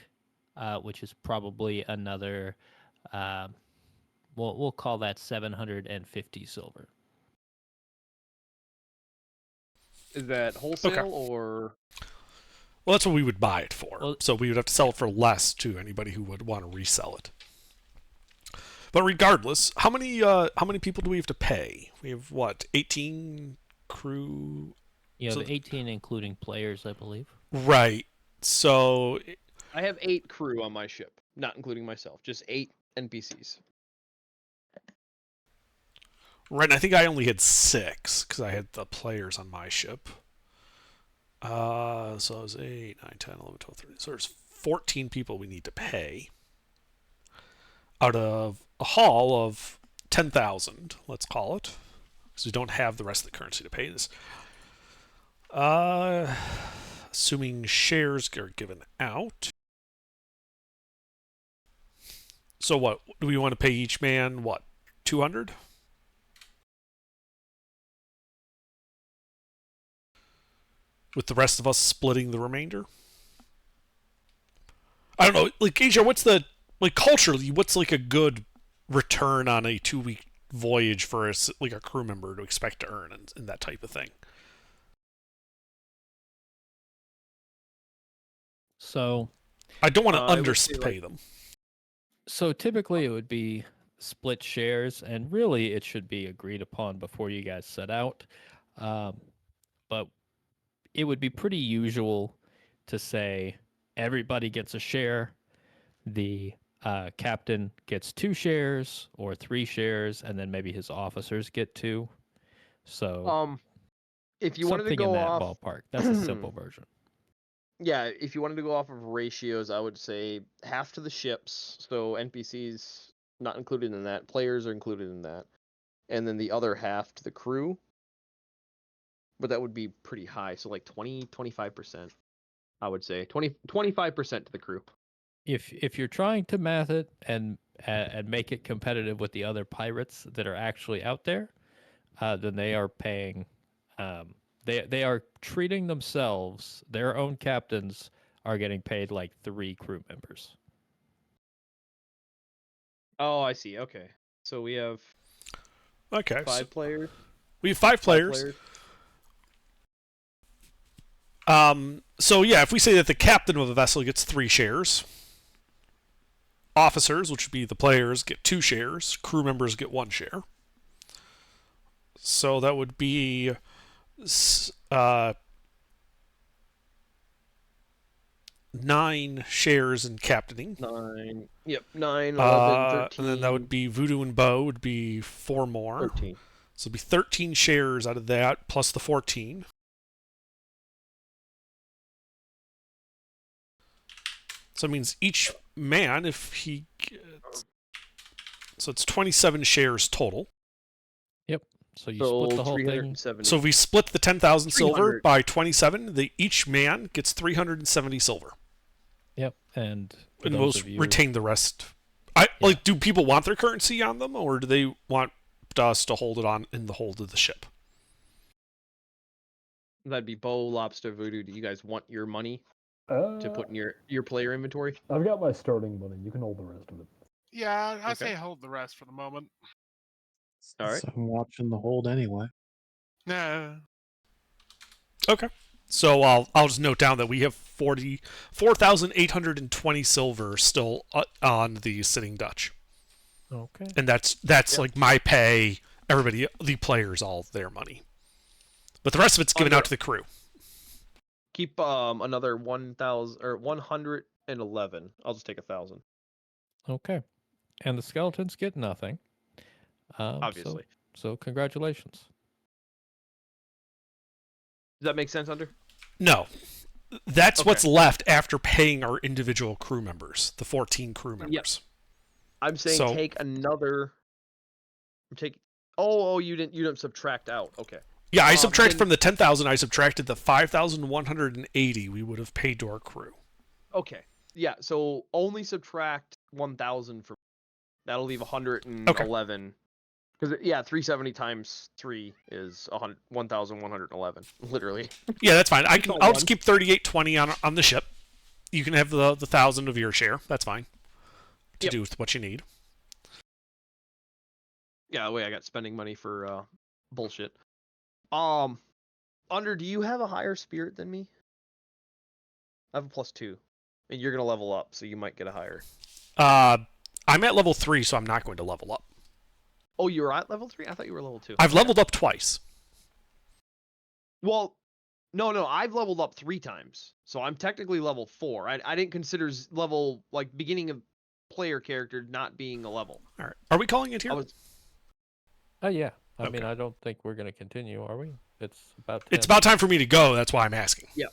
which is probably another. We'll call that 750 silver. Is that wholesale Okay. or? Well, that's what we would buy it for. Well- So we would have to sell it for less to anybody who would want to resell it. But regardless, how many people do we have to pay? We have what, 18 crew? You have So- 18 including players, I believe. Right. So I have 8 crew on my ship, not including myself. Just 8 NPCs. right, and I think I only had 6 because I had the players on my ship. So it was 8, 9, 10, 11, 12, 13. So there's 14 people we need to pay out of a haul of 10,000, let's call it, because we don't have the rest of the currency to pay this. Assuming shares are given out. So what, do we want to pay each man, 200? With the rest of us splitting the remainder? I don't know, like, Asia, what's the, like, culturally, what's, like, a good return on a 2-week voyage for a crew member to expect to earn and that type of thing? So I don't want to I would say, underpay them. So typically it would be split shares, and really it should be agreed upon before you guys set out. But it would be pretty usual to say everybody gets a share, the captain gets 2 shares or 3 shares, and then maybe his officers get 2. So If you wanted to something in go that off, ballpark. That's a simple version. yeah, if you wanted to go off of ratios, I would say half to the ships, so NPCs not included in that, players are included in that, and then the other half to the crew. But that would be pretty high, so like 25%, I would say. 25% to the crew. If you're trying to math it and make it competitive with the other pirates that are actually out there, then they are paying. They are treating themselves. Their own captains are getting paid like 3 crew members. Oh, I see. Okay. So we have Okay. 5 players. We have 5 players. So yeah, if we say that the captain of the vessel gets 3 shares, officers, which would be the players, get 2 shares, crew members get 1 share. So that would be 9 shares in captaining. 9. Yep. 9, 11, 13. And then that would be Voodoo and Bow would be 4 more. 13. So it'd be 13 shares out of that plus the 14. So it means each man, if he gets... So it's 27 shares total. Yep. So you split the whole thing. 370. So if we split the 10,000 silver 300. by 27, each man gets 370 silver. Yep. And And those we'll of you, retain the rest. Do people want their currency on them, or do they want us to hold it on in the hold of the ship? That'd be Bow, Lobster, Voodoo. Do you guys want your money to put in your player inventory? I've got my starting money. You can hold the rest of it. Yeah, I Okay. say hold the rest for the moment. All right. So I'm watching the hold anyway. Nah. Okay. So I'll just note down that we have 4,820 silver still on the Sitting Dutch, okay. and that's like my pay. Everybody, the players, all their money, but the rest of it's given out to the crew. Keep another 1,000 or 111. I'll just take 1,000. Okay. And the skeletons get nothing. Obviously. So congratulations. Does that make sense, Under? No, that's Okay. what's left after paying our individual crew members, the 14 crew members. I'm saying So- take another. Take. Oh, you didn't subtract out. Okay. Yeah, I subtracted then- from the 10,000. I subtracted the 5,180 we would have paid to our crew. Okay. Yeah. So only subtract 1,000 from. That'll leave 111. Because 370 times 3 is 1,111. Literally. Yeah, that's fine. all I'll one. just keep 3,820 on the ship. You can have the 1,000 of your share. That's fine. To Yep. do with what you need. Yeah. That way I got spending money for bullshit. Under, do you have a higher spirit than me? I have a +2, and you're gonna level up, so you might get a higher. I'm at level 3, so I'm not going to level up. Oh, you're at level 3? I thought you were level 2. I've leveled up twice. Well, no, I've leveled up 3 times, so I'm technically level 4. I didn't consider level like beginning of player character not being a level. All right. Are we calling it here? I was Yeah. I mean, Okay. I don't think we're going to continue, are we? It's about 10. It's about time for me to go. That's why I'm asking. Yeah.